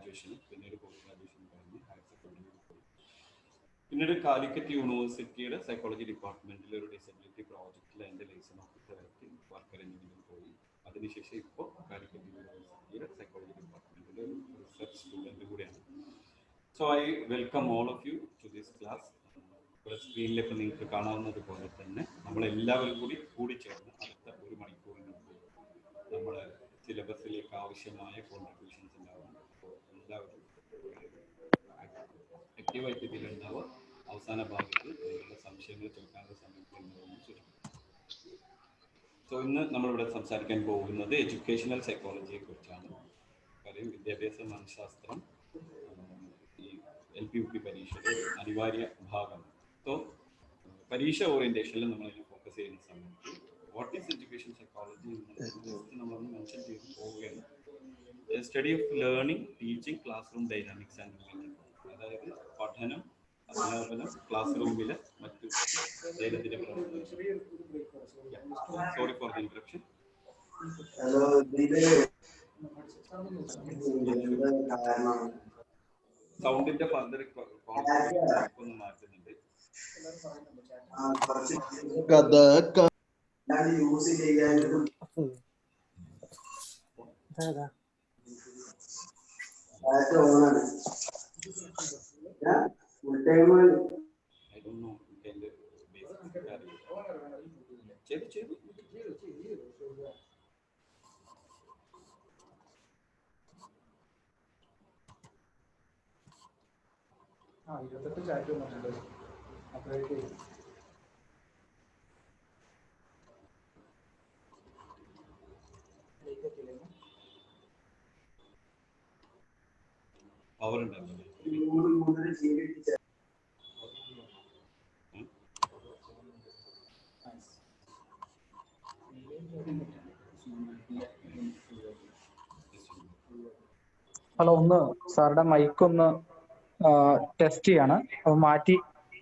Graduation, പിന്നീട് post graduation കഴിഞ്ഞ് higher secondary പോയി. പിന്നീട് കാലിക്കറ്റ് യൂണിവേഴ്സിറ്റിയുടെ സൈക്കോളജി ഡിപ്പാർട്ട്മെന്റിൽ ഒരു ഡിസബിലിറ്റി പ്രോജക്റ്റിൽ എൻ്റെ ലൈസൺ ഓഫീസറായിട്ട് വർക്ക് അറേഞ്ച്മെന്റിൽ പോയി. അതിനുശേഷം ഇപ്പോൾ കാലിക്കറ്റ് യൂണിവേഴ്സിറ്റിയുടെ സൈക്കോളജി ഡിപ്പാർട്ട്മെന്റിൽ ഒരു റിസർച്ച് സ്റ്റുഡൻറ്റ് കൂടിയാണ്. So I welcome all of you to this class. ഇവിടെ സ്ക്രീനിലൊക്കെ നിങ്ങൾക്ക് കാണാവുന്നത് പോലെ തന്നെ നമ്മളെല്ലാവരും കൂടി ചേർന്ന് അടുത്ത ഒരു മണിക്കൂറിനുള്ളിൽ നമ്മുടെ സിലബസിലേക്ക് ആവശ്യമായ കോൺട്രിബ്യൂഷൻസ് ഉണ്ടാവും. അപ്പോൾ എല്ലാവരും ആക്റ്റീവായിട്ട് ഇതിലുണ്ടാവുക. അവസാന ഭാഗത്ത് നിങ്ങളുടെ സംശയങ്ങൾ ചോദിക്കാനുള്ള സമയത്ത് ചുരുക്കും. സോ ഇന്ന് നമ്മളിവിടെ സംസാരിക്കാൻ പോകുന്നത് എഡ്യൂക്കേഷണൽ സൈക്കോളജിയെ കുറിച്ചാണ്. കാര്യം വിദ്യാഭ്യാസ മനഃശാസ്ത്രം ഈ LP-UP പരീക്ഷയുടെ അനിവാര്യ ഭാഗമാണ്. സോ പരീക്ഷ ഓറിയന്റേഷനിൽ നമ്മളിങ്ങനെ ഫോക്കസ് ചെയ്യുന്ന സമയത്ത് വാട്ട് ഈസ് എഡ്യൂക്കേഷൻ സൈക്കോളജി എന്നുള്ളത് നമ്മളൊന്ന് മെൻഷൻ ചെയ്ത് പോവുകയാണ്. Study of learning, teaching, class room dynamics and related. അതായത് പഠനം, അധ്യാപനം, ക്ലാസ് റൂമിലെ മറ്റു ദൈനംദിന പ്രവർത്തനങ്ങൾ. Sorry for the interruption. സൗണ്ടിന്റെ ഫർദർ ഒന്ന് മാറ്റുന്നുണ്ട്. പവർ ഉണ്ടല്ലോ. ഹലോ, ഒന്ന് സാറുടെ മൈക്ക് ഒന്ന് ടെസ്റ്റ് ചെയ്യാണ്. അത് മാറ്റി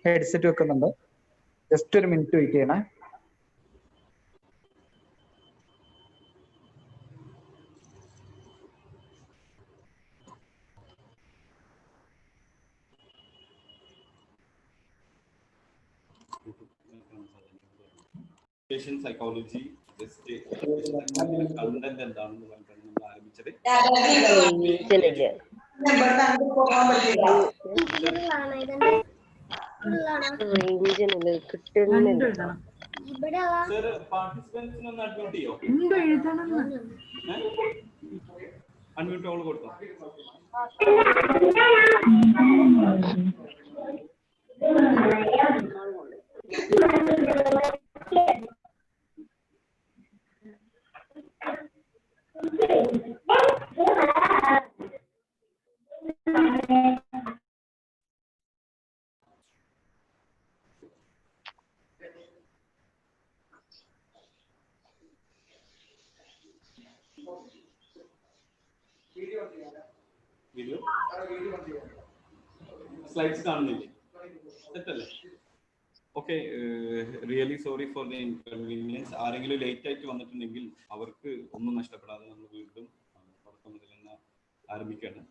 ഹെഡ്സെറ്റ് വെക്കുന്നുണ്ട്. ജസ്റ്റ് ഒരു മിനിറ്റ് വെയിറ്റ് ചെയ്യണേ. എഡ്യൂക്കേഷൻ സൈക്കോളജി കണ്ടന്റ് എന്താണെന്ന് പറഞ്ഞിട്ടാണ് നമ്മൾ ആരംഭിച്ചത്. പാർട്ടിസിപ്പൻസിനൊന്ന് അഡ്മ്യൂട്ട് ചെയ്യോ? അൺമ്യൂട്ട് ഓൾ കൊടുത്തോ? വീഡിയോ സ്ലൈഡ്സ് കാണുന്നില്ലേ? സെറ്റല്ലേ? Okay, really sorry for the inconvenience. ആരെങ്കിലും ലേറ്റ് ആയിട്ട് വന്നിട്ടുണ്ടെങ്കിൽ അവർക്ക് ഒന്നും നഷ്ടപ്പെടാതെ നമ്മൾ വീണ്ടും തുടക്കം മുതൽ തന്നെ ആരംഭിക്കുകയാണ്.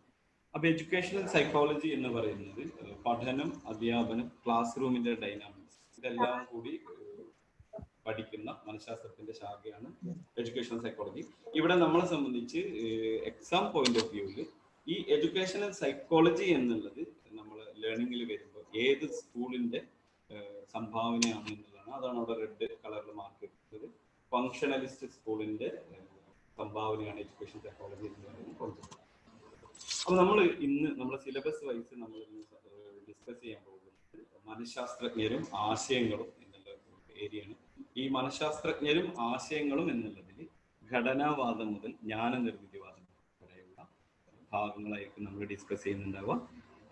അപ്പോൾ എഡ്യൂക്കേഷണൽ സൈക്കോളജി എന്ന് പറയുന്നത് പഠനം, അധ്യാപനം, ക്ലാസ് റൂമിന്റെ ഡൈനാമിക്സ് ഇതെല്ലാം കൂടി പഠിക്കുന്ന മനഃശാസ്ത്രത്തിന്റെ ശാഖയാണ് എഡ്യൂക്കേഷണൽ സൈക്കോളജി. ഇവിടെ നമ്മളെ സംബന്ധിച്ച് എക്സാം പോയിന്റ് ഓഫ് വ്യൂവിൽ ഈ എഡ്യൂക്കേഷണൽ സൈക്കോളജി എന്നുള്ളത് നമ്മൾ ലേണിംഗിൽ വരുമ്പോൾ ഏത് സ്കൂളിന്റെ സംഭാവനയാണ് എന്നുള്ളതാണ്. അതാണ് അവിടെ റെഡ് കളറിൽ മാർക്ക് ചെയ്തത്. ഫങ്ഷണലിസ്റ്റ് സ്കൂളിന്റെ സംഭാവനയാണ് എഡ്യൂക്കേഷൻ സൈക്കോളജി എന്ന് പറയുന്ന കോൺസെപ്റ്റ്. അപ്പൊ നമ്മൾ ഇന്ന് നമ്മുടെ സിലബസ് വൈസ് നമ്മൾ ഡിസ്കസ് ചെയ്യാൻ പോകുന്നത് മനഃശാസ്ത്രജ്ഞരും ആശയങ്ങളും എന്നുള്ള ഏരിയയാണ്. ഈ മനഃശാസ്ത്രജ്ഞരും ആശയങ്ങളും എന്നുള്ളതിൽ ഘടനാവാദം മുതൽ ജ്ഞാനനിർമ്മിതിവാദം വരെയുള്ള ഭാഗങ്ങളായിരിക്കും നമ്മൾ ഡിസ്കസ് ചെയ്യുന്നുണ്ടാവുക.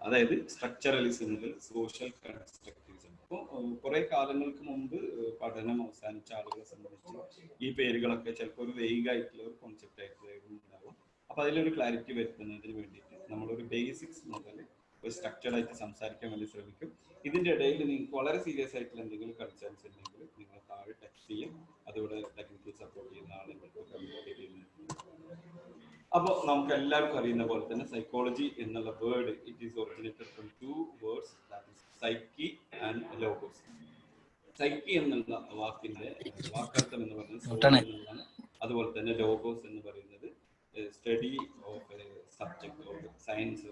അതായത് സ്ട്രക്ചറലിസം മുതൽ സോഷ്യൽ കൺസ്ട്രക്റ്റിവിസം. അപ്പോൾ കുറെ കാലങ്ങൾക്ക് മുമ്പ് പഠനം അവസാനിച്ച ആളുകളെ സംബന്ധിച്ച് ഈ പേരുകളൊക്കെ ചിലപ്പോൾ ഒരു വേഗമായിട്ടുള്ള ഒരു കോൺസെപ്റ്റ് ആയിട്ട് ഉണ്ടാവും. അപ്പൊ അതിലൊരു ക്ലാരിറ്റി വരുത്തുന്നതിന് വേണ്ടിയിട്ട് നമ്മളൊരു ബേസിക്സ് മുതൽ ഒരു സ്ട്രക്ചർഡായിട്ട് സംസാരിക്കാൻ വേണ്ടി ശ്രമിക്കും. ഇതിന്റെ ഇടയിൽ നിങ്ങൾക്ക് വളരെ സീരിയസ് ആയിട്ടുള്ള എന്തെങ്കിലും കൺസേൺസ് ഉണ്ടെങ്കിൽ നിങ്ങൾ താഴെ ടെക്സ്റ്റ് ചെയ്യും. അതുകൂടെ ടെക്നിക്കൽ സപ്പോർട്ട് ചെയ്യുന്ന ആളുകൾക്ക് കമ്മ്യൂണിക്കേറ്റ് ചെയ്യുന്നത്. അപ്പോൾ നമുക്ക് എല്ലാവർക്കും അറിയുന്ന പോലെ തന്നെ സൈക്കോളജി എന്നുള്ള word it is originated from 2 words, that is psyche and logos. Psyche എന്നുള്ള വാക്കിന്റെ വാക്കർത്ഥം എന്ന് പറയുന്നത് സോൾ എന്നുള്ളതാണ്. അതുപോലെ തന്നെ ലോഗോസ് എന്ന് പറയുന്നത് study of subject of science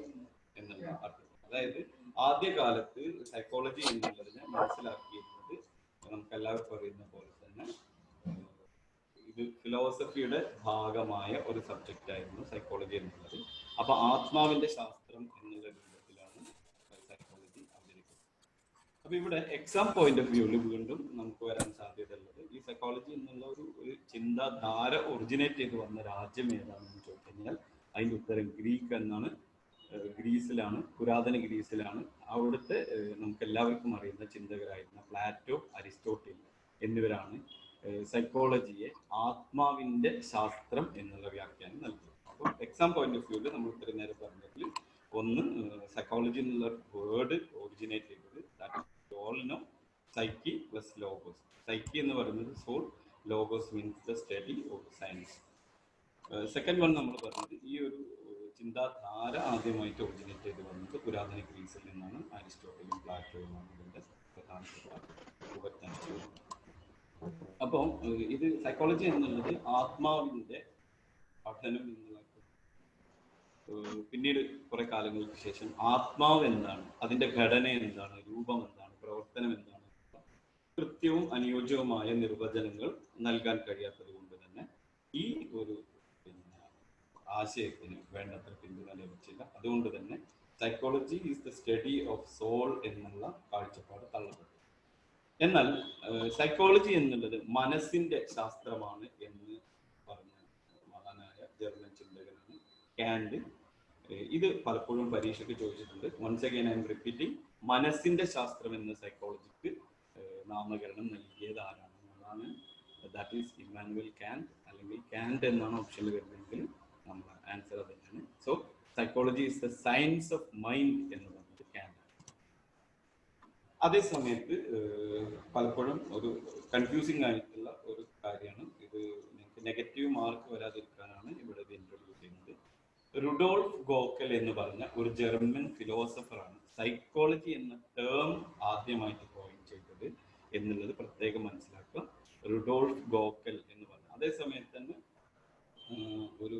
എന്നുള്ള അർത്ഥം. അതായത് ആദ്യകാലത്ത് സൈക്കോളജി എന്നുള്ളതിനെ മനസ്സിലാക്കിയിരുന്നത് നമുക്ക് എല്ലാവർക്കും അറിയുന്ന പോലെ തന്നെ ഇത് ഫിലോസഫിയുടെ ഭാഗമായ ഒരു സബ്ജക്റ്റ് ആയിരുന്നു സൈക്കോളജി എന്നുള്ളത്. അപ്പൊ ആത്മാവിന്റെ ശാസ്ത്രം എന്നുള്ള രൂപത്തിലാണ് സൈക്കോളജി അവതരിക്കുന്നത്. അപ്പൊ ഇവിടെ എക്സാം പോയിന്റ് ഓഫ് വ്യൂവിൽ വീണ്ടും നമുക്ക് വരാൻ സാധ്യതയുള്ളത് ഈ സൈക്കോളജി എന്നുള്ള ഒരു ചിന്താധാര ഒറിജിനേറ്റ് ചെയ്ത് വന്ന രാജ്യം ഏതാണെന്ന് ചോദിച്ചു കഴിഞ്ഞാൽ അതിന്റെ ഉത്തരം ഗ്രീക്ക് എന്നാണ്. ഗ്രീസിലാണ്, പുരാതന ഗ്രീസിലാണ്. അവിടുത്തെ നമുക്ക് എല്ലാവർക്കും അറിയുന്ന ചിന്തകരായിരുന്ന പ്ലാറ്റോ, അരിസ്റ്റോട്ടിൽ എന്നിവരാണ് സൈക്കോളജിയെ ആത്മാവിന്റെ ശാസ്ത്രം എന്നുള്ള വ്യാഖ്യാനം നൽകുന്നത്. അപ്പോൾ എക്സാം പോയിന്റ് ഓഫ് വ്യൂവിൽ നമ്മൾ ഇത്രയും നേരം പറഞ്ഞതിൽ ഒന്ന് സൈക്കോളജി എന്നുള്ള വേർഡ് ഒറിജിനേറ്റ് ചെയ്തത് സൈക്കി പ്ലസ് ലോഗോസ്. സൈക്കി എന്ന് പറയുന്നത് soul, logos means the study of science. Second one നമ്മൾ പറഞ്ഞത് ഈ ഒരു ചിന്താധാര ആദ്യമായിട്ട് ഒറിജിനേറ്റ് ചെയ്ത് വന്നത് പുരാതന ഗ്രീസിൽ നിന്നാണ്. അരിസ്റ്റോട്ടിലും പ്ലാറ്റോയുമാണ് ഇതിന്റെ പ്രധാനപ്പെട്ട ഉപജ്ഞാനികൾ. അപ്പം ഇത് സൈക്കോളജി എന്നുള്ളത് ആത്മാവിന്റെ പഠനം എന്നുള്ള പിന്നീട് കുറെ കാലങ്ങൾക്ക് ശേഷം ആത്മാവ് എന്താണ്, അതിന്റെ ഘടന എന്താണ്, രൂപം എന്താണ്, പ്രവർത്തനം എന്താണ്, കൃത്യവും അനുയോജ്യവുമായ നിർവചനങ്ങൾ നൽകാൻ കഴിയാത്തത് കൊണ്ട് തന്നെ ഈ ഒരു ആശയത്തിന് വേണ്ടത്ര പിന്തുണ ലഭിച്ചില്ല. അതുകൊണ്ട് തന്നെ psychology is the study of soul എന്നുള്ള കാഴ്ചപ്പാട് തള്ളപ്പെട്ടു. എന്നാൽ സൈക്കോളജി എന്നുള്ളത് മനസ്സിന്റെ ശാസ്ത്രമാണ് എന്ന് പറഞ്ഞ മഹാനായ ജർമ്മൻ ചിന്തകനാണ് കാന്റ്. ഇത് പലപ്പോഴും പരീക്ഷയ്ക്ക് ചോദിച്ചിട്ടുണ്ട്. Once again I am repeating, മനസ്സിന്റെ ശാസ്ത്രം എന്ന സൈക്കോളജിക്ക് നാമകരണം നൽകിയത് ആരാണ്? അതാണ് ദാറ്റ് ഈസ് ഇമ്മാനുവൽ കാന്റ്, അല്ലെങ്കിൽ കാന്റ് എന്നാണ് ഓപ്ഷനിൽ വരുന്നതെങ്കിൽ നമ്മൾ ആൻസർ അത് തന്നെയാണ്. So psychology is the science of mind എന്ന് പറഞ്ഞത് കാന്റ്. അതേ സമയത്ത് പലപ്പോഴും ഒരു കൺഫ്യൂസിംഗ് ആയിട്ടുള്ള ഒരു കാര്യമാണ് ഇത്. നിങ്ങൾക്ക് നെഗറ്റീവ് മാർക്ക് വരാതിരിക്കാനാണ് ഇവിടെ ഇത് ഇൻട്രൊഡ്യൂസ് ചെയ്യുന്നത്. റുഡോൾഫ് ഗോക്കൽ എന്ന് പറഞ്ഞ ഒരു ജർമ്മൻ ഫിലോസഫറാണ് സൈക്കോളജി എന്ന ടേം ആദ്യമായിട്ട് കോയിൻ ചെയ്തത് എന്നുള്ളത് പ്രത്യേകം മനസ്സിലാക്കുക. റുഡോൾഫ് ഗോക്കൽ എന്ന് പറഞ്ഞ, അതേസമയത്ത് തന്നെ ഒരു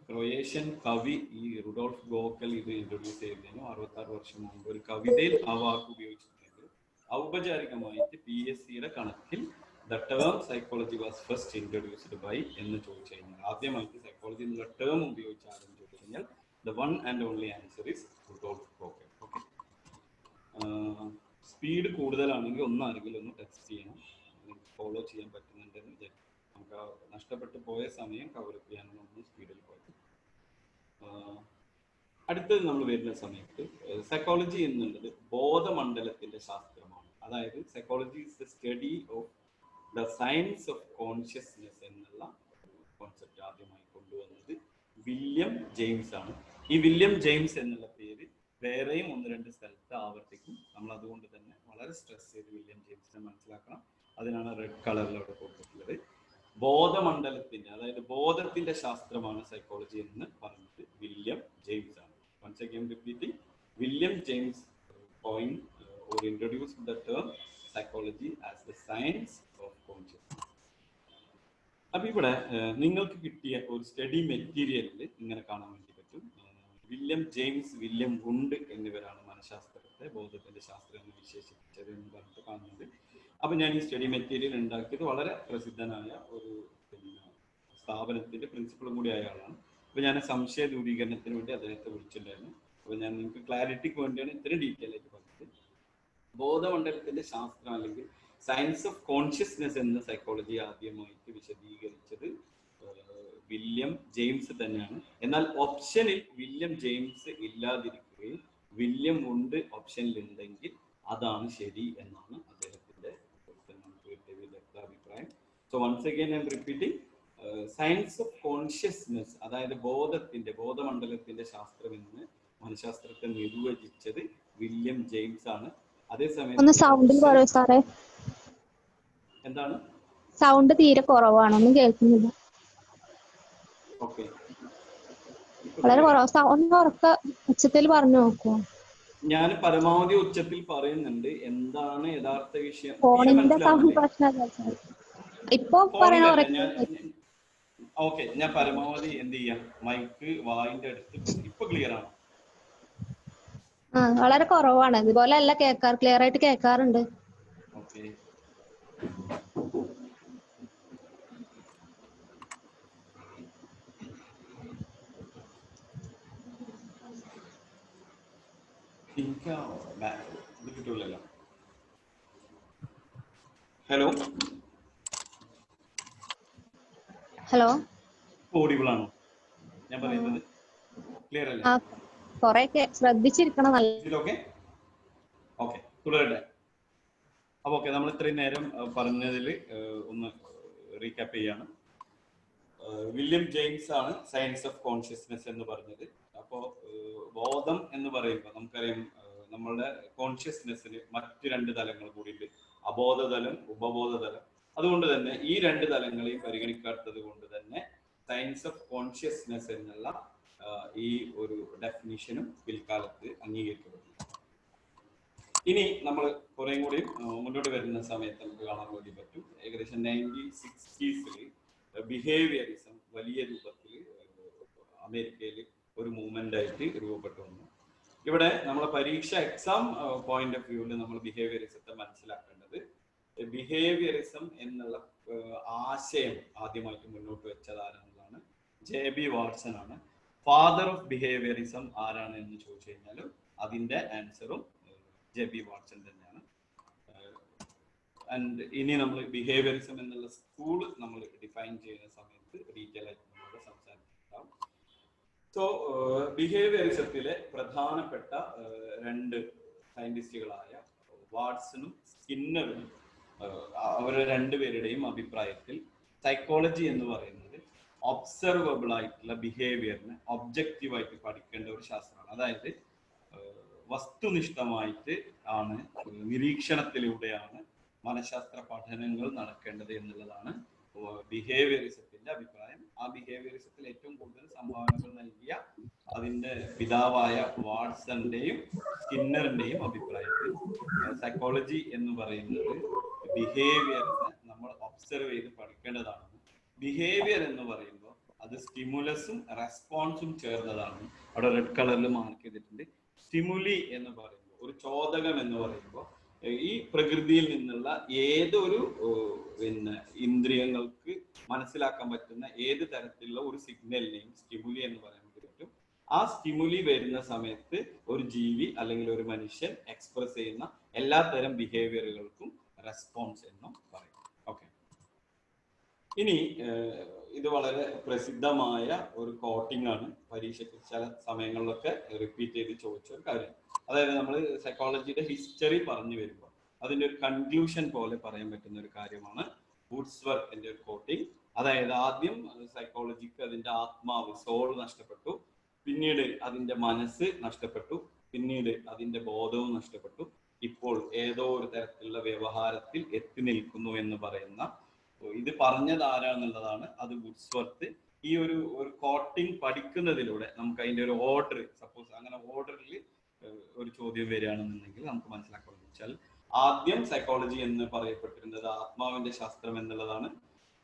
ക്രൊയേഷ്യൻ കവി ഈ റുഡോൾഫ് ഗോക്കൽ ഇത് ഇൻട്രൊഡ്യൂസ് ചെയ്തതിനും 66 വർഷം മുമ്പ് ഒരു കവിതയിൽ ആ വാക്ക് ഉപയോഗിച്ചിട്ടുണ്ടെങ്കിൽ ഔപചാരികമായിട്ട് PSCയുടെ കണക്കിൽ the term psychology was first introduced by എന്ന് ചോദിച്ചു കഴിഞ്ഞാൽ, ആദ്യമായിട്ട് സൈക്കോളജി എന്നുള്ള ടേം ഉപയോഗിച്ച ആരെന്ന് ചോദിച്ചു കഴിഞ്ഞാൽ the one and only answer is Rudolf Goeckel. Okay, speed കൂടുതലാണെങ്കിൽ ഒന്നാരെങ്കിലും ഒന്ന് ടെക്സ്റ്റ് ചെയ്യണം, ഫോളോ ചെയ്യാൻ പറ്റുന്നുണ്ടെന്ന് വിചാരിക്കും. നമുക്ക് നഷ്ടപ്പെട്ടു പോയ സമയം കവർ ചെയ്യാനാണ് ഒന്ന് സ്പീഡിൽ പോയത്. അടുത്തത് നമ്മൾ വരുന്ന സമയത്ത് സൈക്കോളജി എന്നുള്ളത് ബോധമണ്ഡലത്തിന്റെ ശാസ്ത്രമാണ്. അതായത് psychology is the study of the science of consciousness എന്നുള്ള കോൺസെപ്റ്റ് ആദ്യമായി കൊണ്ടുവന്നത് വില്യം ജെയിംസ് ആണ്. ഈ വില്യം ജെയിംസ് എന്നുള്ള പേര് വേറെയും 1-2 സ്ഥലത്ത് ആവർത്തിക്കും. നമ്മൾ അതുകൊണ്ട് തന്നെ വളരെ സ്ട്രെസ് ചെയ്ത് വില്യം ജെയിംസിനെ മനസ്സിലാക്കണം. അതിനാണ് റെഡ് കളറിൽ അവിടെ കൊടുത്തിട്ടുള്ളത്. ബോധമണ്ഡലത്തിന്റെ, അതായത് ബോധത്തിന്റെ ശാസ്ത്രമാണ് സൈക്കോളജി എന്ന് പറഞ്ഞത് വില്യം ജെയിംസ് ആണ്. Once again repeating, William James coined or introduced the term psychology as the science of consciousness. അപ്പൊ ഇവിടെ നിങ്ങൾക്ക് കിട്ടിയ ഒരു സ്റ്റഡി മെറ്റീരിയലിൽ ഇങ്ങനെ കാണാൻ വേണ്ടി പറ്റും. വില്യം ജെയിംസ്, വില്യം വുണ്ട് എന്നിവരാണ് മനഃശാസ്ത്രത്തെ ബോധത്തിന്റെ ശാസ്ത്രം എന്ന് വിശേഷിപ്പിച്ചത് എന്ന് പറഞ്ഞിട്ട് കാണുന്നത്. അപ്പൊ ഞാൻ ഈ സ്റ്റഡി മെറ്റീരിയൽ ഉണ്ടാക്കിയത് വളരെ പ്രസിദ്ധനായ ഒരു സ്ഥാപനത്തിന്റെ പ്രിൻസിപ്പളും കൂടി ആയ ആളാണ്. അപ്പൊ ഞാൻ സംശയ ദൂരീകരണത്തിന് വേണ്ടി അദ്ദേഹത്തെ വിളിച്ചിട്ടുണ്ടായിരുന്നു. അപ്പൊ ഞാൻ നിങ്ങൾക്ക് ക്ലാരിറ്റിക്ക് വേണ്ടിയാണ് ഇത്രയും ഡീറ്റെയിൽ ആയിട്ട് പറഞ്ഞത്. ബോധമണ്ഡലത്തിന്റെ ശാസ്ത്രം അല്ലെങ്കിൽ സയൻസ് ഓഫ് കോൺഷ്യസ്നെസ് എന്ന സൈക്കോളജി ആദ്യമായിട്ട് വിശദീകരിച്ചത് വില്യം ജെയിംസ് തന്നെയാണ്. എന്നാൽ ഓപ്ഷനിൽ വില്യം ജെയിംസ് ഇല്ലാതിരിക്കുകയും വില്യം വുണ്ട് ഓപ്ഷനിൽ ഉണ്ടെങ്കിൽ അതാണ് ശരി എന്നാണ് അദ്ദേഹത്തിന്റെ അഭിപ്രായം. So once again I am repeating, science of consciousness, അതായത് ബോധമണ്ഡലത്തിന്റെ ശാസ്ത്രം എന്ന് മനഃശാസ്ത്രത്തെ നിർവചിച്ചത് വില്യം ജെയിംസ് ആണ്. അതേസമയം എന്താണ് സൗണ്ട് തീരെ കുറവാണ്, ഒന്നും കേൾക്കുന്നില്ല. ഓക്കെ, വളരെ കുറവ്. ഒന്ന് ഉറക്ക ഉച്ചത്തിൽ പറഞ്ഞു നോക്കൂ. ഞാൻ പരമാവധി ഉച്ചത്തിൽ പറയുന്നുണ്ട്. എന്താണ് യഥാർത്ഥ വിഷയം തീരെ ഫോണിന്റെ സൗണ്ട് മനസ്സിലാവുന്നില്ലേ? പ്രശ്നം ഇപ്പൊ ഫോണിലല്ല ഞാൻ. ഓക്കെ, ഞാൻ പരമാവധി എന്ത് ചെയ്യാം, മൈക്ക് വായിന്റെ അടുത്ത്. ഇപ്പൊ ക്ലിയർ ആണോ? വളരെ കുറവാണ്. ഇതുപോലെ അല്ല കേൾക്കാറ്, ക്ലിയർ ആയിട്ട് കേൾക്കാറുണ്ട്. ഓക്കെ. ഇത് കിട്ടൂലല്ലോ. ഹലോ ഹലോ, ഓഡിബിൾ ആണോ ഞാൻ പറയുന്നത്? ക്ലിയർ അല്ലേ? കൊറേയൊക്കെ ശ്രദ്ധിച്ചിരിക്കണം. ഓക്കെ ഓക്കെ, തുടരട്ടെ. അപ്പൊ ഓക്കെ, നമ്മൾ ഇത്രയും നേരം പറഞ്ഞതിൽ ഒന്ന് റീക്യാപ്പ് ചെയ്യാണ്. വില്യം ജെയിംസ് ആണ് സയൻസ് ഓഫ് കോൺഷ്യസ്നെസ് എന്ന് പറഞ്ഞത്. അപ്പോൾ ബോധം എന്ന് പറയുമ്പോൾ നമുക്കറിയാം, നമ്മളുടെ കോൺഷ്യസ്നെസ്സിന് മറ്റ് രണ്ട് തലങ്ങൾ കൂടിയുണ്ട്, അബോധതലം, ഉപബോധതലം. അതുകൊണ്ട് തന്നെ ഈ രണ്ട് തലങ്ങളെയും പരിഗണിക്കാത്തത് കൊണ്ട് തന്നെ സയൻസ് ഓഫ് കോൺഷ്യസ്നെസ് എന്നുള്ള ഈ ഒരു ഡെഫിനിഷനും പിൽക്കാലത്ത് അംഗീകരിക്കപ്പെട്ടു. ഇനി നമ്മൾ കുറെ കൂടി മുന്നോട്ട് വരുന്ന സമയത്ത് നമുക്ക് കാണാൻ വേണ്ടി പറ്റും, ഏകദേശം 1960s ബിഹേവിയറിസം വലിയ രൂപത്തിൽ അമേരിക്കയിൽ ഒരു മൂവ്മെന്റ് ആയിട്ട് രൂപപ്പെട്ടു വന്നു. ഇവിടെ നമ്മളെ പരീക്ഷ എക്സാം പോയിന്റ് ഓഫ് വ്യൂവിൽ നമ്മൾ ബിഹേവിയറിസത്തെ മനസ്സിലാക്കേണ്ടത്, ബിഹേവിയറിസം എന്നുള്ള ആശയം ആദ്യമായിട്ട് മുന്നോട്ട് വെച്ചത് ആരാണെന്നുള്ളതാണ്. JB വാട്സൺ ആണ്. ഫാദർ ഓഫ് ബിഹേവിയറിസം ആരാണ് എന്ന് ചോദിച്ചു കഴിഞ്ഞാലും അതിന്റെ ആൻസറും JB വാട്സൺ തന്നെയാണ്. ആൻഡ് ഇനി നമ്മൾ ബിഹേവിയറിസം എന്നുള്ള സ്കൂൾ നമ്മൾ ഡിഫൈൻ ചെയ്യുന്ന സമയത്ത് ഡീറ്റെയിൽ ആയിട്ട് നമ്മൾ സംസാരിച്ചിട്ടുണ്ടാവും. സോ ബിഹേവിയറിസത്തിലെ പ്രധാനപ്പെട്ട രണ്ട് സയന്റിസ്റ്റുകളായ വാട്സണും സ്കിന്നറും അവരുടെ രണ്ടുപേരുടെയും അഭിപ്രായത്തിൽ സൈക്കോളജി എന്ന് പറയുന്നത് ഒബ്സർവബിൾ ആയിട്ടുള്ള ബിഹേവിയറിനെ ഒബ്ജക്റ്റീവായിട്ട് പഠിക്കേണ്ട ഒരു ശാസ്ത്രമാണ്. അതായത് വസ്തുനിഷ്ഠമായിട്ട് ആണ്, നിരീക്ഷണത്തിലൂടെയാണ് മനഃശാസ്ത്ര പഠനങ്ങൾ നടക്കേണ്ടത് എന്നുള്ളതാണ് ബിഹേവിയറിസത്തിന്റെ അഭിപ്രായം. ആ ബിഹേവിയറിസത്തിൽ ഏറ്റവും കൂടുതൽ സംഭാവനകൾ നൽകിയ അതിന്റെ പിതാവായ വാട്സന്റെയും സ്കിന്നറിന്റെയും അഭിപ്രായത്തിൽ സൈക്കോളജി എന്ന് പറയുന്നത് ബിഹേവിയറിനെ നമ്മൾ ഒബ്സർവ് ചെയ്ത് പഠിക്കേണ്ടതാണ്. ബിഹേവിയർ എന്ന് പറയുമ്പോൾ അത് സ്റ്റിമുലസും റെസ്പോൺസും ചേർന്നതാണ്. അവിടെ റെഡ് കളറിൽ മാർക്ക് ചെയ്തിട്ടുണ്ട്. സ്റ്റിമുലി എന്ന് പറയുമ്പോൾ, ഒരു ചോദകം എന്ന് പറയുമ്പോൾ ഈ പ്രകൃതിയിൽ നിന്നുള്ള ഏതൊരു ഇന്ദ്രിയങ്ങൾക്ക് മനസ്സിലാക്കാൻ പറ്റുന്ന ഏത് തരത്തിലുള്ള ഒരു സിഗ്നലിനെയും സ്റ്റിമുലി എന്ന് പറയാൻ പറ്റും. ആ സ്റ്റിമുലി വരുന്ന സമയത്ത് ഒരു ജീവി അല്ലെങ്കിൽ ഒരു മനുഷ്യൻ എക്സ്പ്രസ് ചെയ്യുന്ന എല്ലാ തരം ബിഹേവിയറുകൾക്കും റെസ്പോൺസ് എന്നും പറയും. ഓക്കെ, ഇനി ഇത് വളരെ പ്രസിദ്ധമായ ഒരു കോട്ടിംഗ് ആണ്, പരീക്ഷയ്ക്ക് ചില സമയങ്ങളിലൊക്കെ റിപ്പീറ്റ് ചെയ്ത് ചോദിച്ച ഒരു കാര്യം. അതായത് നമ്മൾ സൈക്കോളജിയുടെ ഹിസ്റ്ററി പറഞ്ഞു വരുമ്പോൾ അതിൻ്റെ ഒരു കൺക്ലൂഷൻ പോലെ പറയാൻ പറ്റുന്ന ഒരു കാര്യമാണ് വുഡ്സ്വർത്തിന്റെ ഒരു കോട്ടിംഗ്. അതായത് ആദ്യം സൈക്കോളജിക്ക് അതിന്റെ ആത്മാവ്, സോൾ നഷ്ടപ്പെട്ടു, പിന്നീട് അതിന്റെ മനസ്സ് നഷ്ടപ്പെട്ടു, പിന്നീട് അതിന്റെ ബോധവും നഷ്ടപ്പെട്ടു, ഇപ്പോൾ ഏതോ ഒരു തരത്തിലുള്ള വ്യവഹാരത്തിൽ എത്തി നിൽക്കുന്നു എന്ന് പറയുന്ന, ഇത് പറഞ്ഞത് ആരാന്നുള്ളതാണ്, അത് വുഡ്സ്വർത്ത്. ഈ ഒരു കോട്ടിംഗ് പഠിക്കുന്നതിലൂടെ നമുക്ക് അതിന്റെ ഒരു ഓർഡർ, സപ്പോസ് അങ്ങനെ ഓർഡറിൽ ഒരു ചോദ്യം വരികയാണെന്നുണ്ടെങ്കിൽ നമുക്ക് മനസ്സിലാക്കാൻ വെച്ചാൽ, ആദ്യം സൈക്കോളജി എന്ന് പറയപ്പെട്ടിരുന്നത് ആത്മാവിന്റെ ശാസ്ത്രം എന്നുള്ളതാണ്.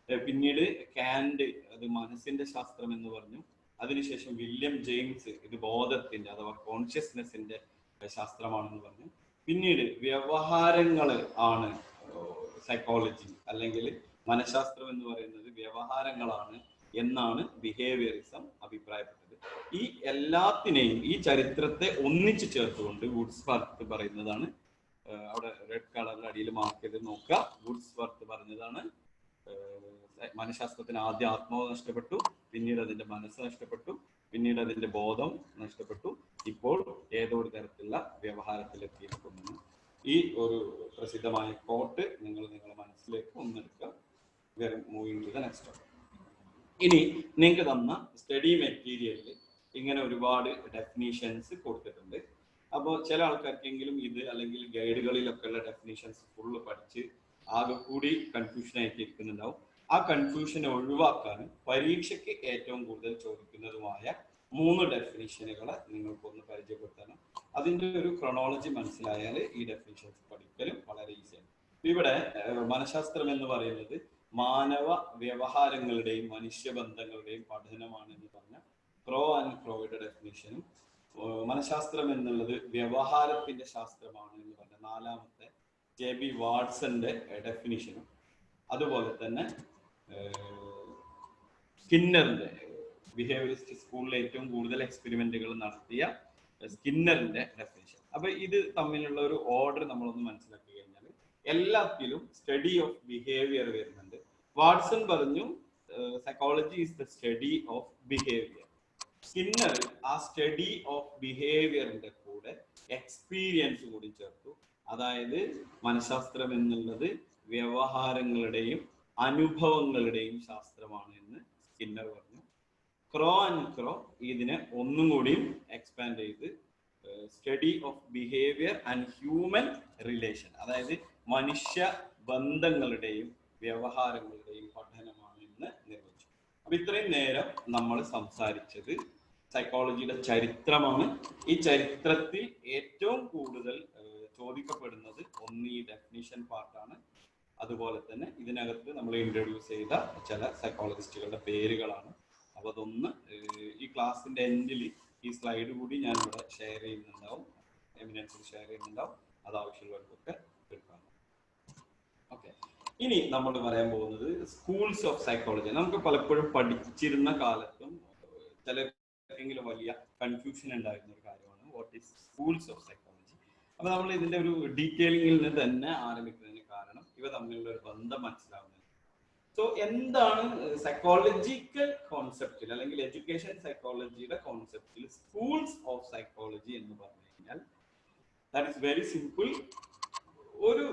പിന്നീട് കാന്റ് അത് മനസ്സിന്റെ ശാസ്ത്രം എന്ന് പറഞ്ഞു. അതിനുശേഷം വില്യം ജെയിംസ് ഇത് ബോധത്തിന്റെ അഥവാ കോൺഷ്യസ്നെസിന്റെ ശാസ്ത്രമാണെന്ന് പറഞ്ഞു. പിന്നീട് വ്യവഹാരങ്ങള് ആണ് സൈക്കോളജി, അല്ലെങ്കിൽ മനഃശാസ്ത്രം എന്ന് പറയുന്നത് വ്യവഹാരങ്ങളാണ് എന്നാണ് ബിഹേവിയറിസം അഭിപ്രായപ്പെട്ടത്. ഈ എല്ലാത്തിനെയും, ഈ ചരിത്രത്തെ ഒന്നിച്ചു ചേർത്തുകൊണ്ട് വുഡ്സ്വർത്ത് പറയുന്നതാണ്, അവിടെ റെഡ് കളറിൽ അടിയിൽ മാർക്ക് ചെയ്ത് നോക്കുക, വുഡ്സ്വർത്ത് പറഞ്ഞതാണ് മനഃശാസ്ത്രത്തിന് ആദ്യം ആത്മാവ് നഷ്ടപ്പെട്ടു, പിന്നീട് അതിന്റെ മനസ്സ് നഷ്ടപ്പെട്ടു, പിന്നീട് അതിന്റെ ബോധം നഷ്ടപ്പെട്ടു, ഇപ്പോൾ ഏതോ ഒരു തരത്തിലുള്ള വ്യവഹാരത്തിലെത്തിയിരിക്കുന്നു. ഈ ഒരു പ്രസിദ്ധമായ കോട്ട് നിങ്ങളുടെ മനസ്സിലേക്ക് ഒന്നെടുക്കുക. Moving to the next topic. ഇനി നിങ്ങൾക്ക് തന്ന സ്റ്റഡി മെറ്റീരിയലിൽ ഇങ്ങനെ ഒരുപാട് ഡെഫിനീഷൻസ് കൊടുത്തിട്ടുണ്ട്. അപ്പോൾ ചില ആൾക്കാർക്കെങ്കിലും ഇത് അല്ലെങ്കിൽ ഗൈഡുകളിലൊക്കെ ഉള്ള ഡെഫിനീഷൻസ് ഫുള്ള് പഠിച്ച് ആകെ കൂടി കൺഫ്യൂഷൻ ആയിട്ട് ഇരിക്കുന്നുണ്ടാവും. ആ കൺഫ്യൂഷൻ ഒഴിവാക്കാനും പരീക്ഷയ്ക്ക് ഏറ്റവും കൂടുതൽ ചോദിക്കുന്നതുമായ 3 ഡെഫിനിഷനുകളെ നിങ്ങൾക്കൊന്ന് പരിചയപ്പെടുത്തണം. അതിൻ്റെ ഒരു ക്രോണോളജി മനസ്സിലായാൽ ഈ ഡെഫിനിഷൻസ് പഠിക്കലും വളരെ ഈസിയാണ്. ഇവിടെ മനഃശാസ്ത്രം എന്ന് പറയുന്നത് മാനവ വ്യവഹാരങ്ങളുടെയും മനുഷ്യബന്ധങ്ങളുടെയും പഠനമാണ് എന്ന് പറഞ്ഞ ക്രോ ആൻഡ് ക്രോയുടെ ഡെഫിനിഷനും, മനഃശാസ്ത്രം എന്നുള്ളത് വ്യവഹാരത്തിന്റെ ശാസ്ത്രമാണ് എന്ന് പറഞ്ഞ 4ാമത്തെ JB വാട്സന്റെ ഡെഫിനിഷനും, അതുപോലെ തന്നെ സ്കിന്നറിന്റെ ബിഹേവിയറിസ്റ്റ് സ്കൂളിൽ ഏറ്റവും കൂടുതൽ എക്സ്പെരിമെന്റുകൾ നടത്തിയ സ്കിന്നറിന്റെ ഡെഫിനിഷൻ. അപ്പൊ ഇത് തമ്മിലുള്ള ഒരു ഓർഡർ നമ്മളൊന്ന് മനസ്സിലാക്കി കഴിഞ്ഞാൽ എല്ലാത്തിലും സ്റ്റഡി ഓഫ് ബിഹേവിയർ വരുന്നുണ്ട്. വാട്സൺ പറഞ്ഞു psychology is the study of behaviour. Skinner ആ സ്റ്റഡി ഓഫ് ബിഹേവിയറിന്റെ കൂടെ എക്സ്പീരിയൻസ് കൂടി ചേർത്തു. അതായത് മനഃശാസ്ത്രം എന്നുള്ളത് വ്യവഹാരങ്ങളുടെയും അനുഭവങ്ങളുടെയും ശാസ്ത്രമാണ് എന്ന് സ്കിന്നർ പറഞ്ഞു. ക്രോ ആൻഡ് ക്രോ ഇതിനെ ഒന്നും കൂടിയും എക്സ്പാൻഡ് ചെയ്ത് study of behaviour and human relation, അതായത് മനുഷ്യ ബന്ധങ്ങളുടെയും വ്യവഹാരങ്ങളുടെയും പഠനമാണ് എന്ന് നിർവചിച്ചു. അപ്പൊ ഇത്രയും നേരം നമ്മൾ സംസാരിച്ചത് സൈക്കോളജിയുടെ ചരിത്രമാണ്. ഈ ചരിത്രത്തിൽ ഏറ്റവും കൂടുതൽ ചോദിക്കപ്പെടുന്നത് ഒന്ന് ഈ ഡെഫിനിഷൻ പാർട്ടാണ്, അതുപോലെ തന്നെ ഇതിനകത്ത് നമ്മൾ ഇൻട്രൊഡ്യൂസ് ചെയ്ത ചില സൈക്കോളജിസ്റ്റുകളുടെ പേരുകളാണ്. അപ്പൊ അതൊന്ന് ഈ ക്ലാസ്സിന്റെ എൻഡിൽ ഈ സ്ലൈഡ് കൂടി ഞാൻ ഇവിടെ ഷെയർ ചെയ്യുന്നുണ്ടാവും, എമിനൻസിൽ ഷെയർ ചെയ്യുന്നുണ്ടാവും, അത് ആവശ്യമുള്ളവർക്കൊക്കെ എടുക്കാം. ഓക്കെ, ഇനി നമ്മൾ പറയാൻ പോകുന്നത് സ്കൂൾസ് ഓഫ് സൈക്കോളജി. നമുക്ക് പലപ്പോഴും പഠിച്ചിരുന്ന കാലത്തും ചിലർക്കെങ്കിലും വലിയ കൺഫ്യൂഷൻ ഉണ്ടായിരുന്ന ഒരു കാര്യമാണ് what is schools of psychology. അപ്പൊ നമ്മൾ ഇതിന്റെ ഒരു ഡീറ്റെയിലിംഗിൽ നിന്ന് തന്നെ ആരംഭിക്കുന്നതിന് കാരണം ഇവ തമ്മിലുള്ള ഒരു ബന്ധം മനസ്സിലാവുന്നത്. സോ എന്താണ് സൈക്കോളജിക്കൽ കോൺസെപ്റ്റിൽ അല്ലെങ്കിൽ എഡ്യൂക്കേഷൻ സൈക്കോളജിയുടെ കോൺസെപ്റ്റിൽ സ്കൂൾസ് ഓഫ് സൈക്കോളജി എന്ന് പറഞ്ഞു കഴിഞ്ഞാൽ ദാറ്റ് ഇസ് വെരി സിമ്പിൾ. ഒരു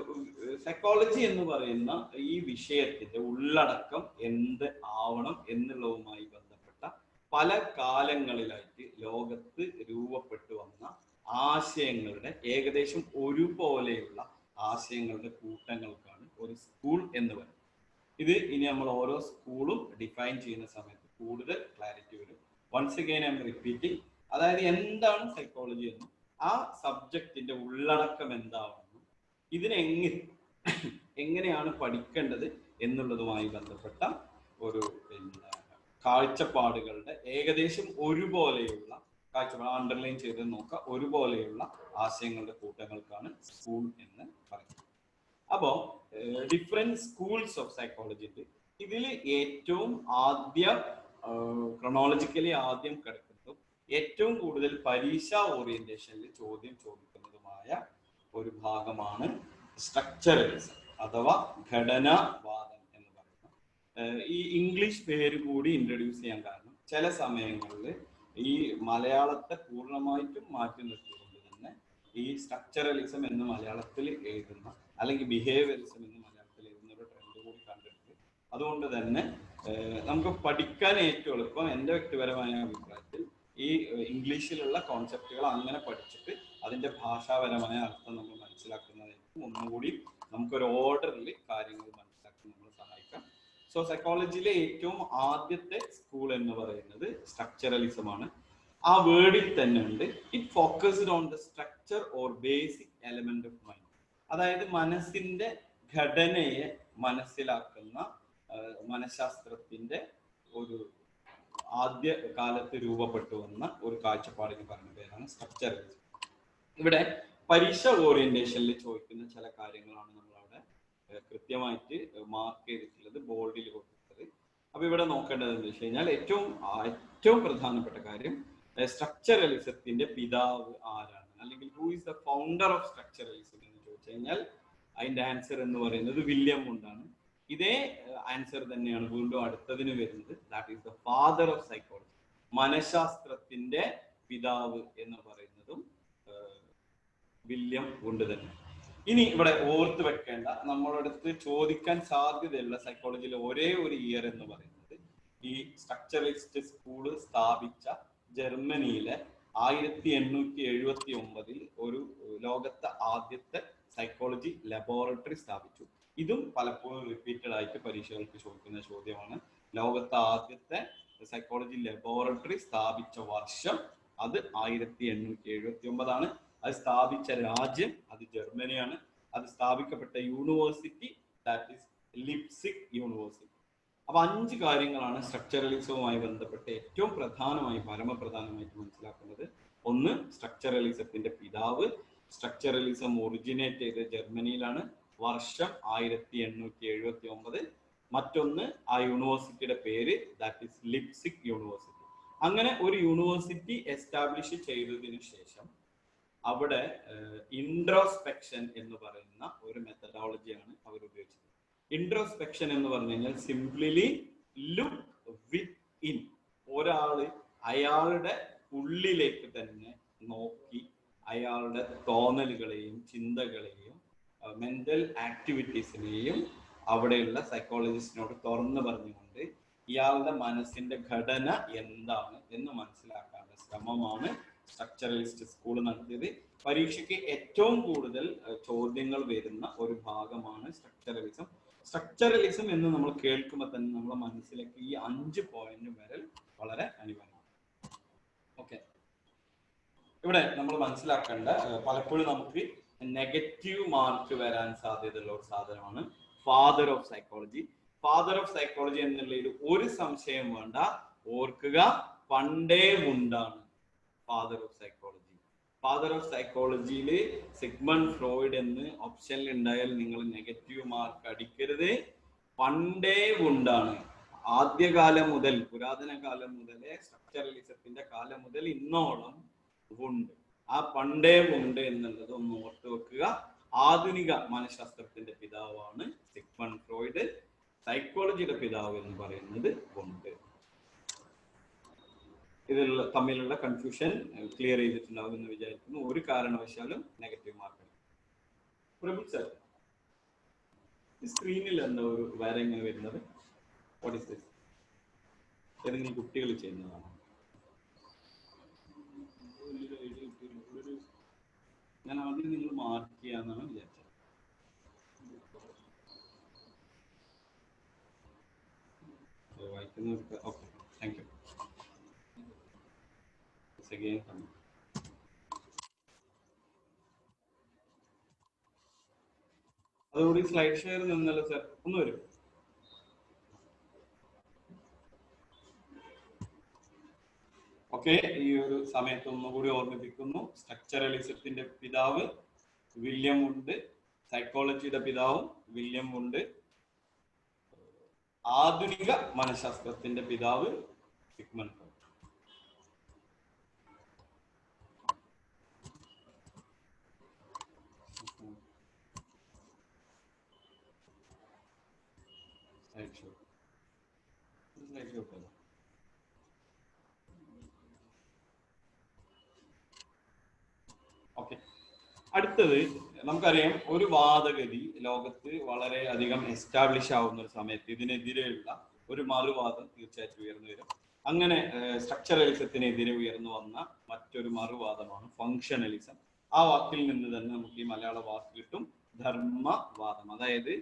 സൈക്കോളജി എന്ന് പറയുന്ന ഈ വിഷയത്തിന്റെ ഉള്ളടക്കം എന്ത് ആവണം എന്നുള്ളതുമായി ബന്ധപ്പെട്ട പല കാലങ്ങളിലായിട്ട് ലോകത്ത് രൂപപ്പെട്ടു വന്ന ആശയങ്ങളുടെ ഏകദേശം ഒരുപോലെയുള്ള ആശയങ്ങളുടെ കൂട്ടങ്ങൾക്കാണ് ഒരു സ്കൂൾ എന്ന് പറയുന്നത്. ഇത് ഇനി നമ്മൾ ഓരോ സ്കൂളും ഡിഫൈൻ ചെയ്യുന്ന സമയത്ത് കൂടുതൽ ക്ലാരിറ്റി വരും. Once again I am repeating, അതായത് എന്താണ് സൈക്കോളജി എന്നും ആ സബ്ജക്റ്റിന്റെ ഉള്ളടക്കം എന്താണെന്നും ഇതിനെ എങ്ങനെയാണ് പഠിക്കേണ്ടത് എന്നുള്ളതുമായി ബന്ധപ്പെട്ട ഒരു കാഴ്ചപ്പാടുകളുടെ ഏകദേശം ഒരുപോലെയുള്ള കാഴ്ചപ്പാട് അണ്ടർലൈൻ ചെയ്ത് നോക്കുക, ഒരുപോലെയുള്ള ആശയങ്ങളുടെ കൂട്ടങ്ങൾക്കാണ് സ്കൂൾ എന്ന് പറയുന്നത്. അപ്പോൾ ഡിഫറെന്റ് സ്കൂൾസ് ഓഫ് സൈക്കോളജി ഉണ്ട്. ഇതിൽ ഏറ്റവും ആദ്യം ക്രോണോളജിക്കലി ആദ്യം കിടക്കുന്നതും ഏറ്റവും കൂടുതൽ പരീക്ഷാ ഓറിയന്റേഷനിൽ ചോദ്യം ചോദിക്കുന്നതുമായ ഒരു ഭാഗമാണ് സ്ട്രക്ചറലിസം അഥവാ ഘടനാവാദം എന്ന് പറയുന്നത്. ഈ ഇംഗ്ലീഷ് പേര് കൂടി ഇൻട്രൊഡ്യൂസ് ചെയ്യാൻ കാരണം ചില സമയങ്ങളിൽ ഈ മലയാളത്തെ പൂർണ്ണമായിട്ടും മാറ്റി നിർത്തിക്കൊണ്ട് തന്നെ ഈ സ്ട്രക്ചറലിസം എന്ന് മലയാളത്തിൽ എഴുതുന്ന അല്ലെങ്കിൽ ബിഹേവിയറിസം എന്ന് മലയാളത്തിൽ എഴുതുന്ന ഒരു ട്രെൻഡ് കൂടി കണ്ടിട്ടുണ്ട്. അതുകൊണ്ട് തന്നെ നമുക്ക് പഠിക്കാൻ ഏറ്റവും എളുപ്പം എൻ്റെ വ്യക്തിപരമായ അഭിപ്രായത്തിൽ ഈ ഇംഗ്ലീഷിലുള്ള കോൺസെപ്റ്റുകൾ അങ്ങനെ പഠിച്ചിട്ട് അതിൻ്റെ ഭാഷാപരമായ അർത്ഥം നമ്മൾ മനസ്സിലാക്കുന്നതായിരിക്കും ഒന്നുകൂടി നമുക്കൊരു ഓർഡറിൽ കാര്യങ്ങൾ മനസ്സിലാക്കാൻ നമ്മൾ സഹായിക്കാം. സോ സൈക്കോളജിയിലെ ഏറ്റവും ആദ്യത്തെ സ്കൂൾ എന്ന് പറയുന്നത് സ്ട്രക്ചറലിസം ആണ്. ആ വേർഡിൽ തന്നെ ഉണ്ട് it focused on the structure or basic element of mind, അതായത് മനസ്സിന്റെ ഘടനയെ മനസ്സിലാക്കുന്ന മനഃശാസ്ത്രത്തിന്റെ ഒരു ആദ്യ കാലത്ത് രൂപപ്പെട്ടു വന്ന ഒരു കാഴ്ചപ്പാടിന് പറഞ്ഞ പേരാണ് സ്ട്രക്ചറലിസം. ഇവിടെ പരീക്ഷ ഓറിയന്റേഷനിൽ ചോദിക്കുന്ന ചില കാര്യങ്ങളാണ് നമ്മൾ അവിടെ കൃത്യമായിട്ട് മാർക്ക് ചെയ്തിട്ടുള്ളത്, ബോർഡിൽ കൊടുത്തിട്ടുള്ളത്. അപ്പൊ ഇവിടെ നോക്കേണ്ടത് എന്താ വെച്ച് കഴിഞ്ഞാൽ ഏറ്റവും പ്രധാനപ്പെട്ട കാര്യം സ്ട്രക്ചറലിസത്തിന്റെ പിതാവ് ആരാണ്, അല്ലെങ്കിൽ who is the founder of structuralism എന്ന് ചോദിച്ചു കഴിഞ്ഞാൽ അതിന്റെ ആൻസർ എന്ന് പറയുന്നത് വില്യം വുണ്ടാണ്. ഇതേ ആൻസർ തന്നെയാണ് വീണ്ടും അടുത്തതിന് വരുന്നത്, that is the father of psychology. മനഃശാസ്ത്രത്തിന്റെ പിതാവ് എന്ന് പറയുന്നതും വില്യം വുണ്ട് തന്നെ. ഇനി ഇവിടെ ഓർത്ത് വെക്കേണ്ട, നമ്മളടുത്ത് ചോദിക്കാൻ സാധ്യതയുള്ള സൈക്കോളജിയിലെ ഒരേ ഒരു ഇയർ എന്ന് പറയുന്നത് ഈ സ്ട്രക്ചറലിസ്റ്റ് സ്കൂള് സ്ഥാപിച്ച ജർമ്മനിയിലെ 1879 ഒരു ലോകത്തെ ആദ്യത്തെ സൈക്കോളജി ലബോറട്ടറി സ്ഥാപിച്ചു. ഇതും പലപ്പോഴും റിപ്പീറ്റഡ് ആയിട്ട് പരീക്ഷകൾക്ക് ചോദിക്കുന്ന ചോദ്യമാണ്. ലോകത്തെ ആദ്യത്തെ സൈക്കോളജി ലബോറട്ടറി സ്ഥാപിച്ച വർഷം അത് 1879 അത് സ്ഥാപിച്ച രാജ്യം അത് ജർമ്മനിയാണ്. അത് സ്ഥാപിക്കപ്പെട്ട യൂണിവേഴ്സിറ്റി ദാറ്റ് ഈസ് ലിപ്സിക് യൂണിവേഴ്സിറ്റി. അപ്പൊ 5 കാര്യങ്ങളാണ് സ്ട്രക്ചറലിസവുമായി ബന്ധപ്പെട്ട് ഏറ്റവും പരമപ്രധാനമായിട്ട് മനസ്സിലാക്കുന്നത്. ഒന്ന്, സ്ട്രക്ചറലിസത്തിന്റെ പിതാവ്. സ്ട്രക്ചറലിസം ഒറിജിനേറ്റ് ചെയ്ത് ജർമ്മനിയിലാണ്, വർഷം 1879. മറ്റൊന്ന്, ആ യൂണിവേഴ്സിറ്റിയുടെ പേര് ദാറ്റ് ഈസ് ലിപ്സിക് യൂണിവേഴ്സിറ്റി. അങ്ങനെ ഒരു യൂണിവേഴ്സിറ്റി എസ്റ്റാബ്ലിഷ് ചെയ്തതിനു ശേഷം അവിടെ ഇൻട്രോസ്പെക്ഷൻ എന്ന് പറയുന്ന ഒരു മെത്തഡോളജിയാണ് അവർ ഉപയോഗിച്ചത്. ഇൻട്രോസ്പെക്ഷൻ എന്ന് പറഞ്ഞു കഴിഞ്ഞാൽ സിംപ്ലി ലുക്ക് വിത്ത് ഇൻ, ഒരാള് അയാളുടെ ഉള്ളിലേക്ക് തന്നെ നോക്കി അയാളുടെ തോന്നലുകളെയും ചിന്തകളെയും മെന്റൽ ആക്ടിവിറ്റീസിനെയും അവിടെയുള്ള സൈക്കോളജിസ്റ്റിനോട് തുറന്നു പറഞ്ഞുകൊണ്ട് ഇയാളുടെ മനസ്സിന്റെ ഘടന എന്താണ് എന്ന് മനസ്സിലാക്കാനുള്ള ശ്രമമാണ് സ്ട്രക്ചറലിസ്റ്റ് സ്കൂൾ നടത്തിയത്. പരീക്ഷയ്ക്ക് ഏറ്റവും കൂടുതൽ ചോദ്യങ്ങൾ വരുന്ന ഒരു ഭാഗമാണ് സ്ട്രക്ചറലിസം. സ്ട്രക്ചറലിസം എന്ന് നമ്മൾ കേൾക്കുമ്പോൾ തന്നെ നമ്മുടെ മനസ്സിലേക്ക് ഈ 5 പോയിന്റ് വരൽ വളരെ അനിവാര്യമാണ്. ഓക്കെ, ഇവിടെ നമ്മൾ മനസ്സിലാക്കേണ്ട, പലപ്പോഴും നമുക്ക് നെഗറ്റീവ് മാർക്ക് വരാൻ സാധ്യതയുള്ള ഒരു സാധനമാണ് father of psychology. Father of psychology എന്നുള്ളതിൽ ഒരു സംശയം വേണ്ട, ഓർക്കുക, പണ്ടേ ഉണ്ടാണ് father of psychology. Father of സൈക്കോളജിയിൽ സിഗ്മണ്ട് ഫ്രോയിഡ് എന്ന് ഓപ്ഷനിൽ ഉണ്ടായാൽ നിങ്ങൾ നെഗറ്റീവ് മാർക്ക് അടിക്കരുത്. പണ്ടേ ഉണ്ടാണ്, ആദ്യകാലം മുതൽ, പുരാതന കാലം മുതലേ, സ്ട്രക്ചറലിസത്തിന്റെ കാലം മുതൽ ഇന്നോളം ഉണ്ട്. ആ പണ്ടേ ഉണ്ട് എന്നുള്ളത് ഒന്ന് ഓർത്തു വെക്കുക. ആധുനിക മനഃശാസ്ത്രത്തിന്റെ പിതാവാണ് സിഗ്മണ്ട് ഫ്രോയിഡ്. സൈക്കോളജിയുടെ പിതാവ് എന്ന് പറയുന്നത് ഉണ്ട്. ഇതിൽ തമ്മിലുള്ള കൺഫ്യൂഷൻ ക്ലിയർ ചെയ്തിട്ടുണ്ടാവും എന്ന് വിചാരിക്കുന്നു. ഒരു കാരണവശാലും നെഗറ്റീവ് മാർക്ക്. പ്രഭു സർ, സ്ക്രീനിൽ എന്താ ഒരു വര ഇങ്ങനെ വരുന്നത്? What is this? ഏതെങ്കിലും കുട്ടികൾ ചെയ്യുന്നതാണ്? ഞാൻ ആദ്യം നിങ്ങൾ മാർക്ക് ചെയ്യാന്നാണ് വിചാരിച്ചത്. വായിക്കുന്നവർക്ക് ഓക്കെ, താങ്ക് യു. അതോടുകൂടി സ്ലൈഡ് ഷെയർ നിന്നല്ലോ സർ, ഒന്ന് വരും. ഓക്കെ, ഈ ഒരു സമയത്ത് ഒന്നുകൂടി ഓർമ്മിപ്പിക്കുന്നു, സ്ട്രക്ചറലിസത്തിന്റെ പിതാവ് വില്യം വുണ്ട്, സൈക്കോളജിയുടെ പിതാവും വില്യം വുണ്ട്, ആധുനിക മനഃശാസ്ത്രത്തിന്റെ പിതാവ് സിഗ്മണ്ട് ഫ്രോയിഡ്. ഓക്കെ, അടുത്തത് നമുക്കറിയാം, ഒരു വാദഗതി ലോകത്ത് വളരെ അധികം എസ്റ്റാബ്ലിഷ് ആവുന്ന ഒരു സമയത്ത് ഇതിനെതിരെയുള്ള ഒരു മറുവാദം തീർച്ചയായിട്ടും ഉയർന്നു വരും. അങ്ങനെ സ്ട്രക്ചറലിസത്തിനെതിരെ ഉയർന്നു വന്ന മറ്റൊരു മറുവാദമാണ് ഫങ്ഷണലിസം. ആ വാക്കിൽ നിന്ന് തന്നെ നമുക്ക് ഈ മലയാള വാക്ക് കിട്ടും, ധർമ്മവാദം. അതായത്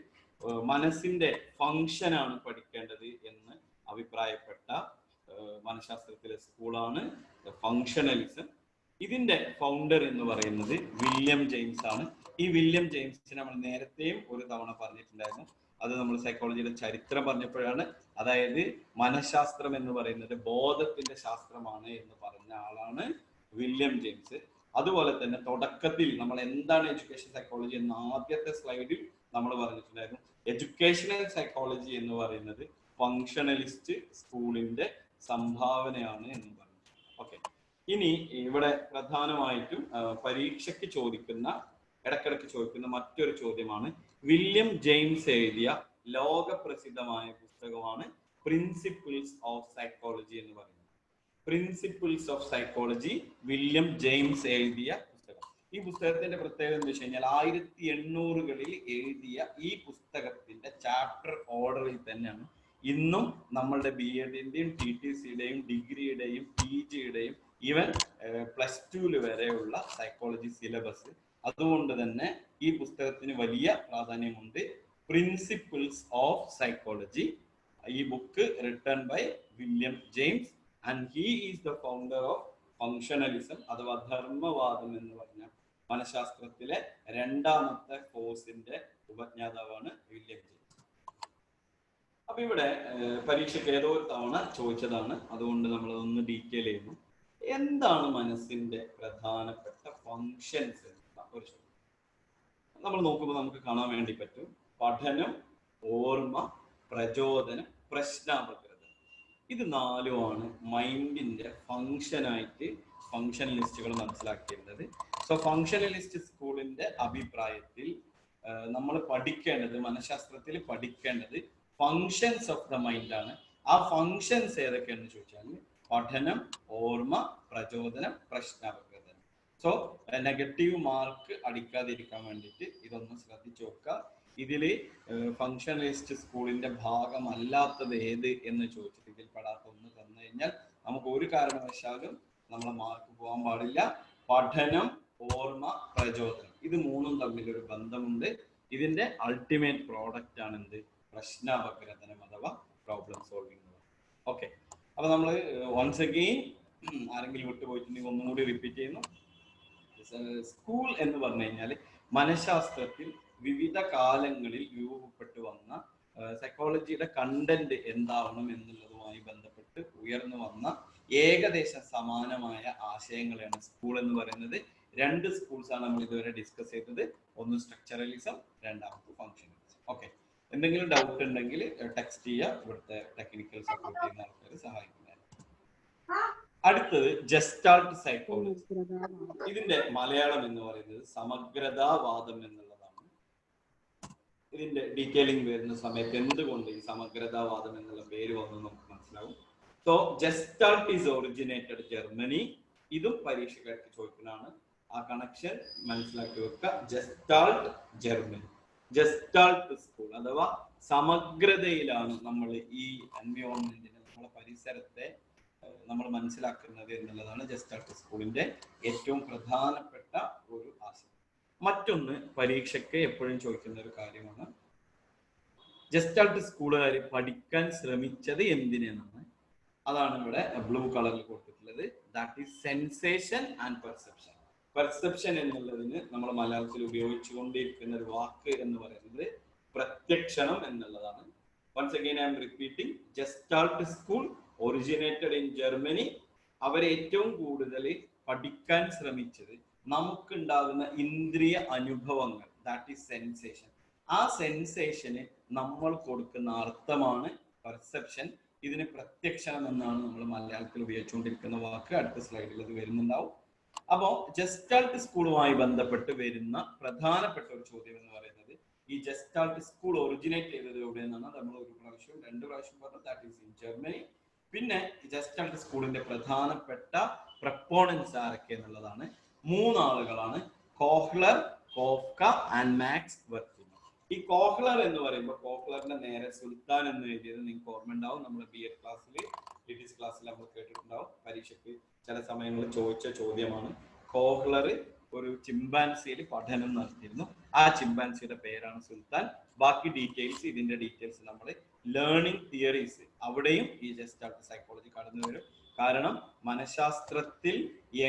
മനസ്സിന്റെ ഫങ്ഷനാണ് പഠിക്കേണ്ടത് എന്ന് അഭിപ്രായപ്പെട്ട മനഃശാസ്ത്രത്തിലെ സ്കൂളാണ് ഫങ്ഷണലിസം. ഇതിന്റെ ഫൗണ്ടർ എന്ന് പറയുന്നത് വില്യം ജെയിംസ് ആണ്. ഈ വില്യം ജെയിംസിനെ നമ്മൾ നേരത്തെയും ഒരു തവണ പറഞ്ഞിട്ടുണ്ടായിരുന്നു. അത് നമ്മൾ സൈക്കോളജിയുടെ ചരിത്രം പറഞ്ഞപ്പോഴാണ്. അതായത് മനഃശാസ്ത്രം എന്ന് പറയുന്നത് ബോധത്തിന്റെ ശാസ്ത്രമാണ് എന്ന് പറഞ്ഞ ആളാണ് വില്യം ജെയിംസ്. അതുപോലെ തന്നെ തുടക്കത്തിൽ നമ്മൾ എന്താണ് എഡ്യൂക്കേഷൻ സൈക്കോളജി എന്ന ആദ്യത്തെ സ്ലൈഡിൽ നമ്മൾ പറഞ്ഞിട്ടുണ്ടായിരുന്നു. എഡ്യൂക്കേഷണൽ സൈക്കോളജി എന്ന് പറയുന്നത് ഫങ്ഷണലിസ്റ്റ് സ്കൂളിന്റെ സംഭാവനയാണ് എന്ന് പറഞ്ഞു. ഓക്കെ, ഇനി ഇവിടെ പ്രധാനമായിട്ടും പരീക്ഷയ്ക്ക് ഇടക്കിടക്ക് ചോദിക്കുന്ന മറ്റൊരു ചോദ്യമാണ്, വില്യം ജെയിംസ് എഴുതിയ ലോകപ്രസിദ്ധമായ പുസ്തകമാണ് പ്രിൻസിപ്പിൾസ് ഓഫ് സൈക്കോളജി എന്ന് പറയുന്നത്. Principles of psychology William James എഴുതിയ പുസ്തകം. ഈ പുസ്തകത്തിന്റെ പ്രത്യേകത എന്ന് വെച്ച് കഴിഞ്ഞാൽ 1800കളിൽ എഴുതിയ ഈ പുസ്തകത്തിന്റെ ചാപ്റ്റർ ഓർഡറിൽ തന്നെയാണ് ഇന്നും നമ്മളുടെ BEdന്റെയും TTCയുടെയും ഡിഗ്രിയുടെയും PGയുടെയും ഈവൻ +2 വരെയുള്ള സൈക്കോളജി സിലബസ്. അതുകൊണ്ട് തന്നെ ഈ പുസ്തകത്തിന് വലിയ പ്രാധാന്യമുണ്ട്. പ്രിൻസിപ്പിൾസ് ഓഫ് സൈക്കോളജി ഈ book written by William James and he is the founder of functionalism അഥവാ ധർമ്മവാദം എന്ന് പറഞ്ഞ മനഃശാസ്ത്രത്തിലെ രണ്ടാമത്തെ ഫോഴ്സിന്റെ ഉപജ്ഞാതാവാണ് വില്യം ജെയിംസ്. അപ്പൊ ഇവിടെ പരീക്ഷയ്ക്ക് ഏതോ ഒരു തവണ ചോദിച്ചതാണ്, അതുകൊണ്ട് നമ്മൾ ഒന്ന് ഡീറ്റെയിൽ ചെയ്യുന്നു. എന്താണ് മനസ്സിന്റെ പ്രധാനപ്പെട്ട ഫങ്ഷൻസ് എന്ന ഒരു ചോദ്യം നമ്മൾ നോക്കുമ്പോൾ നമുക്ക് കാണാൻ വേണ്ടി പറ്റും. പഠനം, ഓർമ്മ, പ്രചോദനം, പ്രശ്നാപഗ്രത, ഇത് നാലുമാണ് മൈൻഡിന്റെ ഫങ്ഷനായിട്ട് ഫങ്ഷനലിസ്റ്റുകൾ മനസ്സിലാക്കിയിരുന്നത്. സോ ഫങ്ഷനലിസ്റ്റ് സ്കൂളിന്റെ അഭിപ്രായത്തിൽ നമ്മൾ പഠിക്കേണ്ടത്, മനഃശാസ്ത്രത്തിൽ പഠിക്കേണ്ടത് ഫങ്ഷൻസ് ഓഫ് ദ മൈൻഡ് ആണ്. ആ ഫങ്ഷൻസ് ഏതൊക്കെയാണെന്ന് ചോദിച്ചാൽ പഠനം, ഓർമ്മ, പ്രചോദനം, പ്രശ്നാപഗ്രത. സോ നെഗറ്റീവ് മാർക്ക് അടിക്കാതിരിക്കാൻ വേണ്ടിയിട്ട് ഇതൊന്ന് ശ്രദ്ധിച്ചു നോക്കുക. ഇതില് ഫങ്ഷനലിസ്റ്റ് സ്കൂളിന്റെ ഭാഗമല്ലാത്തത് ഏത് എന്ന് ചോദിച്ചിട്ട് ഇതിൽ പെടാത്ത ഒന്ന് തന്നു കഴിഞ്ഞാൽ നമുക്ക് ഒരു കാരണവശാലും നമ്മളെ മാർക്ക് പോകാൻ പാടില്ല. പഠനം, ഓർമ്മ, പ്രചോദനം, ഇത് മൂന്നും തമ്മിലൊരു ബന്ധമുണ്ട്. ഇതിന്റെ അൾട്ടിമേറ്റ് പ്രോഡക്റ്റ് ആണ് എന്ത്? പ്രശ്നാപഗ്രഥനം അഥവാ പ്രോബ്ലം സോൾവിംഗ്. ഓക്കെ, അപ്പൊ നമ്മൾ വൺസ് അഗെയിൻ ആരെങ്കിലും വിട്ടുപോയിട്ടുണ്ടെങ്കിൽ ഒന്നും കൂടി റിപ്പീറ്റ് ചെയ്യുന്നു. സ്കൂൾ എന്ന് പറഞ്ഞു കഴിഞ്ഞാൽ മനഃശാസ്ത്രത്തിൽ വിവിധ കാലങ്ങളിൽ രൂപപ്പെട്ടു വന്ന സൈക്കോളജിയുടെ കണ്ടന്റ് എന്താവണം എന്നുള്ളതുമായി ബന്ധപ്പെട്ട് ഉയർന്നു വന്ന ഏകദേശം സമാനമായ ആശയങ്ങളാണ് സ്കൂൾ എന്ന് പറയുന്നത്. രണ്ട് സ്കൂൾസ് ആണ് നമ്മൾ ഇതുവരെ ഡിസ്കസ് ചെയ്തത്. ഒന്ന് സ്ട്രക്ചറലിസം, രണ്ടാമത് ഫങ്ഷനലിസം. ഓക്കെ, എന്തെങ്കിലും ഡൗട്ട് ഉണ്ടെങ്കിൽ ടെക്സ്റ്റ് ചെയ്യുക, ഇവിടുത്തെ ടെക്നിക്കൽ സപ്പോർട്ട് ചെയ്യുന്ന ആൾക്കാർ സഹായിക്കുന്നതാണ്. അടുത്തത് ജസ്റ്റാൾട്ട് സൈക്കോളജി. ഇതിന്റെ മലയാളം എന്ന് പറയുന്നത് സമഗ്രതാവാദം എന്നുള്ളതാണ്. ഇതിന്റെ ഡീറ്റെയിലിംഗ് വരുന്ന സമയത്ത് എന്തുകൊണ്ട് ഈ സമഗ്രതാവാദം എന്നുള്ള പേര് വന്നു നമുക്ക് മനസ്സിലാവും. So gestalt is originated Germany. ഇതും പരീക്ഷക്കാർക്ക് ചോദിക്കുന്നതാണ്. ആ കണക്ഷൻ മനസ്സിലാക്കി വെക്കുക. ജസ്റ്റാൾട്ട് ജർമ്മനി, ജസ്റ്റാൾട്ട് സ്കൂൾ അഥവാ സമഗ്രതയിലാണ് നമ്മൾ ഈ എൻവയോൺമെന്റിനെ, നമ്മളെ പരിസരത്തെ നമ്മൾ മനസ്സിലാക്കുന്നത് എന്നുള്ളതാണ് ജസ്റ്റാൾട്ട് സ്കൂളിന്റെ ഏറ്റവും പ്രധാനപ്പെട്ട ഒരു ആശയം. മറ്റൊന്ന് പരീക്ഷയ്ക്ക് എപ്പോഴും ചോദിക്കുന്ന ഒരു കാര്യമാണ്, ജസ്റ്റാൾട്ട് സ്കൂളുകാർ പഠിക്കാൻ ശ്രമിച്ചത് എന്തിനാണ്? അതാണ് ഇവിടെ ബ്ലൂ കളറിൽ കൊടുത്തിട്ടുള്ളത്. That is sensation and perception. Perception എന്നുള്ളതിന് നമ്മൾ മലയാളത്തിൽ ഉപയോഗിച്ചുകൊണ്ടിരിക്കുന്ന ഒരു വാക്ക് എന്ന് പറയുന്നത് പ്രത്യക്ഷണം എന്നുള്ളതാണ്. Once again I am repeating, Gestalt school originated in Germany. അവർ ഏറ്റവും കൂടുതൽ പഠിക്കാൻ ശ്രമിച്ചത് നമുക്കുണ്ടാകുന്ന ഇന്ദ്രിയ അനുഭവങ്ങൾ, ദാറ്റ് ഈസ് സെൻസേഷൻ. ആ സെൻസേഷന് നമ്മൾ കൊടുക്കുന്ന അർത്ഥമാണ് പെർസെപ്ഷൻ. ഇതിന് പ്രത്യക്ഷണം എന്നാണ് നമ്മൾ മലയാളത്തിൽ ഉപയോഗിച്ചുകൊണ്ടിരിക്കുന്ന വാക്ക്. അടുത്ത സ്ലൈഡിൽ അത് വരുന്നുണ്ടാവും. അപ്പോൾ ജസ്റ്റാൾട്ട് സ്കൂളുമായി ബന്ധപ്പെട്ട് വരുന്ന പ്രധാനപ്പെട്ട ഒരു ചോദ്യം എന്ന് പറയുന്നത്, ഈ ജസ്റ്റാൾട്ട് സ്കൂൾ ഒറിജിനേറ്റ് ചെയ്തത് എവിടെ നിന്നാണ്? നമ്മൾ ഒരു പ്രാവശ്യം രണ്ട് പ്രാവശ്യം പറഞ്ഞു, ദാറ്റ് ഈസ് ഇൻ ജർമ്മനി. പിന്നെ ജസ്റ്റാൾട്ട് സ്കൂളിന്റെ പ്രധാനപ്പെട്ട പ്രപ്പോണൻസ് ആരൊക്കെ എന്നുള്ളതാണ്. മൂന്നാളുകളാണ്, കോഹ്ലർ, കോഫ്ക ആൻഡ് മാക്സ് വെർത്തിമർ. ഈ കോഹ്ലർ എന്ന് പറയുമ്പോൾ കോഹ്ലറിന്റെ നേരെ സുൽത്താൻ എന്ന് എഴുതിയത് നിങ്ങൾക്ക് ഓർമ്മ ഉണ്ടാവും. നമ്മൾ BEd ക്ലാസ്സിൽ, ലിറ്റിസ് ക്ലാസ്സിൽ നമ്മൾ കേട്ടിട്ടുണ്ടാവും. പരീക്ഷയ്ക്ക് ചില സമയങ്ങളിൽ ചോദിച്ച ചോദ്യമാണ്. കോഹ്ലർ ഒരു ചിമ്പാൻസിയിൽ പഠനം നടത്തിയിരുന്നു. ആ ചിമ്പാൻസിയുടെ പേരാണ് സുൽത്താൻ. ബാക്കി ഡീറ്റെയിൽസ്, ഇതിന്റെ ഡീറ്റെയിൽസ് നമ്മൾ ലേണിംഗ് തിയറീസ്, അവിടെയും ഈ ജസ്റ്റാൾട്ട് സൈക്കോളജി കടന്നു വരും. കാരണം മനഃശാസ്ത്രത്തിൽ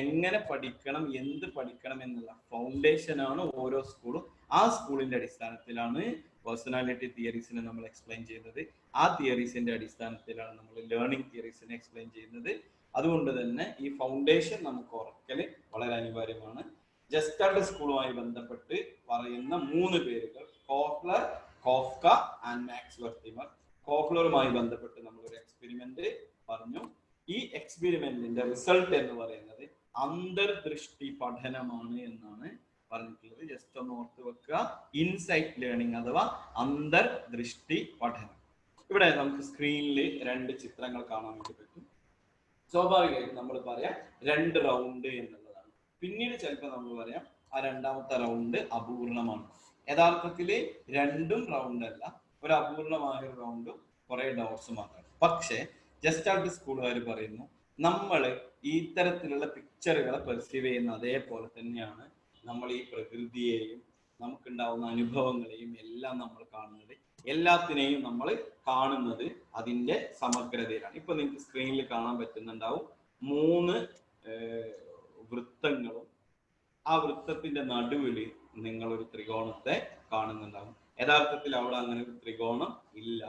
എങ്ങനെ പഠിക്കണം, എന്ത് പഠിക്കണം എന്നുള്ള ഫൗണ്ടേഷൻ ആണ് ഓരോ സ്കൂളും. ആ സ്കൂളിന്റെ അടിസ്ഥാനത്തിലാണ് പേഴ്സണാലിറ്റി തിയറീസിനെ നമ്മൾ എക്സ്പ്ലെയിൻ ചെയ്യുന്നത്. ആ തിയറീസിന്റെ അടിസ്ഥാനത്തിലാണ് നമ്മൾ ലേണിംഗ് തിയറീസിനെ എക്സ്പ്ലെയിൻ ചെയ്യുന്നത്. അതുകൊണ്ട് തന്നെ ഈ ഫൗണ്ടേഷൻ നമുക്ക് ഉറക്കൽ വളരെ അനിവാര്യമാണ്. ജസ്റ്റാൾട്ട് സ്കൂളുമായി ബന്ധപ്പെട്ട് പറയുന്ന മൂന്ന് പേരുകൾ കോഹ്ലർ, കോഫ്ക ആൻഡ് മാക്സ് വെർത്തിമർ. കോഹ്ലറുമായി ബന്ധപ്പെട്ട് നമ്മൾ ഒരു എക്സ്പെരിമെന്റ് പറഞ്ഞു. ഈ എക്സ്പെരിമെന്റിന്റെ റിസൾട്ട് എന്ന് പറയുന്നത് അന്തർദൃഷ്ടി പഠനമാണ് എന്നാണ് പറഞ്ഞിട്ടുള്ളത്. ജസ്റ്റ് ഒന്ന് ഓർത്ത് വെക്കുക, ഇൻസൈറ്റ് ലേണിംഗ് അഥവാ അന്തർദൃഷ്ടി പഠനം. ഇവിടെ നമുക്ക് സ്ക്രീനിൽ രണ്ട് ചിത്രങ്ങൾ കാണാൻ വേണ്ടി പറ്റും. സ്വാഭാവികമായിട്ടും നമ്മൾ പറയാം 2 റൗണ്ട് എന്നുള്ളതാണ്. പിന്നീട് ചിലപ്പോൾ നമ്മൾ പറയാം ആ രണ്ടാമത്തെ റൗണ്ട് അപൂർണമാണ്. യഥാർത്ഥത്തിൽ രണ്ടും റൗണ്ട് അല്ല, ഒരു അപൂർണമായ ഒരു റൗണ്ടും കുറെ ഡോട്ട്സും മാത്രമാണ്. പക്ഷേ ജസ്റ്റാൾട്ട് സ്കൂളുകാർ പറയുന്നു, നമ്മൾ ഈ ഇത്തരത്തിലുള്ള പിക്ചറുകളെ പെർസീവ് ചെയ്യുന്ന അതേപോലെ തന്നെയാണ് നമ്മൾ ഈ പ്രകൃതിയെയും നമുക്കുണ്ടാവുന്ന അനുഭവങ്ങളെയും എല്ലാം നമ്മൾ കാണുന്നത്, എല്ലാത്തിനെയും നമ്മൾ കാണുന്നത് അതിന്റെ സമഗ്രതയിലാണ്. ഇപ്പൊ നിങ്ങൾക്ക് സ്ക്രീനിൽ കാണാൻ പറ്റുന്നുണ്ടാവും 3 വൃത്തങ്ങളും, ആ വൃത്തത്തിന്റെ നടുവിൽ നിങ്ങൾ ഒരു ത്രികോണത്തെ കാണുന്നുണ്ടാവും. യഥാർത്ഥത്തിൽ അവിടെ അങ്ങനെ ഒരു ത്രികോണം ഇല്ല.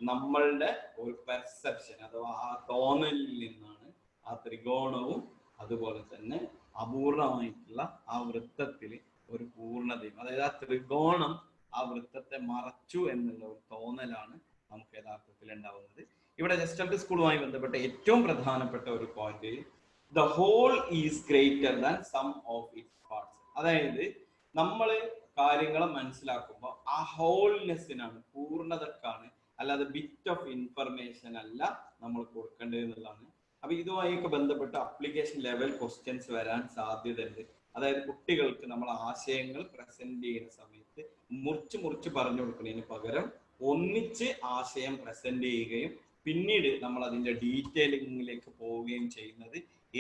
നമ്മളുടെ ഒരു പെർസെപ്ഷൻ അഥവാ ആ തോന്നലിൽ നിന്നാണ് ആ ത്രികോണവും അതുപോലെ തന്നെ അപൂർണമായിട്ടുള്ള ആ വൃത്തത്തിൽ ഒരു പൂർണ്ണതയും, അതായത് ആ ത്രികോണം ആ വൃത്തത്തെ മറച്ചു എന്നുള്ള ഒരു തോന്നലാണ് നമുക്ക് യഥാർത്ഥത്തിൽ ഉണ്ടാവുന്നത്. ഇവിടെ ജസ്റ്റ് സ്കൂളുമായി ബന്ധപ്പെട്ട ഏറ്റവും പ്രധാനപ്പെട്ട ഒരു point, the whole is greater than sum of its parts. അതായത് നമ്മൾ കാര്യങ്ങളെ മനസ്സിലാക്കുമ്പോൾ ആ ഹോൾനെസ്സിനാണ്, പൂർണ്ണതക്കാണ്, അല്ലാതെ ബിറ്റ് ഓഫ് ഇൻഫർമേഷൻ അല്ല നമ്മൾ കൊടുക്കേണ്ടത് എന്നുള്ളതാണ്. അപ്പൊ ഇതുമായൊക്കെ ബന്ധപ്പെട്ട് അപ്ലിക്കേഷൻ ലെവൽ ക്വസ്റ്റ്യൻസ് വരാൻ സാധ്യതയുണ്ട്. അതായത് കുട്ടികൾക്ക് നമ്മൾ ആശയങ്ങൾ പ്രസന്റ് ചെയ്യുന്ന സമയത്ത് മുറിച്ച് പറഞ്ഞു കൊടുക്കുന്നതിന് പകരം ഒന്നിച്ച് ആശയം പ്രസന്റ് ചെയ്യുകയും പിന്നീട് നമ്മൾ അതിന്റെ ഡീറ്റെയിലിംഗിലേക്ക് പോവുകയും ചെയ്യുന്നത്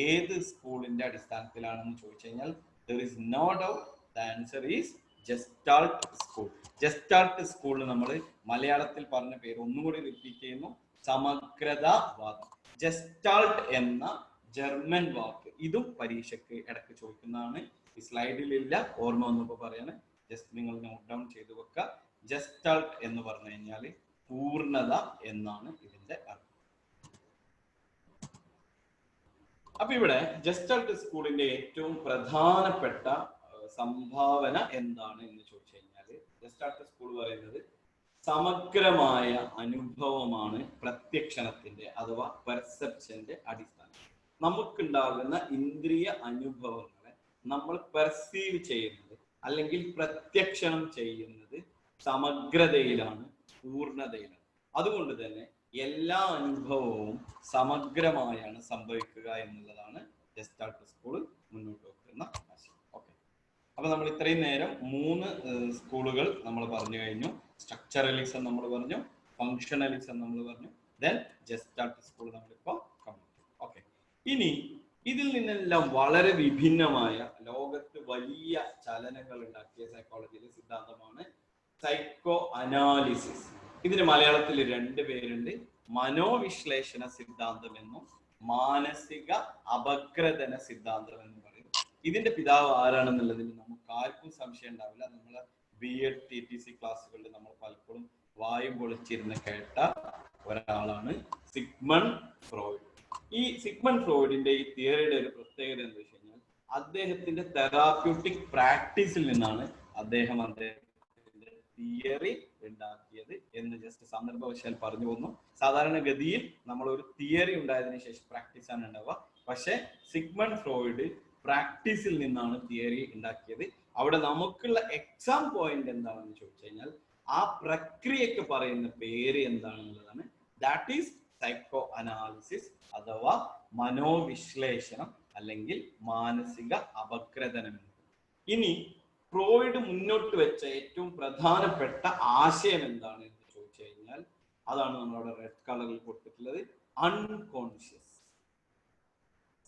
ഏത് സ്കൂളിന്റെ അടിസ്ഥാനത്തിലാണെന്ന് ചോദിച്ചു കഴിഞ്ഞാൽ there is no doubt the answer is Gestalt school. Gestalt സ്കൂളിൽ നമ്മൾ മലയാളത്തിൽ പറഞ്ഞ പേര് ഒന്നുകൂടി റിപ്പീറ്റ് ചെയ്യുന്നു, സമഗ്രതാവാദം. ജസ്റ്റാൾട്ട് എന്ന ജർമ്മൻ വാക്ക്, ഇതും പരീക്ഷയ്ക്ക് ഇടയ്ക്ക് ചോദിക്കുന്നതാണ്. ഈ സ്ലൈഡിലില്ല, ഓർമ്മ വന്നപ്പോൾ പറയാണ്, ജസ്റ്റ് നിങ്ങൾ നോട്ട് ഡൗൺ ചെയ്തു വെക്കുക. ജസ്റ്റാൾട്ട് എന്ന് പറഞ്ഞു കഴിഞ്ഞാൽ പൂർണ്ണത എന്നാണ് ഇതിന്റെ അർത്ഥം. അപ്പൊ ഇവിടെ ജസ്റ്റാൾട്ട് സ്കൂളിന്റെ ഏറ്റവും പ്രധാനപ്പെട്ട സംഭാവന എന്താണ് എന്ന് ചോദിച്ചു കഴിഞ്ഞാല്, ജസ്റ്റാൾട്ട് സ്കൂൾ പറയുന്നത് സമഗ്രമായ അനുഭവമാണ് പ്രത്യക്ഷണത്തിന്റെ അഥവാ പെർസെപ്ഷന്റെ അടിസ്ഥാനം. നമുക്കുണ്ടാകുന്ന ഇന്ദ്രിയ അനുഭവങ്ങളെ നമ്മൾ പെർസീവ് ചെയ്യുന്നത് അല്ലെങ്കിൽ പ്രത്യക്ഷണം ചെയ്യുന്നത് സമഗ്രതയിലാണ്, പൂർണ്ണതയിലാണ്. അതുകൊണ്ട് തന്നെ എല്ലാ അനുഭവവും സമഗ്രമായാണ് സംഭവിക്കുക എന്നുള്ളതാണ് ജസ്റ്റാൾട്ട് സ്കൂൾ മുന്നോട്ട് വെക്കുന്ന ആശയം. ഓക്കെ, അപ്പൊ നമ്മൾ ഇത്രയും നേരം 3 സ്കൂളുകൾ നമ്മൾ പറഞ്ഞു കഴിഞ്ഞു. സ്ട്രക്ചറലിസം നമ്മൾ പറഞ്ഞു, ഫങ്ഷണലിസം നമ്മൾ പറഞ്ഞു, ദെൻ ജസ്റ്റാൾട്ട് സ്കൂൾ നമ്മളിപ്പോൾ കംപ്ലീറ്റ്. ഓക്കെ, ഇനി ഇതിൽ നിന്നെല്ലാം വളരെ വിഭിന്നമായ, ലോകത്ത് വലിയ ചലനങ്ങൾ ഉണ്ടാക്കിയ സൈക്കോളജിയിലെ സിദ്ധാന്തമാണ് സൈക്കോ അനാലിസിസ്. ഇതിന് മലയാളത്തിൽ 2 പേരുണ്ട്, മനോവിശ്ലേഷണ സിദ്ധാന്തം എന്നും മാനസിക അപഗ്രഥന സിദ്ധാന്തം എന്നും പറയും. ഇതിന്റെ പിതാവ് ആരാണെന്നുള്ളതിൽ നമുക്ക് ആർക്കും സംശയം ഉണ്ടാവില്ല. നമ്മൾ BEd TTC ക്ലാസ്സുകളിൽ നമ്മൾ പലപ്പോഴും വായും പൊളിച്ചിരുന്ന് കേട്ട ഒരാളാണ് സിഗ്മണ്ട് ഫ്രോയിഡ്. ഈ സിഗ്മണ്ട് ഫ്രോയിഡിന്റെ ഈ തിയറിയുടെ ഒരു പ്രത്യേകത എന്താ വെച്ച് കഴിഞ്ഞാൽ, അദ്ദേഹത്തിന്റെ തെറാപ്യൂട്ടിക് പ്രാക്ടീസിൽ നിന്നാണ് അദ്ദേഹം തിയറി ഉണ്ടാക്കിയത് എന്ന് ജസ്റ്റ് സന്ദർഭവശാൽ പറഞ്ഞു പോകുന്നു. സാധാരണഗതിയിൽ നമ്മൾ ഒരു തിയറി ഉണ്ടായതിനു ശേഷം പ്രാക്ടീസ് ആണ് ഉണ്ടാവുക. പക്ഷെ സിഗ്മണ്ട് ഫ്രോയിഡ് പ്രാക്ടീസിൽ നിന്നാണ് തിയറി ഉണ്ടാക്കിയത്. അവിടെ നമുക്കുള്ള എക്സാം പോയിന്റ് എന്താണെന്ന് ചോദിച്ചു കഴിഞ്ഞാൽ, ആ പ്രക്രിയക്ക് പറയുന്ന പേര് എന്താണെന്നുള്ളതാണ്. ദാറ്റ് ഈസ് സൈക്കോ അനാലിസിസ് അഥവാ മനോവിശ്ലേഷണം അല്ലെങ്കിൽ മാനസിക അപഗ്രഥനം. ഇനി ഫ്രോയിഡ് മുന്നോട്ട് വെച്ച ഏറ്റവും പ്രധാനപ്പെട്ട ആശയം എന്താണ് എന്ന് ചോദിച്ചു കഴിഞ്ഞാൽ, അതാണ് നമ്മളവിടെ റെഡ് കളറിൽ കൊടുത്തിട്ടുള്ളത്, അൺകോൺഷ്യസ്.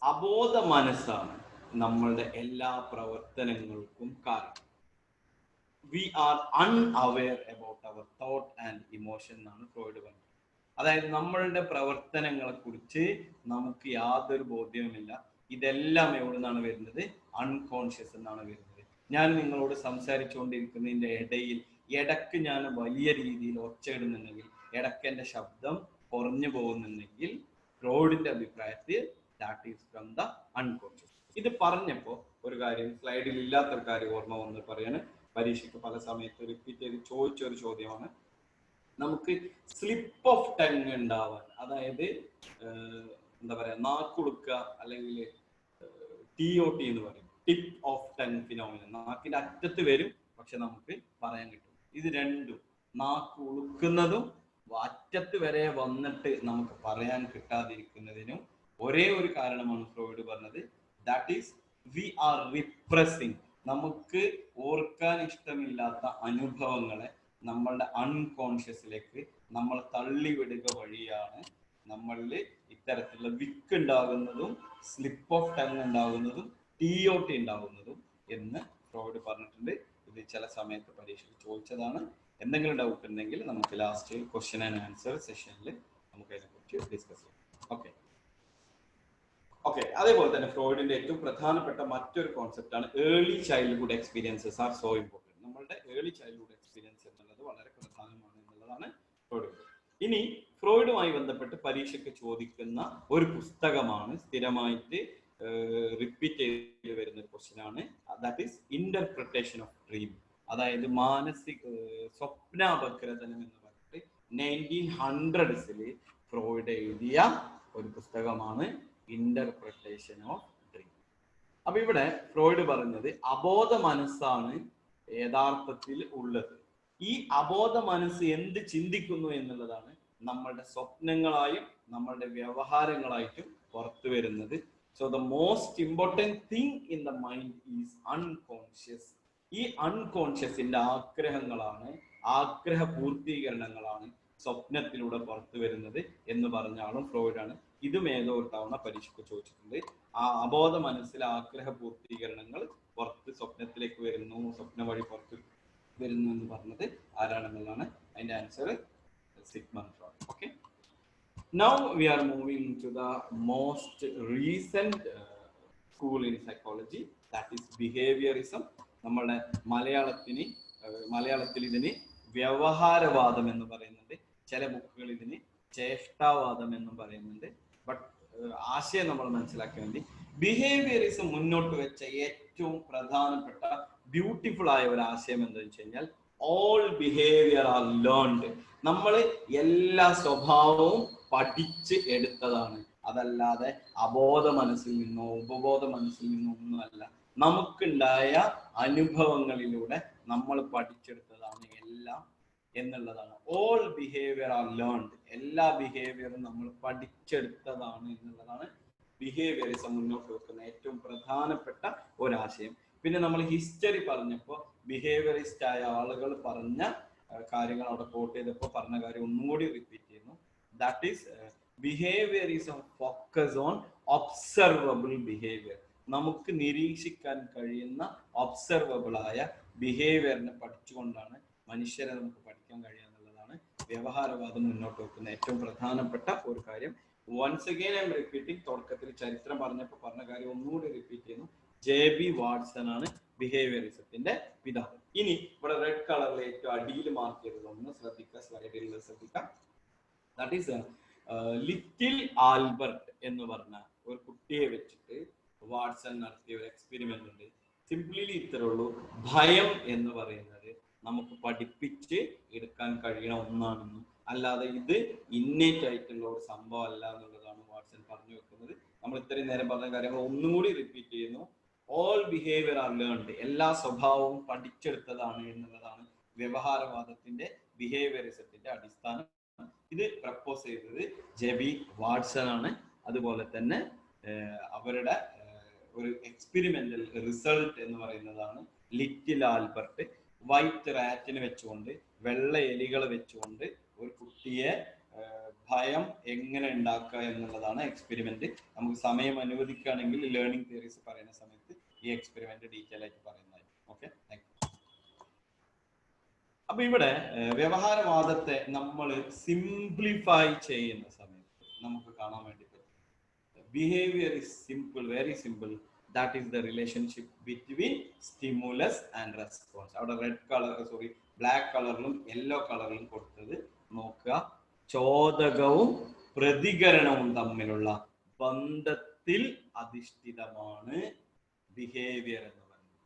അബോധ മനസ്സാണ് നമ്മളുടെ എല്ലാ പ്രവർത്തനങ്ങൾക്കും കാരണം. We are unaware about our thought and emotion എന്നാണ് ഫ്രോയിഡ് പറഞ്ഞത്. അതായത് നമ്മളുടെ പ്രവർത്തനങ്ങളെ കുറിച്ച് നമുക്ക് യാതൊരു ബോധ്യവുമില്ല. ഇതെല്ലാം എവിടെ നിന്നാണ് വരുന്നത്? അൺകോൺഷ്യസ് എന്നാണ് വരുന്നത്. ഞാൻ നിങ്ങളോട് സംസാരിച്ചുകൊണ്ടിരിക്കുന്നതിന്റെ ഇടയ്ക്ക് ഞാൻ വലിയ രീതിയിൽ ഒച്ചയിടുന്നുണ്ടെങ്കിൽ, ഇടയ്ക്ക് എൻ്റെ ശബ്ദം കുറഞ്ഞു പോകുന്നുണ്ടെങ്കിൽ, ഫ്രോയിഡിന്റെ അഭിപ്രായത്തിൽ that is from the unconscious. ഇത് പറഞ്ഞപ്പോൾ ഒരു കാര്യം, സ്ലൈഡിൽ ഇല്ലാത്തൊരു കാര്യം ഓർമ്മ വന്ന് പറയാണ്, പരീക്ഷയ്ക്ക് പല സമയത്ത് റിപ്പീറ്റ് ചെയ്ത് ചോദിച്ച ഒരു ചോദ്യമാണ്. നമുക്ക് സ്ലിപ്പ് ഓഫ് ടങ് ഉണ്ടാവാൻ, അതായത് എന്താ പറയാ, നാക്കുളുക്കുക അല്ലെങ്കിൽ TOT എന്ന് പറയും, ടിപ്പ് ഓഫ് ടങ് ഫിനോമിനൻ. നാക്കിന്റെ അറ്റത്ത് വരും, പക്ഷെ നമുക്ക് പറയാൻ കിട്ടും. ഇത് രണ്ടും, നാക്ക് ഉളുക്കുന്നതും അറ്റത്ത് വരെ വന്നിട്ട് നമുക്ക് പറയാൻ കിട്ടാതിരിക്കുന്നതിനും ഒരേ ഒരു കാരണമാണ് ഫ്രോയിഡ് പറഞ്ഞത്. That is we are repressing. നമുക്ക് ഓർക്കാൻ ഇഷ്ടമില്ലാത്ത അനുഭവങ്ങളെ നമ്മളുടെ അൺകോൺഷ്യസിലേക്ക് നമ്മൾ തള്ളിവിടുക വഴിയാണ് നമ്മളിൽ ഇത്തരത്തിലുള്ള വിക്ക് ഉണ്ടാകുന്നതും സ്ലിപ്പ് ഓഫ് ടങ് ഉണ്ടാകുന്നതും TOT ഉണ്ടാകുന്നതും എന്ന് ഫ്രോയിഡ് പറഞ്ഞിട്ടുണ്ട്. ഇത് ചില സമയത്ത് പരീക്ഷയ്ക്ക് ചോദിച്ചതാണ്. എന്തെങ്കിലും ഡൗട്ട് ഉണ്ടെങ്കിൽ നമുക്ക് ലാസ്റ്റ് ക്വസ്റ്റ്യൻ ആൻഡ് ആൻസർ സെഷനിൽ നമുക്ക് അതിനെക്കുറിച്ച് ഡിസ്കസ് ചെയ്യാം. ഓക്കെ ഓക്കെ അതേപോലെ തന്നെ ഫ്രോയിഡിന്റെ ഏറ്റവും പ്രധാനപ്പെട്ട മറ്റൊരു കോൺസെപ്റ്റ് ആണ് early childhood experiences are so important. നമ്മളുടെ ഏർലി ചൈൽഡ്ഹുഡ് എക്സ്പീരിയൻസ് എന്നുള്ളത് വളരെ പ്രധാനമാണ് എന്നുള്ളതാണ് ഫ്രോയിഡ്. ഇനി ഫ്രോയിഡുമായി ബന്ധപ്പെട്ട് പരീക്ഷയ്ക്ക് ചോദിക്കുന്ന ഒരു പുസ്തകമാണ്, സ്ഥിരമായിട്ട് റിപ്പീറ്റ് ചെയ്ത് വരുന്ന ഒരു ക്വസ്റ്റ്യൻ ആണ്. That is interpretation of dream. അതായത് സ്വപ്നാപഗ്രഥനം എന്ന് പറഞ്ഞിട്ട് 1900s ഫ്രോയിഡ് എഴുതിയ ഒരു പുസ്തകമാണ് ഇന്റർപ്രിട്ടേഷൻ ഓഫ് ഡ്രീം. അപ്പൊ ഇവിടെ ഫ്രോയിഡ് പറഞ്ഞത് അബോധ മനസ്സാണ് യഥാർത്ഥത്തിൽ ഉള്ളത്. ഈ അബോധ മനസ്സ് എന്ത് ചിന്തിക്കുന്നു എന്നുള്ളതാണ് നമ്മളുടെ സ്വപ്നങ്ങളായും നമ്മളുടെ വ്യവഹാരങ്ങളായിട്ടും പുറത്തു വരുന്നത്. So the most important thing in the mind is unconscious. ഈ അൺകോൺഷ്യസിന്റെ ആഗ്രഹങ്ങളാണ്, ആഗ്രഹ പൂർത്തീകരണങ്ങളാണ് സ്വപ്നത്തിലൂടെ പുറത്തു വരുന്നത് എന്ന് പറഞ്ഞ ആളും ഫ്രോയിഡാണ്. ഇതും ഏതോ ഒരു തവണ പരീക്ഷയ്ക്ക് ചോദിച്ചിട്ടുണ്ട്. ആ അബോധ മനസ്സിലെ ആഗ്രഹ പൂർത്തീകരണങ്ങൾ പുറത്ത് സ്വപ്നത്തിലേക്ക് വരുന്നു, സ്വപ്ന വഴി പുറത്ത് വരുന്നു എന്ന് പറഞ്ഞത് ആരാണെന്നുള്ളതാണ് അതിന്റെ answer, Sigmund Freud. Okay, now we are moving to the most recent school in psychology, that is behaviourism. നമ്മുടെ മലയാളത്തിൽ ഇതിന് വ്യവഹാരവാദം എന്ന് പറയുന്നുണ്ട്, ചില ബുക്കുകൾ ഇതിന് ചേഷ്ടാവാദം എന്നും പറയുന്നുണ്ട്. ബട്ട് ആശയം നമ്മൾ മനസ്സിലാക്കാൻ വേണ്ടി ബിഹേവിയറിസം മുന്നോട്ട് വെച്ച ഏറ്റവും പ്രധാനപ്പെട്ട ബ്യൂട്ടിഫുൾ ആയ ഒരു ആശയം എന്താണെന്ന് വെച്ച് കഴിഞ്ഞാൽ ഓൾ ബിഹേവിയർ ആർ ലേൺഡ്. നമ്മൾ എല്ലാ സ്വഭാവവും പഠിച്ച് എടുത്തതാണ്, അതല്ലാതെ അബോധ മനസ്സിൽ നിന്നോ ഉപബോധ മനസ്സിൽ നിന്നോ ഒന്നുമല്ല. നമുക്കുണ്ടായ അനുഭവങ്ങളിലൂടെ നമ്മൾ പഠിച്ചെടുത്തതാണ് എല്ലാം എന്നുള്ളതാണ്. All behaviour R learned. എല്ലാ ബിഹേവിയറും നമ്മൾ പഠിച്ചെടുത്തതാണ് എന്നുള്ളതാണ് ബിഹേവിയറിസം മുന്നോട്ട് വെക്കുന്ന ഏറ്റവും പ്രധാനപ്പെട്ട ഒരാശയം. പിന്നെ നമ്മൾ ഹിസ്റ്ററി പറഞ്ഞപ്പോൾ ബിഹേവിയറിസ്റ്റ് ആയ ആളുകൾ പറഞ്ഞ കാര്യങ്ങൾ അവിടെ കോട്ട് ചെയ്തപ്പോൾ പറഞ്ഞ കാര്യം ഒന്നും കൂടി റിപ്പീറ്റ് ചെയ്യുന്നു. That is behaviourism focus on observable behaviour. നമുക്ക് നിരീക്ഷിക്കാൻ കഴിയുന്ന ഒബ്സർവബിൾ ആയ ബിഹേവിയറിനെ പഠിച്ചുകൊണ്ടാണ് മനുഷ്യരെ നമുക്ക് പഠിക്കാൻ കഴിയുക എന്നുള്ളതാണ് വ്യവഹാരവാദം മുന്നോട്ട് വെക്കുന്ന ഏറ്റവും പ്രധാനപ്പെട്ട ഒരു കാര്യം. Once again I am repeating. തുടക്കത്തിൽ ചരിത്രം പറഞ്ഞപ്പോൾ പറഞ്ഞ കാര്യം ഒന്നുകൂടി റിപ്പീറ്റ് ചെയ്യുന്നു. JB വാട്സൺ ആണ് ബിഹേവിയറിസത്തിന്റെ പിതാവ്. ഇനി ഇവിടെ റെഡ് കളറിൽ ഏറ്റവും അടിയിൽ മാർക്ക് ചെയ്തതൊന്ന് ശ്രദ്ധിക്കുക, സ്ലൈഡിൽ ശ്രദ്ധിക്കാം. ദാറ്റ് ഈസ് ലിറ്റിൽ ആൽബർട്ട് എന്ന് പറഞ്ഞ ഒരു കുട്ടിയെ വെച്ചിട്ട് വാട്സൺ നടത്തിയ ഒരു എക്സ്പെരിമെന്റ് ഉണ്ട്. സിംപ്ലി ഇത്രേ ഉള്ളൂ, ഭയം എന്ന് പറയുന്നത് നമുക്ക് പഠിപ്പിച്ച് എടുക്കാൻ കഴിയുന്ന ഒന്നാണെന്നും അല്ലാതെ ഇത് ഇന്നേറ്റ് ആയിട്ടുള്ള ഒരു സംഭവം അല്ല എന്നുള്ളതാണ് വാട്സൺ പറഞ്ഞു വെക്കുന്നത്. നമ്മൾ ഇത്രയും നേരം പറഞ്ഞ കാര്യങ്ങൾ ഒന്നും കൂടി റിപ്പീറ്റ് ചെയ്യുന്നു. All behaviour R learned. എല്ലാ സ്വഭാവവും പഠിച്ചെടുത്തതാണ് എന്നുള്ളതാണ് വ്യവഹാരവാദത്തിന്റെ ബിഹേവിയറിസത്തിന്റെ അടിസ്ഥാനം. ഇത് പ്രപ്പോസ് ചെയ്തത് JB വാട്സൺ ആണ്. അതുപോലെ തന്നെ അവരുടെ ഒരു എക്സ്പെരിമെന്റൽ റിസൾട്ട് എന്ന് പറയുന്നതാണ് ലിറ്റിൽ ആൽബർട്ട് വൈറ്റ് റാറ്റിനെ വെച്ചുകൊണ്ട്, വെള്ള എലികളെ വെച്ചുകൊണ്ട് ഒരു കുട്ടിയെ ഭയം എങ്ങനെ ഉണ്ടാക്കുക എന്നുള്ളതാണ് എക്സ്പെരിമെന്റ്. നമുക്ക് സമയം അനുവദിക്കുകയാണെങ്കിൽ ലേണിംഗ് തിയറീസ് പറയുന്ന സമയത്ത് ഈ എക്സ്പെരിമെന്റ് ഡീറ്റെയിൽ ആയിട്ട് പറയുന്നതായിരിക്കും. Okay, thank U. അപ്പൊ ഇവിടെ വ്യവഹാരവാദത്തെ നമ്മൾ സിംപ്ലിഫൈ ചെയ്യുന്ന സമയത്ത് നമുക്ക് കാണാൻ വേണ്ടി പറ്റും behaviour is simple, very simple. That is the relationship between stimulus and response. അവിടെ ബ്ലാക്ക് കളറിലും യെല്ലോ കളറിലും കൊടുത്തത് നോക്കുക. ചോദകവും പ്രതികരണവും തമ്മിലുള്ള ബന്ധത്തിൽ അധിഷ്ഠിതമാണ് ബിഹേവിയർ എന്ന് പറയുന്നത്.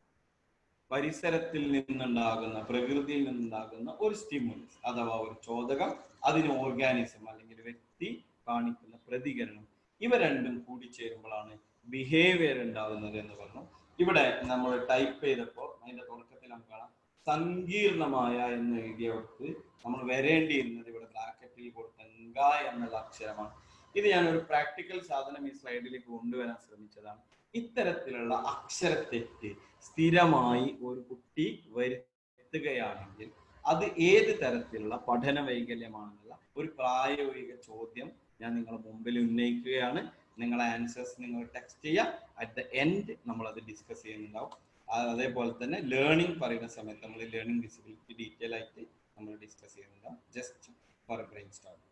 പരിസരത്തിൽ നിന്നുണ്ടാകുന്ന, പ്രകൃതിയിൽ നിന്നുണ്ടാകുന്ന ഒരു സ്റ്റിമുലസ് അഥവാ ഒരു ചോദകം, അതിന് ഓർഗാനിസം അല്ലെങ്കിൽ വ്യക്തി കാണിക്കുന്ന പ്രതികരണം, ഇവ രണ്ടും കൂടിച്ചേരുമ്പോഴാണ് ബിഹേവിയർ ഉണ്ടാകുന്നത് എന്ന് പറഞ്ഞു. ഇവിടെ നമ്മൾ ടൈപ്പ് ചെയ്തപ്പോൾ അതിന്റെ തുടക്കത്തിൽ നമുക്ക് കാണാം സങ്കീർണമായ എന്ന് എഴുതിയവർക്ക് നമ്മൾ വരേണ്ടിയിരുന്നത് ഇവിടെ ബ്രാക്കറ്റിൽ കൊടുത്ത ങ്ക എന്നുള്ള അക്ഷരമാണ്. ഇത് ഞാൻ ഒരു പ്രാക്ടിക്കൽ സാധനം ഈ സ്ലൈഡിലേക്ക് കൊണ്ടുവരാൻ ശ്രമിച്ചതാണ്. ഇത്തരത്തിലുള്ള അക്ഷരത്തെറ്റ് സ്ഥിരമായി ഒരു കുട്ടി വരുത്തുകയാണെങ്കിൽ അത് ഏത് തരത്തിലുള്ള പഠന വൈകല്യമാണെന്നുള്ള ഒരു പ്രായോഗിക ചോദ്യം ഞാൻ നിങ്ങളുടെ മുമ്പിൽ ഉന്നയിക്കുകയാണ്. നിങ്ങളെ ആൻസേഴ്സ് നിങ്ങൾ ടെക്സ്റ്റ് ചെയ്യുക. അറ്റ് ദ എൻഡ് നമ്മൾ അത് ഡിസ്കസ് ചെയ്യുന്നുണ്ടാവും. അതേപോലെ തന്നെ ലേണിംഗ് പറയുന്ന സമയത്ത് നമ്മൾ ലേണിംഗ് ഡിസബിലിറ്റി ഡീറ്റെയിൽ ആയിട്ട് നമ്മൾ ഡിസ്കസ് ചെയ്യുന്നുണ്ടാവും, ജസ്റ്റ് ഫോർ ബ്രെയിൻ സ്റ്റാർട്ട്.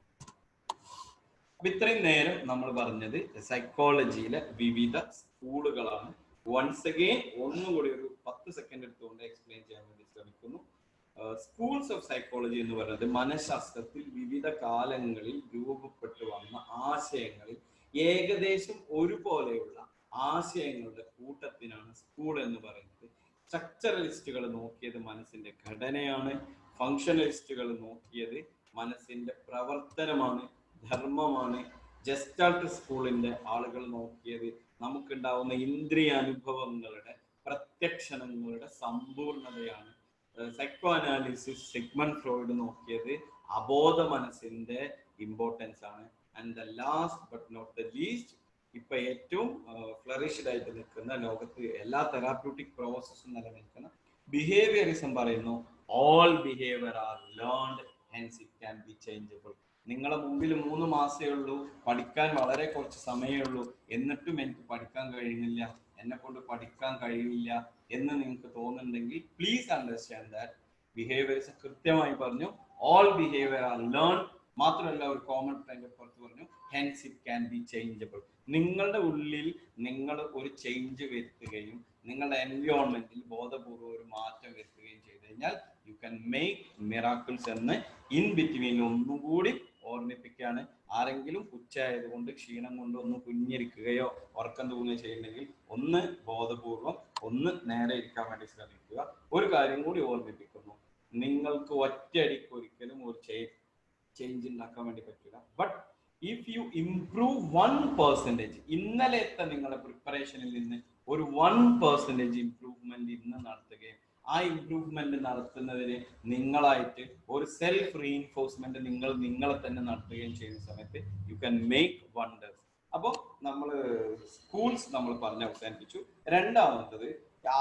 അപ്പൊ ഇത്രയും നേരം നമ്മൾ പറഞ്ഞത് സൈക്കോളജിയിലെ വിവിധ സ്കൂളുകളാണ്. വൺസ് അഗെയിൻ ഒന്നുകൂടി ഒരു 10 സെക്കൻഡ് എടുത്തുകൊണ്ട് എക്സ്പ്ലെയിൻ ചെയ്യാൻ വേണ്ടി ശ്രമിക്കുന്നു. സ്കൂൾസ് ഓഫ് സൈക്കോളജി എന്ന് പറയുന്നത് മനഃശാസ്ത്രത്തിൽ വിവിധ കാലങ്ങളിൽ രൂപപ്പെട്ടു വന്ന ആശയങ്ങളിൽ ഏകദേശം ഒരുപോലെയുള്ള ആശയങ്ങളുടെ കൂട്ടത്തിനാണ് സ്കൂൾ എന്ന് പറയുന്നത്. സ്ട്രക്ചറലിസ്റ്റുകൾ നോക്കിയത് മനസ്സിന്റെ ഘടനയാണ്, ഫങ്ഷണലിസ്റ്റുകൾ നോക്കിയത് മനസ്സിന്റെ പ്രവർത്തനമാണ്, ധർമ്മമാണ്. ജസ്റ്റാൾട്ട് സ്കൂളിന്റെ ആളുകൾ നോക്കിയത് നമുക്കുണ്ടാവുന്ന ഇന്ദ്രിയ അനുഭവങ്ങളുടെ പ്രത്യക്ഷണങ്ങളുടെ സമ്പൂർണതയാണ്. സൈക്കോ അനാലിസിസ് സിഗ്മണ്ട് ഫ്രോയിഡ് നോക്കിയത് അബോധ മനസ്സിന്റെ ഇമ്പോർട്ടൻസ് ആണ്. And the last but not the least, ഇപ്പൊ ഏറ്റവും ഫ്ലറിഷ്ഡ് ആയിട്ട് നിൽക്കുന്ന, ലോകത്ത് എല്ലാ തെറാപ്യൂട്ടിക് പ്രോസസ്സും നിലനിൽക്കുന്ന ബിഹേവിയറിസം പറയുന്നു, all behaviour R learned, hence it can be changeable. നിങ്ങളെ മുമ്പിൽ 3 മാസമേ ഉള്ളൂ, പഠിക്കാൻ വളരെ കുറച്ച് സമയമേ ഉള്ളൂ, എന്നിട്ടും എനിക്ക് പഠിക്കാൻ കഴിയുന്നില്ല, എന്നെ കൊണ്ട് പഠിക്കാൻ കഴിയില്ല എന്ന് നിങ്ങൾക്ക് തോന്നുന്നുണ്ടെങ്കിൽ പ്ലീസ് അണ്ടർസ്റ്റാൻഡ് ദാറ്റ് ബിഹേവിയറിസം കൃത്യമായി പറഞ്ഞു, ഓൾ ബിഹേവിയർ ആർ ലേൺ. മാത്രമല്ല ഒരു കോമൺ ട്രെൻഡ് പുറത്ത് പറഞ്ഞു, hence it can be changeable. നിങ്ങളുടെ ഉള്ളിൽ നിങ്ങൾ ഒരു ചേഞ്ച് വരുത്തുകയും നിങ്ങളുടെ എൻവയോൺമെന്റിൽ ബോധപൂർവ്വം ഒരു മാറ്റം വരുത്തുകയും ചെയ്തു കഴിഞ്ഞാൽ യു ക്യാൻ മേക്ക് മിറാക്കിൾസ് എന്ന് ഇൻ ബിറ്റ്വീൻ ഒന്നുകൂടി ഓർമ്മിപ്പിക്കുകയാണ്. ആരെങ്കിലും ഉച്ചയായതുകൊണ്ട് ക്ഷീണം കൊണ്ട് ഒന്ന് കുഞ്ഞിരിക്കുകയോ ഉറക്കം തോന്നുകയോ ചെയ്യുന്നെങ്കിൽ ഒന്ന് ബോധപൂർവം ഒന്ന് നേരെ ഇരിക്കാൻ വേണ്ടി ശ്രമിക്കുക. ഒരു കാര്യം കൂടി ഓർമ്മിപ്പിക്കുന്നു, നിങ്ങൾക്ക് ഒറ്റയടിക്ക് ഒരിക്കലും ഒരു ചേഞ്ച് ഉണ്ടാക്കാൻ വേണ്ടി പറ്റില്ല. ബട്ട് ഇഫ് യു ഇംപ്രൂവ് 1%, ഇന്നലത്തെ നിങ്ങളുടെ പ്രിപ്പറേഷനിൽ നിന്ന് ഒരു 1% ഇംപ്രൂവ്മെന്റ് ഇന്ന് നടത്തുകയും ആ ഇംപ്രൂവ്മെന്റ് നടത്തുന്നതിന് നിങ്ങളായിട്ട് ഒരു സെൽഫ് റീഇൻഫോഴ്സ്മെന്റ് നിങ്ങളെ തന്നെ നടത്തുകയും ചെയ്യുന്ന സമയത്ത് യു ക്യാൻ മേക്ക് വണ്ടേഴ്സ്. അപ്പോൾ നമ്മൾ സ്കൂൾസ് നമ്മൾ പറഞ്ഞ് അവസാനിപ്പിച്ചു. രണ്ടാമത്തത്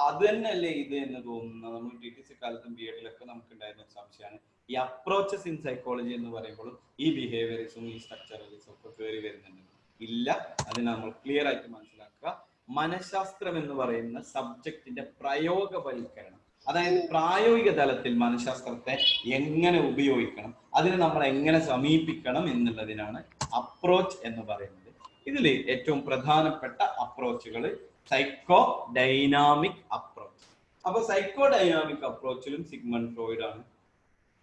അത് തന്നെയല്ലേ ഇത് എന്ന് തോന്നുന്നത്, നമ്മൾ TTC കാലത്തും BEd-ലൊക്കെ നമുക്ക് ഉണ്ടായിരുന്ന ഒരു സംശയമാണ്, ഈ അപ്രോച്ചസ് ഇൻ സൈക്കോളജി എന്ന് പറയുമ്പോഴും ഈ ബിഹേവിയറിസും ഈ സ്ട്രക്ചറലിസും ഒക്കെ കയറി വരുന്നുണ്ട്. ഇല്ല, അതിനെ നമ്മൾ ക്ലിയർ ആയിട്ട് മനസ്സിലാക്കുക. മനഃശാസ്ത്രം എന്ന് പറയുന്ന സബ്ജക്റ്റിന്റെ പ്രയോഗവൽക്കരണം, അതായത് പ്രായോഗിക തലത്തിൽ മനഃശാസ്ത്രത്തെ എങ്ങനെ ഉപയോഗിക്കണം, അതിനെ നമ്മൾ എങ്ങനെ സമീപിക്കണം എന്നുള്ളതിനാണ് അപ്രോച്ച് എന്ന് പറയുന്നത്. ഇതിൽ ഏറ്റവും പ്രധാനപ്പെട്ട അപ്രോച്ചുകൾ സൈക്കോ ഡൈനാമിക് അപ്രോച്ച്. അപ്പൊ സൈക്കോ ഡൈനാമിക് അപ്രോച്ചിലും സിഗ്മണ്ട് ഫ്രോയിഡ് ആണ്,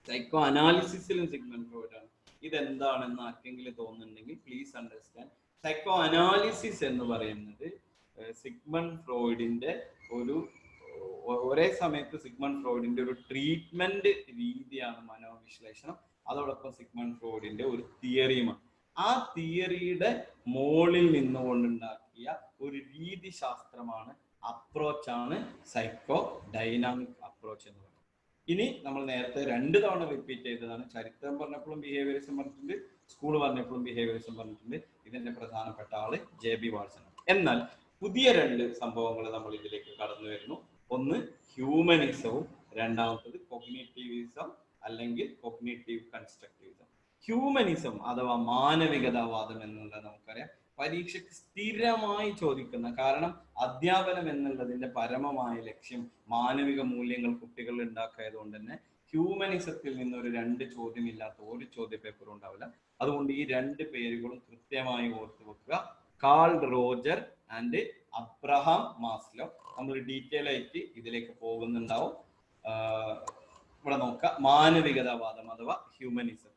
സൈക്കോ അനാലിസിസിലും സിഗ്മണ്ട് ഫ്രോയിഡ് ആണ്. ഇതെന്താണെന്ന് ആർക്കെങ്കിലും തോന്നുന്നുണ്ടെങ്കിൽ പ്ലീസ് അണ്ടർസ്റ്റാൻഡ്, സൈക്കോ അനാലിസിസ് എന്ന് പറയുന്നത് സിഗ്മണ്ട് ഫ്രോയിഡിന്റെ ഒരേ സമയത്ത് സിഗ്മണ്ട് ഫ്രോയിഡിന്റെ ഒരു ട്രീറ്റ്മെന്റ് രീതിയാണ് മനോവിശ്ലേഷണം, അതോടൊപ്പം സിഗ്മണ്ട് ഫ്രോയിഡിന്റെ ഒരു തിയറിയുമാണ്. ആ തിയറിയുടെ മുകളിൽ നിന്നുകൊണ്ടുണ്ടാക്കിയ ഒരു രീതി ശാസ്ത്രമാണ്, അപ്രോച്ചാണ് സൈക്കോ ഡൈനാമിക് അപ്രോച്ച് എന്ന് പറയുന്നത്. ഇനി നമ്മൾ നേരത്തെ 2 തവണ റിപ്പീറ്റ് ചെയ്തതാണ്, ചരിത്രം പറഞ്ഞപ്പോഴും ബിഹേവിയറിസം പറഞ്ഞിട്ടുണ്ട്, സ്കൂൾ പറഞ്ഞപ്പോഴും ബിഹേവിയറിസം പറഞ്ഞിട്ടുണ്ട്. ഇതിന്റെ പ്രധാനപ്പെട്ട ആള് JB വാട്സൺ. എന്നാൽ പുതിയ 2 സംഭവങ്ങൾ നമ്മൾ ഇതിലേക്ക് കടന്നു വരുന്നു. ഒന്ന് ഹ്യൂമനിസവും, രണ്ടാമത്തത് കൊഗ്നിറ്റീവിസം അല്ലെങ്കിൽ കൊഗ്നിറ്റീവ് കൺസ്ട്രക്റ്റിവിസം. ഹ്യൂമനിസം അഥവാ മാനവികതാവാദം എന്നുള്ളത് നമുക്കറിയാം, പരീക്ഷയ്ക്ക് സ്ഥിരമായി ചോദിക്കുന്ന, കാരണം അധ്യാപനം എന്നുള്ളതിന്റെ പരമമായ ലക്ഷ്യം മാനവിക മൂല്യങ്ങൾ കുട്ടികളിൽ ഉണ്ടാക്കിയതുകൊണ്ട് തന്നെ ഹ്യൂമനിസത്തിൽ നിന്ന് ഒരു 2 ചോദ്യമില്ലാത്ത ഒരു ചോദ്യ പേപ്പർ ഉണ്ടാവില്ല. അതുകൊണ്ട് ഈ 2 പേരുകളും കൃത്യമായി ഓർത്തു വെക്കുക, Carl Roger and Abraham Maslow. നമ്മൾ ഡീറ്റെയിൽ ആയിട്ട് ഇതിലേക്ക് പോകുന്നുണ്ടാവും. ഇവിടെ നോക്കുക, മാനവികതാവാദം അഥവാ ഹ്യൂമനിസം.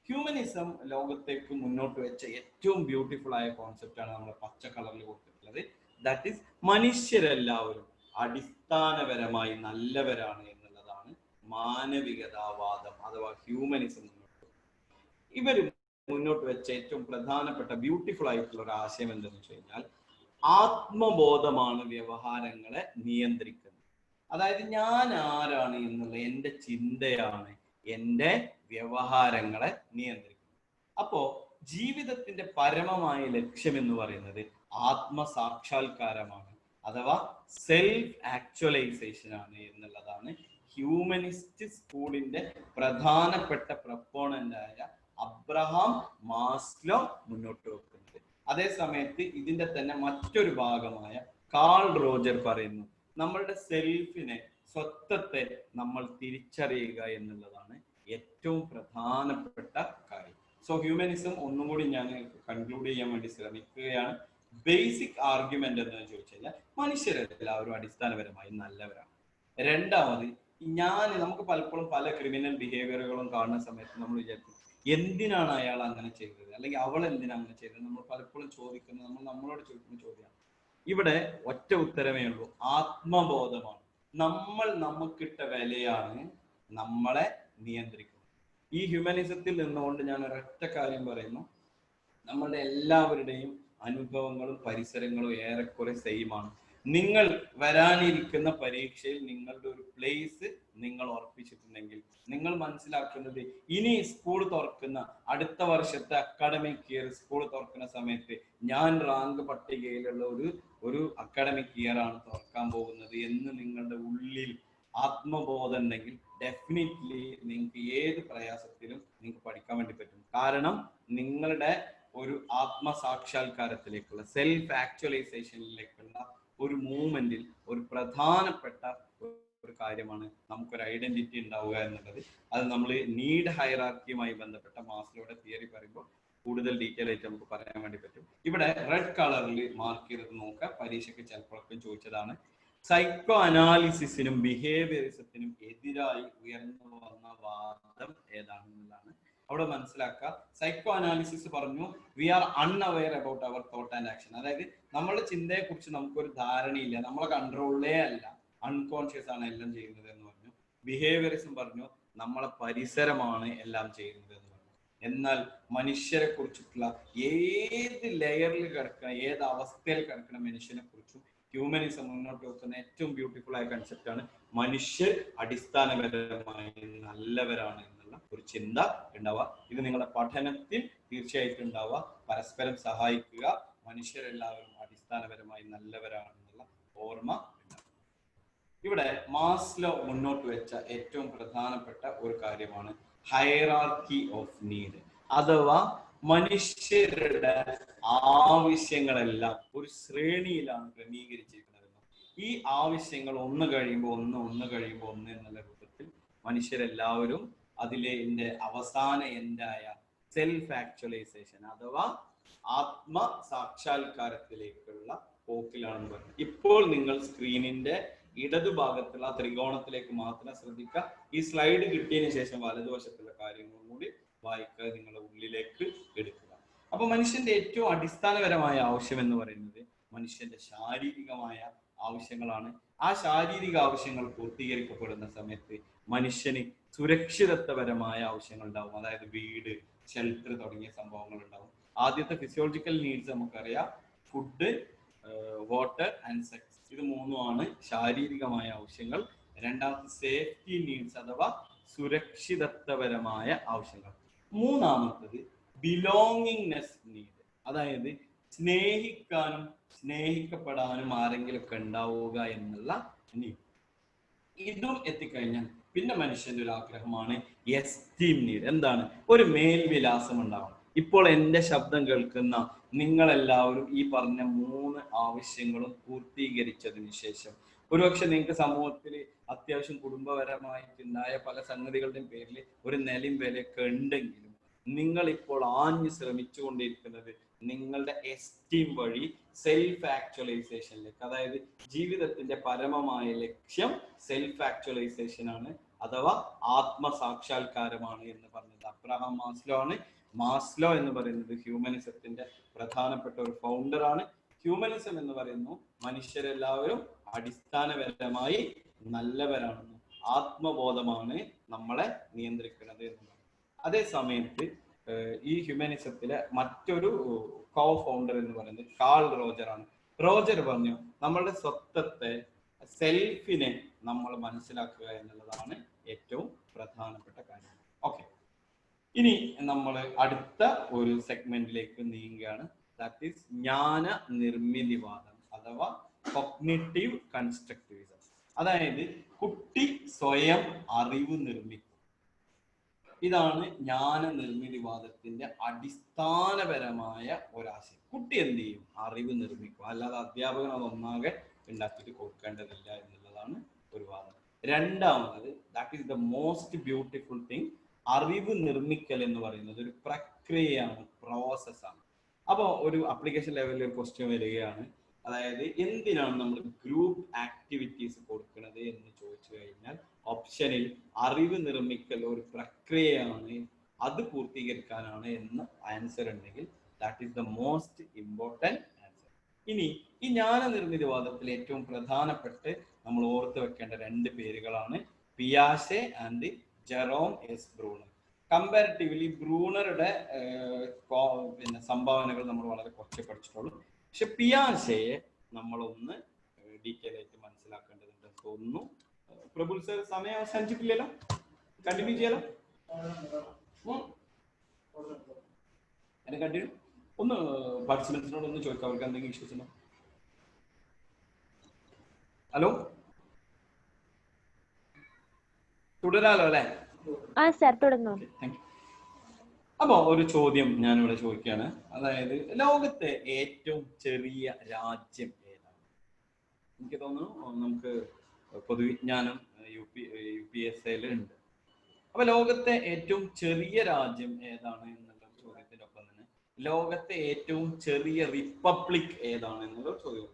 ഹ്യൂമനിസം ലോകത്തേക്ക് മുന്നോട്ട് വെച്ച ഏറ്റവും ബ്യൂട്ടിഫുൾ ആയ കോൺസെപ്റ്റ് ആണ് നമ്മൾ പച്ച കളറിൽ കൊടുത്തിട്ടുള്ളത്. ദാറ്റ് ഈസ് മനുഷ്യരെല്ലാവരും അടിസ്ഥാനപരമായി നല്ലവരാണ് എന്നുള്ളതാണ് മാനവികതാവാദം അഥവാ ഹ്യൂമനിസം. ഇവർ മുന്നോട്ട് വെച്ച ഏറ്റവും പ്രധാനപ്പെട്ട ബ്യൂട്ടിഫുൾ ആയിട്ടുള്ള ഒരു ആശയം എന്തെന്ന് വെച്ച് കഴിഞ്ഞാൽ, ആത്മബോധമാണ് വ്യവഹാരങ്ങളെ നിയന്ത്രിക്കുന്നത്. അതായത് ഞാൻ ആരാണ് എന്നുള്ള എൻ്റെ ചിന്തയാണ് എൻ്റെ വ്യവഹാരങ്ങളെ നിയന്ത്രിക്കുന്നത്. അപ്പോ ജീവിതത്തിന്റെ പരമമായ ലക്ഷ്യം എന്ന് പറയുന്നത് ആത്മസാക്ഷാത്കാരമാണ്, അഥവാ സെൽഫ് ആക്ച്വലൈസേഷൻ ആണ് എന്നുള്ളതാണ് ഹ്യൂമനിസ്റ്റ് സ്കൂളിന്റെ പ്രധാനപ്പെട്ട പ്രൊപ്പോണന്റായ അബ്രഹാം മാസ്ലോ മുന്നോട്ട് വെക്കുന്നത്. അതേ സമയത്ത് ഇതിന്റെ തന്നെ മറ്റൊരു ഭാഗമായ കാൾ റോജർ പറയുന്നു, നമ്മളുടെ സെൽഫിനെ, സ്വത്വത്തെ നമ്മൾ തിരിച്ചറിയുക എന്നുള്ളതാണ് ഏറ്റവും പ്രധാനപ്പെട്ട കാര്യം. സോ ഹ്യൂമനിസം ഒന്നും കൂടി ഞാൻ കൺക്ലൂഡ് ചെയ്യാൻ വേണ്ടി ശ്രമിക്കുകയാണ്. ബേസിക് ആർഗ്യുമെന്റ് എന്ന് ചോദിച്ചു കഴിഞ്ഞാൽ മനുഷ്യരെല്ലാവരും അടിസ്ഥാനപരമായി നല്ലവരാണ്. രണ്ടാമത്, നമുക്ക് പലപ്പോഴും പല ക്രിമിനൽ ബിഹേവിയറുകളും കാണുന്ന സമയത്ത് നമ്മൾ വിചാരിക്കും എന്തിനാണ് അയാൾ അങ്ങനെ ചെയ്തത്, അല്ലെങ്കിൽ അവൾ എന്തിനാണ് അങ്ങനെ ചെയ്തത്. നമ്മൾ പലപ്പോഴും ചോദിക്കുന്നത്, നമ്മളോട് ചോദിക്കുന്ന ചോദ്യമാണ്. ഇവിടെ ഒറ്റ ഉത്തരമേ ഉള്ളൂ, ആത്മബോധമാണ്. നമ്മൾ നമുക്കിട്ട വിലയാണ് നമ്മളെ നിയന്ത്രിക്കുന്നത്. ഈ ഹ്യൂമനിസത്തിൽ നിന്നുകൊണ്ട് ഞാൻ ഒരൊറ്റ കാര്യം പറയുന്നു, നമ്മളുടെ എല്ലാവരുടെയും അനുഭവങ്ങളും പരിസരങ്ങളും ഏറെക്കുറെ സെയിം ആണ്. നിങ്ങൾ വരാനിരിക്കുന്ന പരീക്ഷയിൽ നിങ്ങളുടെ ഒരു പ്ലേസ് നിങ്ങൾ ഉറപ്പിച്ചിട്ടുണ്ടെങ്കിൽ നിങ്ങൾ മനസ്സിലാക്കുന്നത് ഇനി സ്കൂൾ തുറക്കുന്ന അടുത്ത വർഷത്തെ അക്കാഡമിക് ഇയർ സ്കൂൾ തുറക്കുന്ന സമയത്ത് ഞാൻ റാങ്ക് പട്ടികയിലുള്ള ഒരു അക്കാഡമിക് ഇയർ ആണ് തുറക്കാൻ പോകുന്നത് എന്ന് നിങ്ങളുടെ ഉള്ളിൽ ആത്മബോധം ഉണ്ടെങ്കിൽ ഡെഫിനറ്റ്ലി നിങ്ങൾക്ക് ഏത് പ്രയാസത്തിലും നിങ്ങൾക്ക് പഠിക്കാൻ വേണ്ടി പറ്റും. കാരണം നിങ്ങളുടെ ഒരു ആത്മസാക്ഷാത്കാരത്തിലേക്കുള്ള സെൽഫ് ആക്ച്വലൈസേഷനിലേക്കുള്ള ഒരു മൂവ്മെന്റിൽ ഒരു പ്രധാനപ്പെട്ട ഒരു കാര്യമാണ് നമുക്കൊരു ഐഡന്റിറ്റി ഉണ്ടാവുക എന്നുള്ളത്. അത് നമ്മൾ നീഡ് ഹൈറാർക്കിയുമായി ബന്ധപ്പെട്ട മാസ്ലോയുടെ തിയറി പറയുമ്പോൾ കൂടുതൽ ഡീറ്റെയിൽ ആയിട്ട് നമുക്ക് പറയാൻ വേണ്ടി പറ്റും. ഇവിടെ റെഡ് കളറിൽ മാർക്ക് ചെയ്തത് നോക്കുക, പരീക്ഷയ്ക്ക് ചിലപ്പോഴൊക്കെ ചോദിച്ചതാണ്. സൈക്കോ അനാലിസിസിനും ബിഹേവിയറിസത്തിനും എതിരായി ഉയർന്നു വന്ന വാദം ഏതാണെന്നുള്ളതാണ് അവിടെ മനസ്സിലാക്കുക. സൈക്കോ അനാലിസിസ് പറഞ്ഞു we are unaware about our thought and action. അതായത് നമ്മുടെ ചിന്തയെ കുറിച്ച് നമുക്കൊരു ധാരണയില്ല, നമ്മളെ കൺട്രോളിലേ അല്ല, അൺകോൺഷ്യസ് ആണ് എല്ലാം ചെയ്യുന്നത് എന്ന് പറഞ്ഞു. ബിഹേവിയറിസം പറഞ്ഞു നമ്മളെ പരിസരമാണ് എല്ലാം ചെയ്യുന്നത് എന്ന് പറഞ്ഞു. എന്നാൽ മനുഷ്യരെ കുറിച്ചിട്ടുള്ള ഏത് ലെയറിൽ കിടക്കുന്ന, ഏത് അവസ്ഥയിൽ കിടക്കുന്ന മനുഷ്യനെ കുറിച്ചും ഹ്യൂമനിസം മുന്നോട്ട് വെക്കുന്ന ഏറ്റവും ബ്യൂട്ടിഫുൾ ആയ കൺസെപ്റ്റ് ആണ് മനുഷ്യർ അടിസ്ഥാനപരമായി നല്ലവരാണ് എന്നുള്ള ഒരു ചിന്ത ഉണ്ടാവുക. ഇത് നിങ്ങളുടെ പഠനത്തിൽ തീർച്ചയായിട്ടും ഉണ്ടാവുക. പരസ്പരം സഹായിക്കുക, മനുഷ്യരെല്ലാവരും അടിസ്ഥാനപരമായി നല്ലവരാണെന്നുള്ള ഓർമ്മ ഉണ്ടാവുക. ഇവിടെ മാസ്ലോ മുന്നോട്ട് വെച്ച ഏറ്റവും പ്രധാനപ്പെട്ട ഒരു കാര്യമാണ് ഹൈറാർക്കി ഓഫ് നീഡ്, അഥവാ മനുഷ്യരുടെ ആവശ്യങ്ങളെല്ലാം ഒരു ശ്രേണിയിലാണ് ക്രമീകരിച്ചിരിക്കുന്നത്. ഈ ആവശ്യങ്ങൾ ഒന്ന് കഴിയുമ്പോൾ ഒന്ന് എന്നുള്ള രൂപത്തിൽ മനുഷ്യരെല്ലാവരും അതിലെ അവസാന എൻഡായ സെൽഫ് ആക്ച്വലൈസേഷൻ അഥവാ ആത്മ സാക്ഷാത്കാരത്തിലേക്കുള്ള പോക്കിലാണെന്ന് പറഞ്ഞു. ഇപ്പോൾ നിങ്ങൾ സ്ക്രീനിന്റെ ഇടതുഭാഗത്തുള്ള ത്രികോണത്തിലേക്ക് മാത്രം ശ്രദ്ധിക്കുക. ഈ സ്ലൈഡ് കിട്ടിയതിന് ശേഷം വലതുവശത്തുള്ള കാര്യങ്ങളും കൂടി വായിക്കുക, നിങ്ങളുടെ ഉള്ളിലേക്ക് എടുക്കുക. അപ്പൊ മനുഷ്യന്റെ ഏറ്റവും അടിസ്ഥാനപരമായ ആവശ്യം എന്ന് പറയുന്നത് മനുഷ്യന്റെ ശാരീരികമായ ആവശ്യങ്ങളാണ്. ആ ശാരീരിക ആവശ്യങ്ങൾ പൂർത്തീകരിക്കപ്പെടുന്ന സമയത്ത് മനുഷ്യന് സുരക്ഷിതത്വപരമായ ആവശ്യങ്ങൾ ഉണ്ടാവും. അതായത് വീട്, ഷെൽട്ടർ തുടങ്ങിയ സംഭവങ്ങൾ ഉണ്ടാവും. ആദ്യത്തെ ഫിസിയോളജിക്കൽ നീഡ്സ് നമുക്കറിയാം, ഫുഡ്, വാട്ടർ ആൻഡ് സെക്സ്. ഇത് മൂന്നുമാണ് ശാരീരികമായ ആവശ്യങ്ങൾ. രണ്ടാമത്തെ സേഫ്റ്റി നീഡ്സ് അഥവാ സുരക്ഷിതത്വപരമായ ആവശ്യങ്ങൾ. മൂന്നാമത്തത് ബിലോങ്ങിങ്നെസ് നീഡ്, അതായത് സ്നേഹിക്കാനും സ്നേഹിക്കപ്പെടാനും ആരെങ്കിലും ഒക്കെ ഉണ്ടാവുക എന്നുള്ള നീഡ്. ഇതും എത്തിക്കഴിഞ്ഞാൽ പിന്നെ മനുഷ്യന്റെ ഒരു ആഗ്രഹമാണ് എസ്റ്റീം നീഡ്. എന്താണ്? ഒരു മേൽവിലാസം ഉണ്ടാവണം. ഇപ്പോൾ എൻ്റെ ശബ്ദം കേൾക്കുന്ന നിങ്ങളെല്ലാവരും ഈ പറഞ്ഞ 3 ആവശ്യങ്ങളും പൂർത്തീകരിച്ചതിന് ശേഷം ഒരുപക്ഷെ നിങ്ങൾക്ക് സമൂഹത്തിൽ അത്യാവശ്യം കുടുംബപരമായിട്ടുണ്ടായ പല സംഗതികളുടെയും പേരിൽ ഒരു നിലയും വിലയൊക്കെ ഉണ്ടെങ്കിലും നിങ്ങൾ ഇപ്പോൾ ആഞ്ഞു ശ്രമിച്ചുകൊണ്ടിരിക്കുന്നത് നിങ്ങളുടെ എസ്റ്റീം വഴി സെൽഫ് ആക്ച്വലൈസേഷനിലേക്ക്, അതായത് ജീവിതത്തിന്റെ പരമമായ ലക്ഷ്യം സെൽഫ് ആക്ച്വലൈസേഷൻ ആണ്, അഥവാ ആത്മസാക്ഷാത്കാരമാണ് എന്ന് പറഞ്ഞത് അബ്രഹാം മാസ്ലോ ആണ്. മാസ്ലോ എന്ന് പറയുന്നത് ഹ്യൂമനിസത്തിന്റെ പ്രധാനപ്പെട്ട ഒരു ഫൗണ്ടറാണ്. ഹ്യൂമനിസം എന്ന് പറയുന്നു മനുഷ്യരെല്ലാവരും അടിസ്ഥാനപരമായി നല്ലവരാണെന്നും ആത്മബോധമാണ് നമ്മളെ നിയന്ത്രിക്കുന്നത് എന്നുള്ളത്. അതേ സമയത്ത് ഈ ഹ്യൂമനിസത്തിലെ മറ്റൊരു കോ ഫൗണ്ടർ എന്ന് പറയുന്നത് കാൾ റോജർ ആണ്. റോജർ പറഞ്ഞു നമ്മളുടെ സ്വത്വത്തെ, സെൽഫിനെ നമ്മൾ മനസ്സിലാക്കുക എന്നുള്ളതാണ് ഏറ്റവും പ്രധാനപ്പെട്ട കാര്യം. ഓക്കെ, ഇനി നമ്മൾ അടുത്ത ഒരു സെഗ്മെന്റിലേക്ക് നീങ്ങുകയാണ്. ദാറ്റ് ഈസ് ജ്ഞാന നിർമ്മിതിവാദം അഥവാ കോഗ്നിറ്റീവ് കൺസ്ട്രക്റ്റിവിസം. അതായത് കുട്ടി സ്വയം അറിവ് നിർമ്മിക്കും. ഇതാണ് ജ്ഞാന നിർമ്മിതിവാദത്തിന്റെ അടിസ്ഥാനപരമായ ഒരാശയം. കുട്ടി എന്ത് ചെയ്യും? അറിവ് നിർമ്മിക്കും. അല്ലാതെ അധ്യാപകൻ അതൊന്നാകെ ഉണ്ടാക്കിയിട്ട് കൊടുക്കേണ്ടതില്ല എന്നുള്ളതാണ് ഒരു വാദം. രണ്ടാമത്, that is the most beautiful thing, അറിവ് നിർമ്മിക്കൽ എന്ന് പറയുന്നത് ഒരു പ്രക്രിയയാണ്, പ്രോസസ്സാണ്. അപ്പോൾ ഒരു അപ്ലിക്കേഷൻ ലെവലിൽ ഒരു ക്വസ്റ്റ്യൻ വരികയാണ്, അതായത് എന്തിനാണ് നമ്മൾ ഗ്രൂപ്പ് ആക്ടിവിറ്റീസ് കൊടുക്കുന്നത് എന്ന് ചോദിച്ചു കഴിഞ്ഞാൽ ഓപ്ഷനിൽ അറിവ് നിർമ്മിക്കൽ ഒരു പ്രക്രിയയാണ്, അത് പൂർത്തീകരിക്കാനാണ് എന്ന് ആൻസർ ഉണ്ടെങ്കിൽ that is the most important answer. ഇനി ഈ ജ്ഞാന നിർമ്മിതവാദത്തിൽ ഏറ്റവും പ്രധാനപ്പെട്ട് നമ്മൾ ഓർത്ത് വെക്കേണ്ട രണ്ട് പേരുകളാണ് പിയാഷെ and Jerome S Bruner. Comparatively ബ്രൂണറുടെ പിന്നെ സംഭാവനകൾ നമ്മൾ വളരെ കുറച്ച് പഠിച്ചിട്ടുള്ളൂ. പക്ഷെ പിയാഷെയെ നമ്മളൊന്ന് ഡീറ്റെയിൽ ആയിട്ട് മനസ്സിലാക്കേണ്ടതുണ്ട് തോന്നുന്നു. പ്രബുൽ സർ, സമയം അവസാനിച്ചിട്ടില്ലല്ലോ, കണ്ടിന്യൂ ചെയ്യാലോ? കണ്ടിന്യൂ. ഒന്ന് പാർട്ടിസിപ്പൻസിനോട് ഒന്ന് ചോദിക്കാം, അവർക്ക് എന്തെങ്കിലും ഇഷ്യൂസ് ഉണ്ടോ? ഹലോ, തുടരാലോ അല്ലേ? അപ്പൊ ഒരു ചോദ്യം ഞാനിവിടെ ചോദിക്കുകയാണ്, അതായത് ലോകത്തെ ഏറ്റവും ചെറിയ രാജ്യം ഏതാണ്? എനിക്ക് തോന്നുന്നു നമുക്ക് പൊതുവിജ്ഞാനം UPSC ഉണ്ട്. അപ്പൊ ലോകത്തെ ഏറ്റവും ചെറിയ രാജ്യം ഏതാണ് എന്നുള്ള ചോദ്യത്തിന്റെ ഒപ്പം തന്നെ ലോകത്തെ ഏറ്റവും ചെറിയ റിപ്പബ്ലിക് ഏതാണ് എന്നുള്ള ചോദ്യം.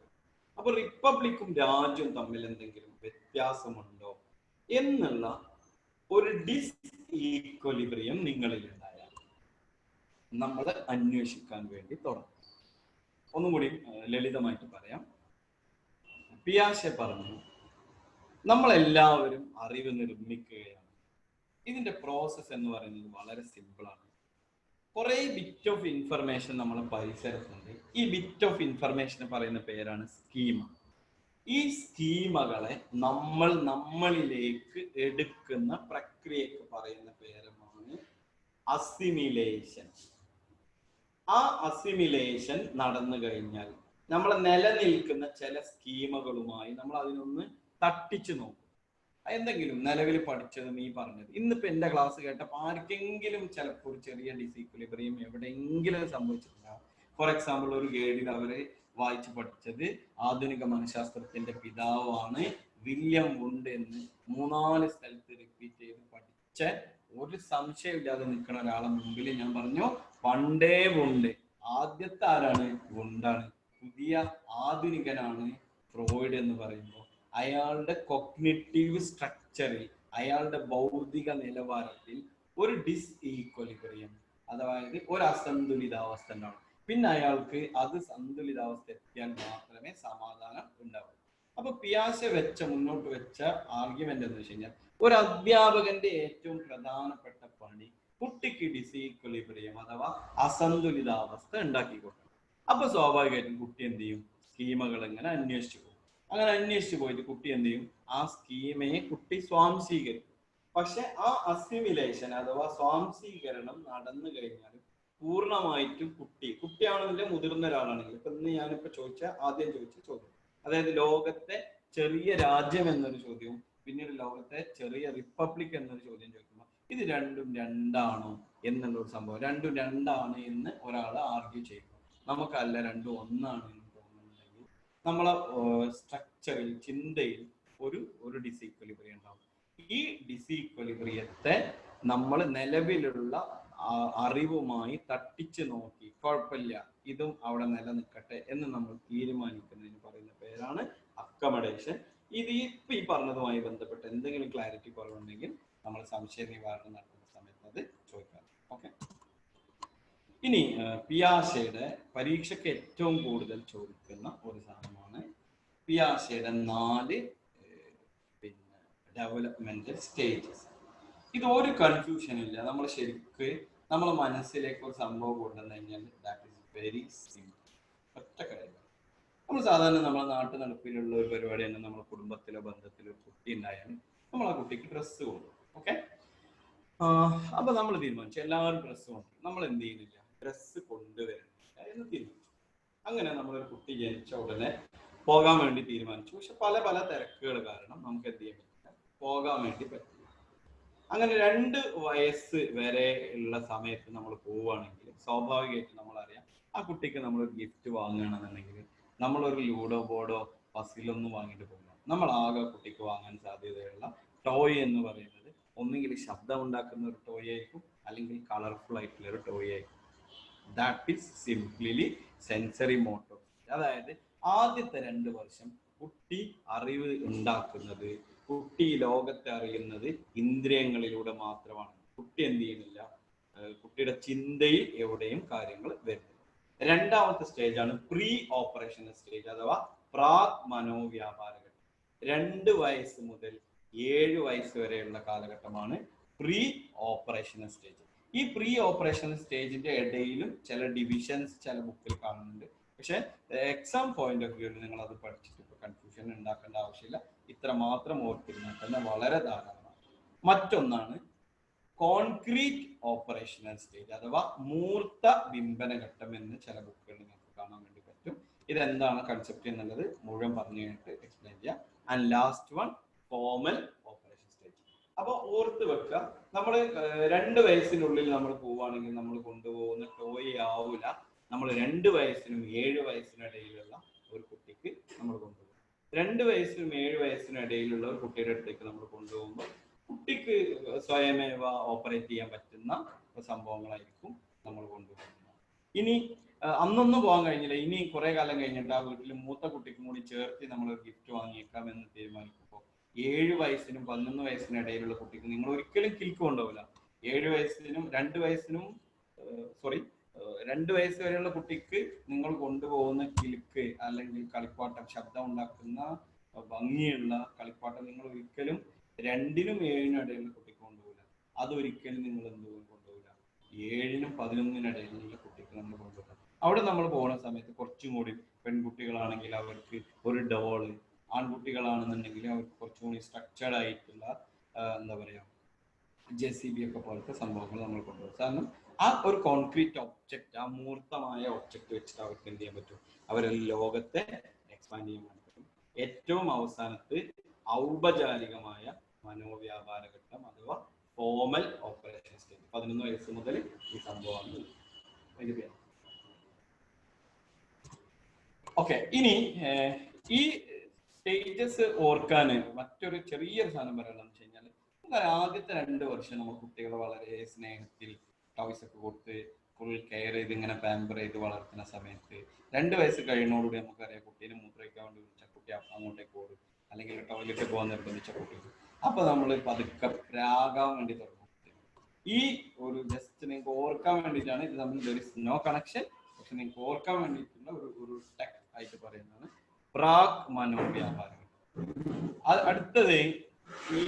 അപ്പൊ റിപ്പബ്ലിക്കും രാജ്യവും തമ്മിൽ എന്തെങ്കിലും വ്യത്യാസമുണ്ടോ എന്നുള്ള ഒരു ഡിസ്ഈക്വലിബ്രിയം നിങ്ങളിൽ ഉണ്ടായാൽ നമ്മൾ അന്വേഷിക്കാൻ വേണ്ടി തുടങ്ങും. ഒന്നും കൂടി ലളിതമായിട്ട് പറയാം. പിയാഷെ പറഞ്ഞു, നമ്മളെല്ലാവരും അറിവ് നിർമ്മിക്കുകയാണ്. ഇതിന്റെ പ്രോസസ്സ് എന്ന് പറയുന്നത് വളരെ സിമ്പിളാണ്. കുറെ ബിറ്റ് ഓഫ് ഇൻഫർമേഷൻ നമ്മളെ പരിസരത്തുണ്ട്. ഈ ബിറ്റ് ഓഫ് ഇൻഫർമേഷൻ പറയുന്ന പേരാണ് സ്കീമ. ഈ സ്കീമകളെ നമ്മളിലേക്ക് എടുക്കുന്ന പ്രക്രിയക്ക് പറയുന്ന പേരാണ് അസിമിലേഷൻ. ആ അസിമിലേഷൻ നടന്നു കഴിഞ്ഞാൽ നമ്മൾ നിലനിൽക്കുന്ന ചില സ്കീമകളുമായി നമ്മൾ അതിനൊന്ന് തട്ടിച്ചു നോക്കും. എന്തെങ്കിലും നിലവിൽ പഠിച്ചതും ഈ പറഞ്ഞത് ഇന്നിപ്പോ എന്റെ ക്ലാസ് കേട്ടപ്പോൾ ആർക്കെങ്കിലും ചിലപ്പോൾ ഒരു ചെറിയ ഡിസീക്വലിബ്രിയം എവിടെയെങ്കിലും സംഭവിച്ചിട്ടുണ്ടാവും. ഫോർ എക്സാമ്പിൾ, ഒരു ഗൈഡിൽ അവര് വായിച്ചു പഠിച്ചത് ആധുനിക മനഃശാസ്ത്രത്തിന്റെ പിതാവാണ് വില്യം വുണ്ട് എന്ന് 3-4 സ്ഥലത്ത് റിപ്പീറ്റ് ചെയ്ത് പഠിച്ച ഒരു സംശയമില്ലാതെ നിൽക്കുന്ന ഒരാളെ മുമ്പിൽ ഞാൻ പറഞ്ഞു, പണ്ടേ വുണ്ട്. ആദ്യത്തെ ആരാണ്? വുണ്ടാണ്. പുതിയ ആധുനികനാണ് ഫ്രോയിഡ് എന്ന് പറയുമ്പോൾ അയാളുടെ കൊഗ്നിറ്റീവ് സ്ട്രക്ചറിൽ, അയാളുടെ ബൗദ്ധിക നിലവാരത്തിൽ ഒരു ഡിസ്ഈക്വലിബ്രിയം, അതായത് ഒരു അസന്തുലിതാവസ്ഥ ഉണ്ടാവും. പിന്നെ അയാൾക്ക് അത് സന്തുലിതാവസ്ഥ എത്തിയാൽ മാത്രമേ സമാധാനം ഉണ്ടാവൂ. അപ്പൊ പിയാഷെ മുന്നോട്ട് വെച്ച ആർഗ്യുമെന്റ് എന്ന് വെച്ച് കഴിഞ്ഞാൽ, ഒരു അധ്യാപകന്റെ ഏറ്റവും പ്രധാനപ്പെട്ട പണി കുട്ടിക്ക് ഡിസീക്വലിബ്രിയം അഥവാ അസന്തുലിതാവസ്ഥ ഉണ്ടാക്കി കൊടുക്കണം. അപ്പൊ സ്വാഭാവികമായിട്ടും കുട്ടി എന്ത് ചെയ്യും? സ്കീമകൾ എങ്ങനെ അന്വേഷിച്ചു പോകും. അങ്ങനെ അന്വേഷിച്ചു പോയിട്ട് കുട്ടി എന്ത് ചെയ്യും? ആ സ്കീമയെ കുട്ടി സ്വാംശീകരിക്കും. പക്ഷെ ആ അസിമിലേഷൻ അഥവാ സ്വാംശീകരണം നടന്നു കഴിഞ്ഞാൽ പൂർണ്ണമായിട്ടും കുട്ടിയാണെന്നില്ല, മുതിർന്ന ഒരാളാണെങ്കിൽ, ഇപ്പൊ ഇന്ന് ഞാനിപ്പോ ആദ്യം ചോദിച്ച ചോദ്യം, അതായത് ലോകത്തെ ചെറിയ രാജ്യം എന്നൊരു ചോദ്യവും പിന്നീട് ലോകത്തെ ചെറിയ റിപ്പബ്ലിക് എന്നൊരു ചോദ്യം ചോദിക്കുമ്പോൾ ഇത് രണ്ടും രണ്ടാണോ എന്നുള്ളൊരു സംഭവം, രണ്ടും രണ്ടാണ് എന്ന് ഒരാൾ ആർഗ്യൂ ചെയ്യും. നമുക്കല്ല, രണ്ടും ഒന്നാണ് എന്ന് തോന്നുന്നുണ്ടെങ്കിൽ നമ്മളെ സ്ട്രക്ചറിൽ, ചിന്തയിൽ ഒരു ഡിസീക്വലിബ്രിയം ഉണ്ടാവും. ഈ ഡിസീക്വലിബ്രിയത്തെ നമ്മൾ നിലവിലുള്ള അറിവുമായി തട്ടിച്ചു നോക്കി, കുഴപ്പമില്ല, ഇതും അവിടെ നിലനിൽക്കട്ടെ എന്ന് നമ്മൾ തീരുമാനിക്കുന്നതിന് പറയുന്ന പേരാണ് അക്കമഡേഷൻ. ഇത് ഇപ്പൊ ഈ പറഞ്ഞതുമായി ബന്ധപ്പെട്ട് എന്തെങ്കിലും ക്ലാരിറ്റി കുറവുണ്ടെങ്കിൽ നമ്മൾ സംശയ നിവാരണം നടത്തുന്ന സമയത്ത് അത് ചോദിക്കാം. ഓക്കെ. ഇനി പിയാഷെയുടെ പരീക്ഷയ്ക്ക് ഏറ്റവും കൂടുതൽ ചോദിക്കുന്ന ഒരു സാധനമാണ് പിയാഷെയുടെ 4 ഡെവലപ്മെന്റ് സ്റ്റേജസ്. ഇത് ഒരു കൺഫ്യൂഷൻ ഇല്ല. നമ്മൾ ശരിക്ക് നമ്മളെ മനസ്സിലേക്ക് ഒരു സംഭവം കൊണ്ടുവന്നു കഴിഞ്ഞാൽ ദാറ്റ് ഈസ് വെരി സിമ്പിൾ. ഒറ്റ കാര്യം, നമ്മൾ സാധാരണ നമ്മുടെ നാട്ടു നടപ്പിലുള്ള ഒരു പരിപാടി തന്നെ, നമ്മുടെ കുടുംബത്തിലോ ബന്ധത്തിലോ ഒരു കുട്ടി ഉണ്ടായാൽ നമ്മൾ ആ കുട്ടിക്ക് ഡ്രസ്സ് കൊടുക്കും. ഓക്കെ. അപ്പൊ നമ്മൾ തീരുമാനിച്ചു എല്ലാവരും ഡ്രസ്സ് കൊണ്ടുവരും. നമ്മൾ എന്ത് ചെയ്യുന്നില്ല, ഡ്രസ്സ് കൊണ്ടുവരുന്നില്ല എന്ന് തീരുമാനിച്ചു. അങ്ങനെ നമ്മളൊരു കുട്ടി ജനിച്ച ഉടനെ പോകാൻ വേണ്ടി തീരുമാനിച്ചു. പക്ഷെ പല തിരക്കുകൾ കാരണം നമുക്ക് എന്ത് ചെയ്യാൻ പറ്റില്ല, പോകാൻ വേണ്ടി പറ്റില്ല. അങ്ങനെ 2 വയസ്സ് വരെ ഉള്ള സമയത്ത് നമ്മൾ പോവുകയാണെങ്കിൽ സ്വാഭാവികമായിട്ട് നമ്മളറിയാം ആ കുട്ടിക്ക് നമ്മളൊരു ഗിഫ്റ്റ് വാങ്ങുകയാണെന്നുണ്ടെങ്കിൽ നമ്മളൊരു ലൂഡോ ബോർഡോ പസിലൊന്നും വാങ്ങിയിട്ട് പോകില്ല. നമ്മൾ ആകെ കുട്ടിക്ക് വാങ്ങാൻ സാധ്യതയുള്ള ടോയ് എന്ന് പറയുന്നത് ഒന്നുകിൽ ശബ്ദം ഉണ്ടാക്കുന്ന ഒരു ടോയ് ആയിരിക്കും, അല്ലെങ്കിൽ കളർഫുൾ ആയിട്ടുള്ള ഒരു ടോയ് ആയിരിക്കും. That is simply sensory motor. അതായത് ആദ്യത്തെ 2 വർഷം കുട്ടി അറിവ് ഉണ്ടാക്കുന്നത്, കുട്ടി ലോകത്തെ അറിയുന്നത് ഇന്ദ്രിയങ്ങളിലൂടെ മാത്രമാണ്. കുട്ടി എന്ത് ചെയ്യുന്നില്ല, കുട്ടിയുടെ ചിന്തയിൽ എവിടെയും കാര്യങ്ങൾ വരുന്നില്ല. രണ്ടാമത്തെ സ്റ്റേജാണ് പ്രീ ഓപ്പറേഷണൽ സ്റ്റേജ് അഥവാ പ്രാക് മനോവ്യാപാരഘട്ടം. 2 വയസ്സ് മുതൽ 7 വയസ്സ് വരെയുള്ള കാലഘട്ടമാണ് പ്രീ ഓപ്പറേഷണൽ സ്റ്റേജ്. ഈ പ്രീ ഓപ്പറേഷണൽ സ്റ്റേജിന്റെ ഇടയിലും ചില ഡിവിഷൻസ് ചില ബുക്കിൽ കാണുന്നുണ്ട്. പക്ഷെ എക്സാം പോയിന്റ് ഓഫ് വ്യൂവിൽ നിങ്ങൾ അത് പഠിച്ചിട്ട് ഇപ്പൊ കൺഫ്യൂഷൻ ഉണ്ടാക്കേണ്ട ആവശ്യമില്ല. ഇത്ര മാത്രം ഓർത്തിരുന്നാൽ തന്നെ വളരെ ധാരാളമാണ്. മറ്റൊന്നാണ് കോൺക്രീറ്റ് ഓപ്പറേഷണൽ സ്റ്റേജ് അഥവാ മൂർത്ത ബിംബന ഘട്ടം എന്ന് ചില ബുക്കുകൾ നിങ്ങൾക്ക് കാണാൻ വേണ്ടി പറ്റും. ഇതെന്താണ് കൺസെപ്റ്റ് എന്നുള്ളത് മുഴുവൻ പറഞ്ഞു കഴിഞ്ഞിട്ട് എക്സ്പ്ലെയിൻ ചെയ്യാം. And last one formal operation stage. അപ്പൊ ഓർത്ത് വെക്കുക, നമ്മൾ 2 വയസ്സിനുള്ളിൽ നമ്മൾ പോവുകയാണെങ്കിൽ നമ്മൾ കൊണ്ടുപോകുന്ന ടോയ് ആവൂല. നമ്മൾ 2 വയസ്സിനും 7 വയസ്സിനും ഇടയിലുള്ള ഒരു കുട്ടിക്ക് നമ്മൾ കൊണ്ടുപോകും. 2 വയസ്സിനും 7 വയസ്സിനും ഇടയിലുള്ള ഒരു കുട്ടിയുടെ അടുത്തേക്ക് നമ്മൾ കൊണ്ടുപോകുമ്പോൾ കുട്ടിക്ക് സ്വയമേവ ഓപ്പറേറ്റ് ചെയ്യാൻ പറ്റുന്ന സംഭവങ്ങളായിരിക്കും നമ്മൾ കൊണ്ടുപോകുന്നത്. ഇനി അന്നൊന്നും പോകാൻ കഴിഞ്ഞില്ല, ഇനി കുറെ കാലം കഴിഞ്ഞിട്ട് ആ വീട്ടിൽ മൂത്ത കുട്ടിക്കും കൂടി ചേർത്ത് നമ്മൾ ഒരു ഗിഫ്റ്റ് വാങ്ങിയേക്കാം എന്ന് തീരുമാനിക്കുമ്പോൾ 7 വയസ്സിനും 11 വയസ്സിനും ഇടയിലുള്ള കുട്ടിക്ക് നിങ്ങൾ ഒരിക്കലും കിൽക്ക് കൊണ്ടുപോകില്ല. 7 വയസ്സിനും 2 വയസ്സിനും 2 വയസ്സ് വരെയുള്ള കുട്ടിക്ക് നിങ്ങൾ കൊണ്ടുപോകുന്ന കിൽക്ക് അല്ലെങ്കിൽ കളിപ്പാട്ടം, ശബ്ദം ഉണ്ടാക്കുന്ന ഭംഗിയുള്ള കളിപ്പാട്ടം നിങ്ങൾ ഒരിക്കലും 2നും 7നും ഇടയിലുള്ള കുട്ടിക്ക് കൊണ്ടുപോകില്ല. അതൊരിക്കലും നിങ്ങൾ കൊണ്ടുപോകില്ല 7നും 11നും ഇടയിലുള്ള കുട്ടിക്ക് നമ്മൾ കൊണ്ടുപോകില്ല. അവിടെ നമ്മൾ പോകുന്ന സമയത്ത് കുറച്ചും കൂടി പെൺകുട്ടികളാണെങ്കിൽ അവർക്ക് ഒരു ഡോള്, ആൺകുട്ടികളാണെന്നുണ്ടെങ്കിൽ അവർക്ക് കുറച്ചും കൂടി സ്ട്രക്ചേർഡ് ആയിട്ടുള്ള എന്താ പറയാ JCB ഒക്കെ പോലത്തെ സംഭവങ്ങൾ നമ്മൾ കൊണ്ടുപോകും. കാരണം ആ ഒരു കോൺക്രീറ്റ് ഒബ്ജക്റ്റ്, ആ മൂർത്തമായ ഒബ്ജക്റ്റ് വെച്ചിട്ട് അവർക്ക് എന്ത് ചെയ്യാൻ പറ്റും, അവരെ ലോകത്തെ എക്സ്പാൻഡ് ചെയ്യാൻ പറ്റും. ഏറ്റവും അവസാനത്ത് ഔപചാരികമായ മനോവ്യാപാര ഘട്ടം അഥവാ ഫോമൽ ഓപ്പറേഷൻ സ്റ്റേജ് 11 വയസ്സ് മുതൽ ഈ സംഭവമാണ്. ഓക്കെ, ഇനി ഈ സ്റ്റേജസ് ഓർക്കാൻ മറ്റൊരു ചെറിയൊരു സാധനം പറയാനുള്ളത് വെച്ച് കഴിഞ്ഞാൽ, ആദ്യത്തെ 2 വർഷം നമ്മൾ കുട്ടികളെ വളരെ സ്നേഹത്തിൽ ടോയ്സ് ഒക്കെ കൊടുത്ത് ഫുൾ കെയർ ചെയ്ത് ഇങ്ങനെ പാമ്പർ ചെയ്ത് വളർത്തുന്ന സമയത്ത് 2 വയസ്സ് കഴിയുന്നതോടുകൂടി നമുക്കറിയാം കുട്ടീനെ മൂത്രയ്ക്കാൻ വേണ്ടി വിളിച്ച കുട്ടി അങ്ങോട്ടേക്ക് ഓടും, അല്ലെങ്കിൽ ടോയ്ലറ്റ് പോകാൻ നിർബന്ധിച്ച കുട്ടി. അപ്പൊ നമ്മൾ പതുക്കെ പ്രാകാൻ വേണ്ടി തുടങ്ങും. ഈ ഒരു ജസ്റ്റ് നിങ്ങൾക്ക് ഓർക്കാൻ വേണ്ടിയിട്ടാണ് ഇത് തമ്മിൽ നോ കണക്ഷൻ, പക്ഷെ നിങ്ങൾക്ക് ഓർക്കാൻ വേണ്ടിയിട്ടുള്ള ഒരു ടെക് ആയിട്ട് പറയുന്നതാണ് പ്രാക് മനോവ്യാപാരം. അടുത്തത് ഈ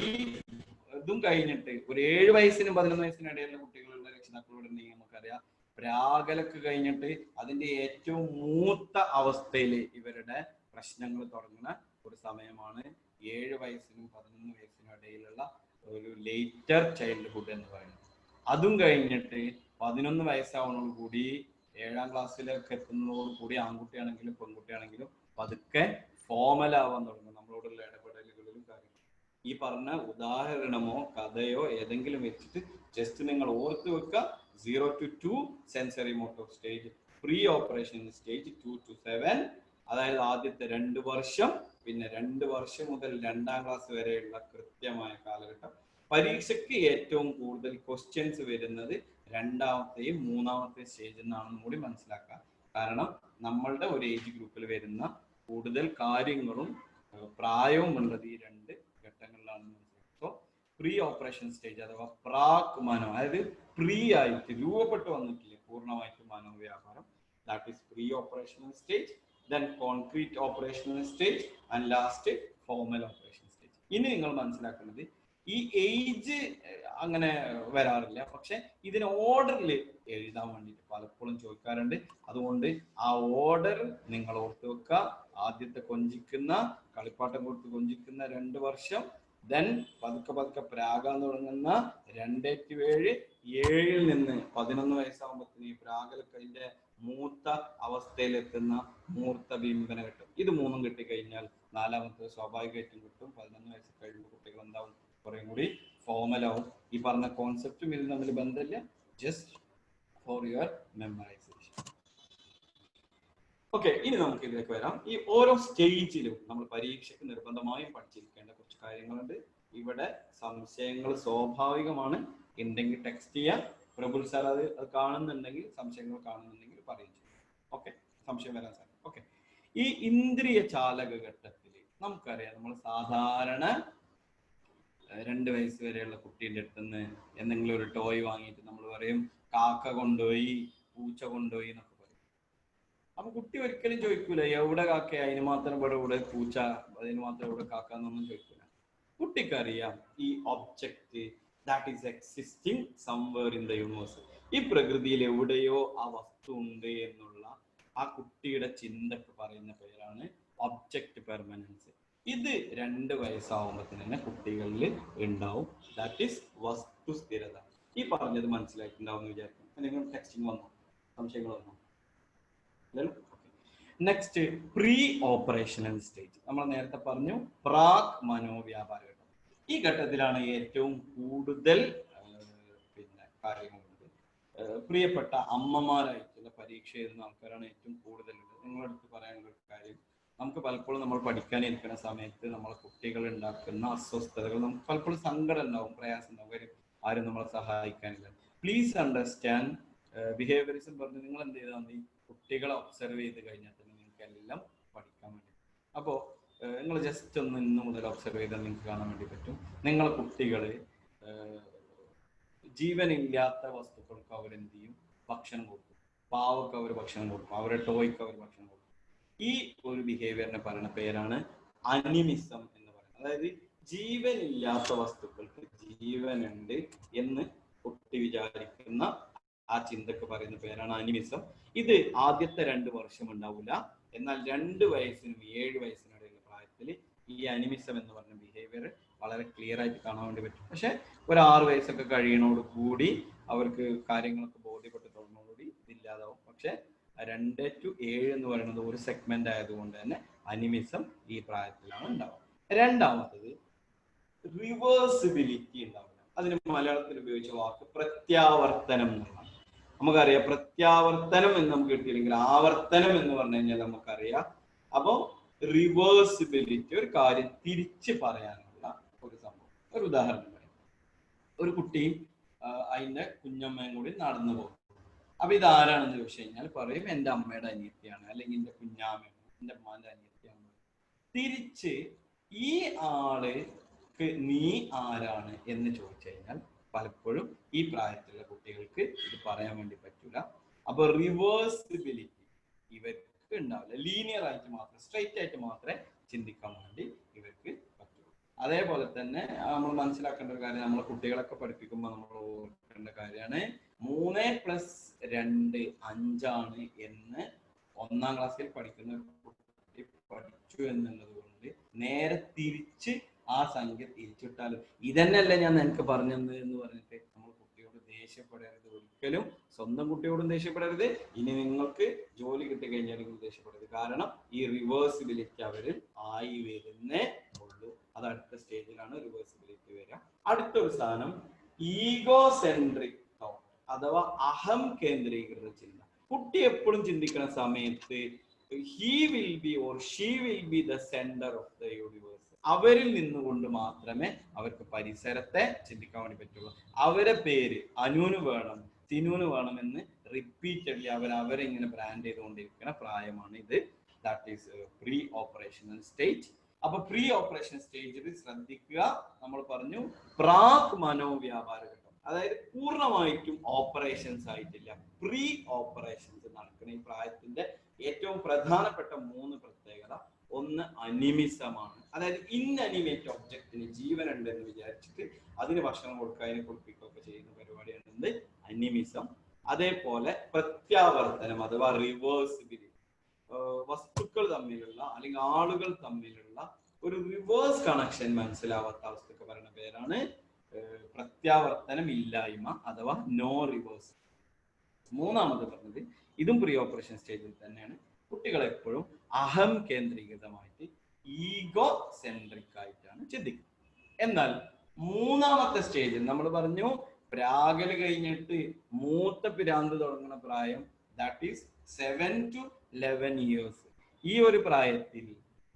ഇതും കഴിഞ്ഞിട്ട് ഒരു 7 വയസ്സിനും 11 വയസ്സിനും ഇടയിലുള്ള കുട്ടികളുടെ രക്ഷിതാക്കളോട് ഉണ്ടെങ്കിൽ നമുക്കറിയാം പ്രാകലൊക്കെ കഴിഞ്ഞിട്ട് അതിന്റെ ഏറ്റവും മൂത്ത അവസ്ഥയിൽ ഇവരുടെ പ്രശ്നങ്ങൾ തുടങ്ങുന്ന ഒരു സമയമാണ് 7 വയസ്സിനും 11 വയസ്സിനും ഇടയിലുള്ള ഒരു ലേറ്റർ ചൈൽഡ്ഹുഡ് എന്ന് പറയുന്നത്. അതും കഴിഞ്ഞിട്ട് 11 വയസ്സാവുന്നതോട് കൂടി 7ാം ക്ലാസ്സിലേക്ക് എത്തുന്നതോട് കൂടി ആൺകുട്ടിയാണെങ്കിലും പെൺകുട്ടിയാണെങ്കിലും പതുക്കെ ഫോമൽ ആവാൻ തുടങ്ങും നമ്മളോടുള്ള ഇടപെടലുകളിലും കാര്യങ്ങളും. ഈ പറഞ്ഞ ഉദാഹരണമോ കഥയോ ഏതെങ്കിലും വെച്ചിട്ട് ജസ്റ്റ് നിങ്ങൾ ഓർത്ത് വെക്കുക. 0 to 2 sensory motor stage, pre operation stage 2 to 7, അതായത് ആദ്യത്തെ 2 വർഷം, പിന്നെ 2 വർഷം മുതൽ 2ാം ക്ലാസ് വരെയുള്ള കൃത്യമായ കാലഘട്ടം. പരീക്ഷയ്ക്ക് ഏറ്റവും കൂടുതൽ ക്വസ്റ്റ്യൻസ് വരുന്നത് 2ാമത്തെയും 3ാമത്തെയും സ്റ്റേജിൽ നിന്നാണെന്നും കൂടി മനസ്സിലാക്കാം. കാരണം നമ്മളുടെ ഒരു ഏജ് ഗ്രൂപ്പിൽ വരുന്ന കൂടുതൽ കാര്യങ്ങളും പ്രായവും ഉള്ളത് ഈ 2 ഘട്ടങ്ങളിലാണെന്ന് മനസ്സിലാക്കാം. സോ പ്രീ ഓപ്പറേഷൻ സ്റ്റേജ് അഥവാ പ്രാക് മനോ, അതായത് പ്രീ ആയിട്ട് രൂപപ്പെട്ടു വന്നിട്ടില്ല പൂർണ്ണമായിട്ട് മനോവ്യാപാരം, that is pre operational stage, then concrete operational stage and last formal operation stage. ഇനി നിങ്ങൾ മനസ്സിലാക്കുന്നത് ഈ ഏജ് അങ്ങനെ വരാറില്ല, പക്ഷെ ഇതിന് ഓർഡറിൽ എഴുതാൻ വേണ്ടിയിട്ട് പലപ്പോഴും ചോദിക്കാറുണ്ട്. അതുകൊണ്ട് ആ ഓർഡർ നിങ്ങൾ ഓർത്ത് വെക്കുക. ആദ്യത്തെ കൊഞ്ചിക്കുന്ന കളിപ്പാട്ടം കൊടുത്ത് കൊഞ്ചിക്കുന്ന 2 വർഷം, ദെൻ പതുക്കെ പ്രാകാൻ തുടങ്ങുന്ന 2 to 7, 7ൽ നിന്ന് 11 വയസ്സാകുമ്പോഴത്തേന് ഈ പ്രാകലൊക്കെ അതിന്റെ മൂർത്ത അവസ്ഥയിലെത്തുന്ന മൂർത്ത ബിംബന ഘട്ടം. ഇത് 3ഉം കിട്ടിക്കഴിഞ്ഞാൽ 4ാമത്തെ സ്വാഭാവികമായിട്ടും കിട്ടും. 11 വയസ്സ് കഴിയുമ്പോൾ കുട്ടികൾ എന്താവും, കുറേ കൂടി ഫോമലാവും. ഈ പറഞ്ഞ കോൺസെപ്റ്റും ഇതിൽ തമ്മിൽ ബന്ധമില്ല, just for your memorisation. Okay, ഇനി നമുക്ക് ഇതിലേക്ക് വരാം. ഈ ഓരോ സ്റ്റേജിലും നമ്മൾ പരീക്ഷയ്ക്ക് നിർബന്ധമായും പഠിച്ചിരിക്കേണ്ട കുറച്ച് കാര്യങ്ങളുണ്ട്. ഇവിടെ സംശയങ്ങൾ സ്വാഭാവികമാണ്. ഉണ്ടെങ്കിൽ ടെക്സ്റ്റ് ചെയ്യാം. പ്രബുൽ സാർ അത് കാണുന്നുണ്ടെങ്കിൽ, സംശയങ്ങൾ കാണുന്നുണ്ടെങ്കിൽ പറയും. ഓക്കെ, സംശയം വരാൻ സാധിക്കും. ഓക്കെ, ഈ ഇന്ദ്രിയ ചാലക ഘട്ടത്തിൽ നമുക്കറിയാം, നമ്മൾ സാധാരണ 2 വയസ്സ് വരെയുള്ള കുട്ടീൻ്റെ അടുത്ത് നിന്ന് എന്തെങ്കിലും ഒരു ടോയ് വാങ്ങിയിട്ട് നമ്മൾ പറയും കാക്ക കൊണ്ടുപോയി, പൂച്ച കൊണ്ടുപോയി എന്നൊക്കെ പറയും. അപ്പൊ കുട്ടി ഒരിക്കലും ചോദിക്കൂല എവിടെ കാക്ക, അതിന് മാത്രം ഇവിടെ പൂച്ച, അതിന് മാത്രം ഇവിടെ കാക്ക എന്നൊന്നും ചോദിക്കൂല. കുട്ടിക്കറിയാം ഈ object that is existing somewhere in the universe. ഈ പ്രകൃതിയിൽ എവിടെയോ ആ വസ്തു ഉണ്ട് എന്നുള്ള ആ കുട്ടിയുടെ ചിന്തക്ക് പറയുന്ന പേരാണ് ഒബ്ജക്റ്റ് പെർമനൻസ്. ഇത് 2 വയസ്സാവുമ്പത്തിന് തന്നെ കുട്ടികളിൽ ഉണ്ടാവും. ദാറ്റ് ഈസ് വസ്തു സ്ഥിരത. ഈ പറഞ്ഞത് മനസ്സിലായിട്ടുണ്ടാവും എന്ന് വിചാരിക്കും. നിങ്ങൾ ടെക്സ്റ്റിംഗ് വന്നോ? സംശയങ്ങൾ വന്നോ? Next, pre operational stage. നമ്മൾ നേരത്തെ പറഞ്ഞു പ്രാക് മനോവ്യാപാര ഘട്ടം. ഈ ഘട്ടത്തിലാണ് ഏറ്റവും കൂടുതൽ കാര്യങ്ങളുള്ളത്. പ്രിയപ്പെട്ട അമ്മമാരായിട്ടുള്ള പരീക്ഷ എഴുതുന്ന ആൾക്കാരാണ് ഏറ്റവും കൂടുതലുള്ളത്. നിങ്ങളടുത്ത് പറയാനുള്ള ഒരു കാര്യം, നമുക്ക് പലപ്പോഴും നമ്മൾ പഠിക്കാനിരിക്കുന്ന സമയത്ത് നമ്മളെ കുട്ടികൾ ഉണ്ടാക്കുന്ന അസ്വസ്ഥതകൾ, നമുക്ക് പലപ്പോഴും സങ്കടം ഉണ്ടാവും, പ്രയാസം ഉണ്ടാവും, ആരും നമ്മളെ സഹായിക്കാനില്ല. പ്ലീസ് അണ്ടർസ്റ്റാൻഡ് ബിഹേവിയറിസം പറഞ്ഞ് നിങ്ങൾ എന്ത് ചെയ്താൽ മതി, കുട്ടികളെ ഒബ്സർവ് ചെയ്ത് കഴിഞ്ഞാൽ തന്നെ നിങ്ങൾക്ക് എല്ലാം പഠിക്കാൻ വേണ്ടി. അപ്പോൾ നിങ്ങൾ ജസ്റ്റ് ഒന്ന് ഇന്ന് മുതൽ ഒബ്സർവ് ചെയ്താൽ നിങ്ങൾക്ക് കാണാൻ വേണ്ടി പറ്റും. നിങ്ങളെ കുട്ടികൾ ജീവനില്ലാത്ത വസ്തുക്കൾക്ക് അവരെന്ത് ചെയ്യും, ഭക്ഷണം കൊടുക്കും. പാവക്ക് അവർ ഭക്ഷണം കൊടുക്കും, അവരുടെ ടോയ്ക്ക് അവർ ഭക്ഷണം കൊടുക്കും. ഈ ഒരു ബിഹേവിയറിനെ പറയുന്ന പേരാണ് അനിമിസം എന്ന് പറയുന്നത്. അതായത് ജീവനില്ലാത്ത വസ്തുക്കൾക്ക് ജീവനുണ്ട് എന്ന് കുട്ടി വിചാരിക്കുന്ന ആ ചിന്തക്ക് പറയുന്ന പേരാണ് അനിമിസം. ഇത് ആദ്യത്തെ 2 വർഷം ഉണ്ടാവില്ല. എന്നാൽ 2 വയസ്സിനും 7 വയസ്സിനിടയിലുള്ള പ്രായത്തിൽ ഈ അനിമിസം എന്ന് പറഞ്ഞ ബിഹേവിയർ വളരെ ക്ലിയർ ആയിട്ട് കാണാൻ വേണ്ടി പറ്റും. പക്ഷെ ഒരു 6 വയസ്സൊക്കെ കഴിയണോട് കൂടി അവർക്ക് കാര്യങ്ങളൊക്കെ ബോധ്യപ്പെട്ട് തുടങ്ങുന്നതോടുകൂടി ഇതില്ലാതാവും. പക്ഷെ 2 to 7 എന്ന് പറയുന്നത് ഒരു സെഗ്മെന്റ് ആയതുകൊണ്ട് തന്നെ അനിമിസം ഈ പ്രായത്തിലാണ് ഉണ്ടാവുക. രണ്ടാമത്തത് റിവേഴ്സിബിലിറ്റി ഉണ്ടാവില്ല. അതിന് മലയാളത്തിൽ ഉപയോഗിച്ച വാക്ക് പ്രത്യാവർത്തനം എന്നാണ്. നമുക്കറിയാം പ്രത്യാവർത്തനം എന്ന് നമുക്ക് കിട്ടിയില്ലെങ്കിൽ ആവർത്തനം എന്ന് പറഞ്ഞു കഴിഞ്ഞാൽ നമുക്കറിയാം. അപ്പോ റിവേഴ്സിബിലിറ്റി, ഒരു കാര്യം തിരിച്ച് പറയാനുള്ള ഒരു സംഭവം. ഒരു ഉദാഹരണം പറയാം. ഒരു കുട്ടി അതിന്റെ കുഞ്ഞമ്മയും കൂടി നടന്നു പോകും. അപ്പൊ ഇതാരാണെന്ന് ചോദിച്ചു കഴിഞ്ഞാൽ പറയും എൻ്റെ അമ്മയുടെ അനിയത്തിയാണ്, അല്ലെങ്കിൽ എൻ്റെ കുഞ്ഞാമ്മയാണ്, എൻ്റെ അമ്മാന്റെ അനിയത്തിയാണ്. തിരിച്ച് ഈ ആൾക്ക് നീ ആരാണ് എന്ന് ചോദിച്ചു കഴിഞ്ഞാൽ പലപ്പോഴും ഈ പ്രായത്തിലുള്ള കുട്ടികൾക്ക് ഇത് പറയാൻ വേണ്ടി പറ്റൂല. അപ്പൊ റിവേഴ്സിബിലിറ്റി ഇവർക്ക് ഉണ്ടാവില്ല. ലീനിയർ ആയിട്ട് മാത്രം, സ്ട്രെയിറ്റ് ആയിട്ട് മാത്രമേ ചിന്തിക്കാൻ വേണ്ടി ഇവർക്ക് പറ്റുള്ളൂ. അതേപോലെ തന്നെ നമ്മൾ മനസ്സിലാക്കേണ്ട ഒരു കാര്യം, നമ്മളെ കുട്ടികളൊക്കെ പഠിപ്പിക്കുമ്പോൾ നമ്മൾ ഓർക്കേണ്ട കാര്യമാണ് 3+2 5 എന്ന് 1-ാം ക്ലാസ്സിൽ പഠിക്കുന്ന കുട്ടി പഠിച്ചു എന്നുള്ളത് കൊണ്ട് നേരെ തിരിച്ച് ആ സംഖ്യ തിരിച്ചിട്ടാലും ഇതന്നെയല്ലേ ഞാൻ നിനക്ക് പറഞ്ഞത് എന്ന് പറഞ്ഞിട്ട് നമ്മൾ കുട്ടിയോട് ദേഷ്യപ്പെടരുത്. ഒരിക്കലും സ്വന്തം കുട്ടിയോടും ദേഷ്യപ്പെടരുത്. ഇനി നിങ്ങൾക്ക് ജോലി കിട്ടി കഴിഞ്ഞാലും ദേഷ്യപ്പെടരുത്. കാരണം ഈ റിവേഴ്സിബിലിറ്റി അവരിൽ ആയി വരുന്നേ ഉള്ളൂ. അത് അടുത്ത സ്റ്റേജിലാണ് റിവേഴ്സിബിലിറ്റി വരിക. അടുത്തൊരു സാധനം ഈഗോസെൻട്രിക് തോട്ട് അഥവാ അഹം കേന്ദ്രീകൃത ചിന്ത. കുട്ടി എപ്പോഴും ചിന്തിക്കുന്ന സമയത്ത് he will be or she will be the center of the universe. അവരിൽ നിന്നുകൊണ്ട് മാത്രമേ അവർക്ക് പരിസരത്തെ ചിന്തിക്കാൻ വേണ്ടി പറ്റുള്ളൂ. അവരെ പേര് അനുവിന് വേണം, തിനുവിന് വേണം എന്ന് റിപ്പീറ്റഡ്ലി അവരെ ഇങ്ങനെ ബ്രാൻഡ് ചെയ്തുകൊണ്ടിരിക്കുന്ന പ്രായമാണ് ഇത്. That is pre operational stage. അപ്പൊ പ്രീ ഓപ്പറേഷൻ സ്റ്റേജിൽ ശ്രദ്ധിക്കുക, നമ്മൾ പറഞ്ഞു പ്രാക് മനോവ്യാപാര ഘട്ടം, അതായത് പൂർണ്ണമായിട്ടും ഓപ്പറേഷൻസ് ആയിട്ടില്ല, പ്രീ ഓപ്പറേഷൻസ് നടക്കുന്ന ഈ പ്രായത്തിന്റെ ഏറ്റവും പ്രധാനപ്പെട്ട 3 പ്രത്യേകത. ഒന്ന് അനിമിസമാണ്, അതായത് ഇൻഅനിമേറ്റ് ഒബ്ജക്റ്റിന് ജീവനുണ്ട് എന്ന് വിചാരിച്ചിട്ട് അതിന് ഭക്ഷണം കൊടുക്കുക, അതിനെ കുളിപ്പിക്കുകയൊക്കെ ചെയ്യുന്ന പരിപാടിയാണ് എന്ത്, അനിമിസം. അതേപോലെ പ്രത്യാവർത്തനം അഥവാ റിവേഴ്സിബിലിറ്റി, വസ്തുക്കൾ തമ്മിലുള്ള അല്ലെങ്കിൽ ആളുകൾ തമ്മിലുള്ള ഒരു റിവേഴ്സ് കണക്ഷൻ മനസ്സിലാവാത്ത അവസ്ഥക്ക് പറയുന്ന പേരാണ് പ്രത്യാവർത്തനം ഇല്ലായ്മ അഥവാ നോ റിവേഴ്സ്. മൂന്നാമത് പറഞ്ഞത് ഇതും പ്രീ ഓപ്പറേഷൻ സ്റ്റേജിൽ തന്നെയാണ്. കുട്ടികൾ എപ്പോഴും അഹം കേന്ദ്രീകൃതമായിട്ട് ഈഗോ സെൻട്രിക് ആയിട്ടാണ് ചിന്തിക്കുന്നത്. എന്നാൽ 3ാമത്തെ സ്റ്റേജിൽ നമ്മൾ പറഞ്ഞു പ്രാകല് കഴിഞ്ഞിട്ട് മൂത്ത പിരാന്ത് തുടങ്ങുന്ന പ്രായം ദാറ്റ് ഈസ് 7 to 11 years. ഈ ഒരു പ്രായത്തിൽ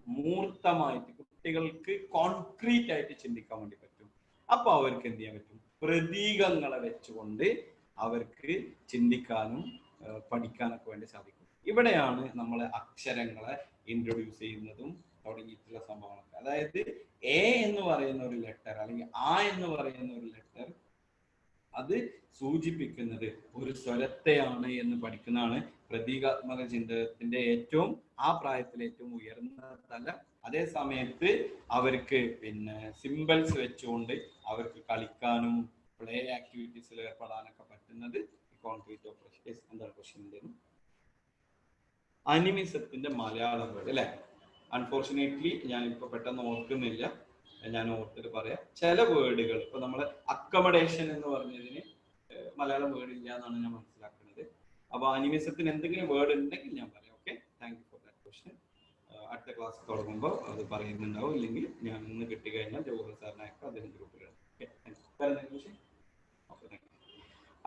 മൂർത്തമായിട്ട് കുട്ടികൾക്ക് കോൺക്രീറ്റ് ആയിട്ട് ചിന്തിക്കാൻ വേണ്ടി പറ്റും. അപ്പൊ അവർക്ക് എന്ത് ചെയ്യാൻ പറ്റും? പ്രതീകങ്ങളെ വെച്ചുകൊണ്ട് അവർക്ക് ചിന്തിക്കാനും പഠിക്കാനൊക്കെ വേണ്ടി സാധിക്കും. ഇവിടെയാണ് നമ്മൾ അക്ഷരങ്ങളെ ഇൻട്രൊഡ്യൂസ് ചെയ്യുന്നതും തുടങ്ങിയിട്ടുള്ള സംഭവങ്ങളൊക്കെ. അതായത് എ എന്ന് പറയുന്ന ഒരു ലെറ്റർ അല്ലെങ്കിൽ ആ എന്ന് പറയുന്ന ഒരു ലെറ്റർ അത് സൂചിപ്പിക്കുന്നത് ഒരു സ്വരത്തെയാണ് എന്ന് പഠിക്കുന്നതാണ് പ്രതീകാത്മക ചിന്തകത്തിന്റെ ഏറ്റവും ആ പ്രായത്തിലെ ഏറ്റവും ഉയർന്ന തലം. അതേ സമയത്ത് അവർക്ക് പിന്നെ സിമ്പിൾസ് വെച്ചുകൊണ്ട് അവർക്ക് കളിക്കാനും പ്ലേ ആക്ടിവിറ്റീസിൽ ഏർപ്പെടാനൊക്കെ പറ്റുന്നത് കോൺക്രീറ്റ് ഓപ്പറേഷൻ. എന്താണ് ക്വസ്റ്റ്യൻ? അനിമിസത്തിന്റെ മലയാളം വേർഡ് അല്ലെ? അൺഫോർച്ചുനേറ്റ്ലി ഞാനിപ്പോ പെട്ടെന്ന് ഓർക്കുന്നില്ല, ഞാൻ ഓർത്തിട്ട് പറയാം. ചില വേർഡുകൾ ഇപ്പൊ നമ്മള് അക്കമഡേഷൻ എന്ന് പറഞ്ഞതിന് മലയാളം വേർഡ് ഇല്ല എന്നാണ് ഞാൻ മനസ്സിലാക്കുന്നത്. അപ്പൊ അനിമിസത്തിന് എന്തെങ്കിലും വേർഡ് ഉണ്ടെങ്കിൽ ഞാൻ പറയാം. Okay, thank you for that question. അടുത്ത ക്ലാസ് തുടങ്ങുമ്പോൾ അത് പറയുന്നുണ്ടാവും, ഇല്ലെങ്കിൽ ഞാൻ ഇന്ന് കിട്ടിക്കഴിഞ്ഞാൽ ജവഹർ സാറിനെ അയക്കാം, അദ്ദേഹം ഗ്രൂപ്പിലാണ്.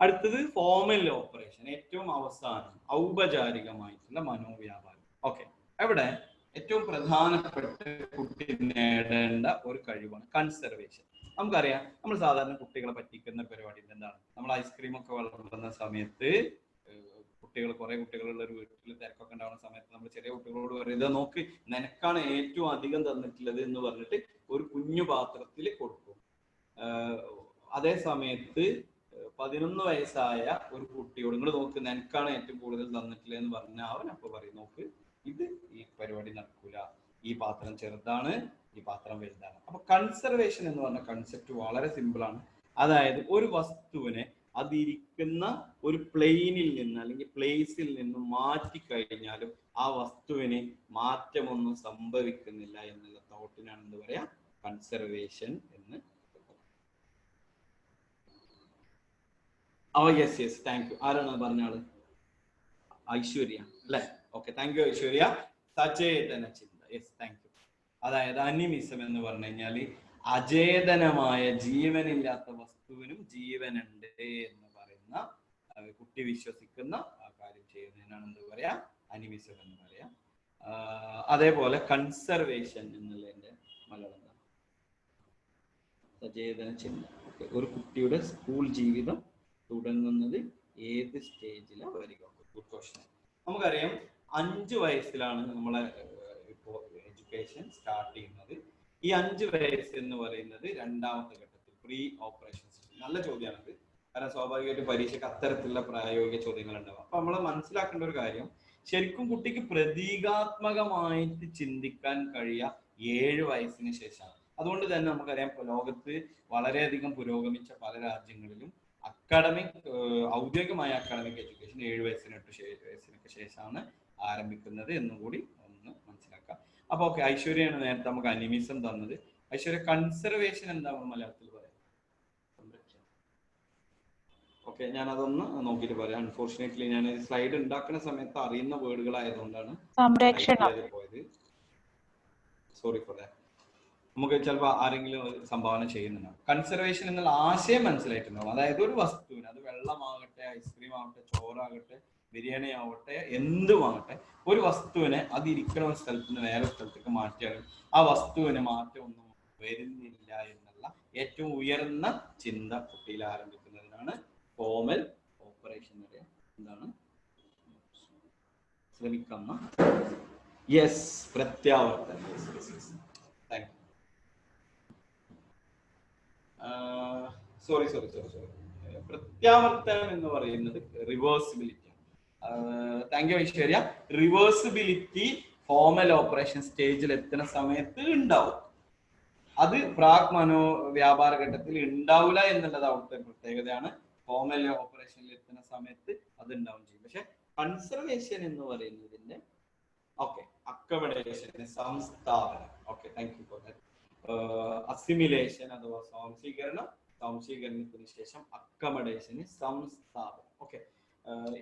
അടുത്തത് ഫോമൽ ഓപ്പറേഷൻ, ഏറ്റവും അവസാനം ഔപചാരികമായിട്ടുള്ള മനോവ്യാപാരം. ഓക്കെ, അവിടെ ഏറ്റവും പ്രധാനപ്പെട്ട കുട്ടി നേടേണ്ട ഒരു കഴിവാണ് കൺസർവേഷൻ. നമുക്കറിയാം, നമ്മൾ സാധാരണ കുട്ടികളെ പറ്റിക്കുന്ന പരിപാടി എന്താണ്? നമ്മൾ ഐസ്ക്രീം ഒക്കെ വളർത്തുന്ന സമയത്ത് കുറെ കുട്ടികളുള്ള ഒരു വീട്ടിൽ തിരക്കൊക്കെ ഉണ്ടാവുന്ന സമയത്ത് നമ്മൾ ചെറിയ കുട്ടികളോട് പറയുന്നത്, നോക്ക് നിനക്കാണ് ഏറ്റവും അധികം തന്നിട്ടുള്ളത് എന്ന് പറഞ്ഞിട്ട് ഒരു കുഞ്ഞു പാത്രത്തിൽ കൊടുക്കും. അതേ സമയത്ത് 11 വയസ്സായ ഒരു കുട്ടിയോട് നിങ്ങൾ നോക്ക് നിനക്കാണ് ഏറ്റവും കൂടുതൽ തന്നിട്ടുള്ളത് എന്ന് പറഞ്ഞാൽ അവൻ അപ്പൊ പറയും, നോക്ക് ഇത് ഈ പരിപാടി നടക്കൂല, ഈ പാത്രം ചെറുതാണ്, ഈ പാത്രം വലുതാണ്. അപ്പൊ കൺസർവേഷൻ എന്ന് പറഞ്ഞ കൺസെപ്റ്റ് വളരെ സിമ്പിൾ ആണ്. അതായത് ഒരു വസ്തുവിനെ അതിരിക്കുന്ന ഒരു പ്ലെയിനിൽ നിന്ന് അല്ലെങ്കിൽ പ്ലേസിൽ നിന്ന് മാറ്റി കഴിഞ്ഞാലും ആ വസ്തുവിന് മാറ്റമൊന്നും സംഭവിക്കുന്നില്ല എന്നുള്ള തോട്ടിനാണ് എന്ത് പറയാ? കൺസർവേഷൻ എന്ന്. Yes thank you. ആരാണ് പറഞ്ഞ ആള്? ഐശ്വര്യ അല്ലെ? Okay, thank you Aishwarya. സചേതന ചിന്ത, യെസ് താങ്ക് യു. അതായത് അനിമിസം എന്ന് പറഞ്ഞു കഴിഞ്ഞാൽ അചേതനമായ ജീവനില്ലാത്ത വസ്തുവിനും ജീവനുണ്ട് എന്ന് പറയുന്ന കുട്ടി വിശ്വസിക്കുന്ന ആ കാര്യം ചെയ്യുന്നതിനാണ് എന്ത് പറയാ? അനിമിസം എന്ന് പറയാ. അതേപോലെ കൺസർവേഷൻ എന്നുള്ളതിന്റെ മലയാളം എന്താണ്? സചേതന ചിന്ത. ഒരു കുട്ടിയുടെ സ്കൂൾ ജീവിതം തുടങ്ങുന്നത് ഏത് സ്റ്റേജിലാണ് വരിക? Good question. നമുക്കറിയാം 5 വയസ്സിലാണ് നമ്മളെ ഇപ്പോ എഡ്യൂക്കേഷൻ സ്റ്റാർട്ട് ചെയ്യുന്നത്. ഈ 5 വയസ്സ് എന്ന് പറയുന്നത് രണ്ടാമത്തെ ഘട്ടത്തിൽ പ്രീ ഓപ്പറേഷൻ. നല്ല ചോദ്യമാണിത്, കാരണം സ്വാഭാവികമായിട്ട് പരീക്ഷയ്ക്ക് അത്തരത്തിലുള്ള പ്രായോഗിക ചോദ്യങ്ങൾ ഉണ്ടാവും. അപ്പൊ നമ്മൾ മനസ്സിലാക്കേണ്ട ഒരു കാര്യം, ശരിക്കും കുട്ടിക്ക് പ്രതീകാത്മകമായിട്ട് ചിന്തിക്കാൻ കഴിയുക 7 വയസ്സിന് ശേഷമാണ്. അതുകൊണ്ട് തന്നെ നമുക്കറിയാം, ലോകത്ത് വളരെയധികം പുരോഗമിച്ച പല രാജ്യങ്ങളിലും ഔദ്യോഗികമായ അക്കാഡമിക് എഡ്യൂക്കേഷൻ 7 വയസ്സിന് 8 വയസ്സിനൊക്കെ ശേഷമാണ് ആരംഭിക്കുന്നത് എന്നും കൂടി ഒന്ന് മനസ്സിലാക്കാം. അപ്പൊ ഓക്കെ, ഐശ്വര്യാണ് നേരത്തെ നമുക്ക് അനിമിസം തന്നത്. ഐശ്വര്യ, കൺസർവേഷൻ എന്താണ് മലയാളത്തിൽ പറയാം? ഓക്കെ, ഞാൻ അതൊന്ന് നോക്കിയിട്ട് പറയാം. അൺഫോർച്ചുനേറ്റ്ലി ഞാൻ സ്ലൈഡ് ഉണ്ടാക്കുന്ന സമയത്ത് അറിയുന്ന വേർഡുകളായതുകൊണ്ടാണ് പോയത്. Sorry for that. നമുക്ക് ചിലപ്പോൾ ആരെങ്കിലും സംഭാവന ചെയ്യുന്നുണ്ടാവും. കൺസർവേഷൻ എന്നുള്ള ആശയം മനസ്സിലായിട്ടുണ്ടാവും. അതായത് ഒരു വസ്തുവിന്, അത് വെള്ളമാകട്ടെ, ഐസ്ക്രീം ആവട്ടെ, ചോറാകട്ടെ, ബിരിയാണി ആവട്ടെ, എന്തുമാകട്ടെ, ഒരു വസ്തുവിനെ അത് ഇരിക്കുന്ന ഒരു സ്ഥലത്ത് നിന്ന് വേറെ സ്ഥലത്തേക്ക് മാറ്റിയാലും ആ വസ്തുവിന് മാറ്റമൊന്നും വരുന്നില്ല എന്നുള്ള ഏറ്റവും ഉയർന്ന ചിന്ത കുട്ടിയിൽ ആരംഭിക്കുന്നതിനാണ് ഫോമൽ ഓപ്പറേഷൻ പറയാം. എന്താണ്? ശ്രമിക്കുന്ന യെസ്, പ്രത്യാവർത്തനം. Thank you. സോറി പ്രത്യാവർത്തനം എന്ന് പറയുന്നത് reversibility. Thank you Aishwarya. Reversibility formal operation സ്റ്റേജിൽ എത്തുന്ന സമയത്ത് ഉണ്ടാവും. അത് പ്രാക് മനോവ്യാപാര ഘട്ടത്തിൽ ഉണ്ടാവില്ല എന്നുള്ളത് അവിടുത്തെ പ്രത്യേകതയാണ്. ഫോമൽ ഓപ്പറേഷനിൽ എത്തുന്ന സമയത്ത് അത് ഉണ്ടാവും ചെയ്യും. പക്ഷെ കൺസർവേഷൻ എന്ന് പറയുന്നതിന്റെ അക്കമഡേഷൻ, സംസ്ഥാപനം. Okay, thank you for that. Assimilation അഥവാ സ്വാംശീകരണത്തിന് ശേഷം അക്കമഡേഷന് സംസ്ഥാപനം. ഓക്കെ,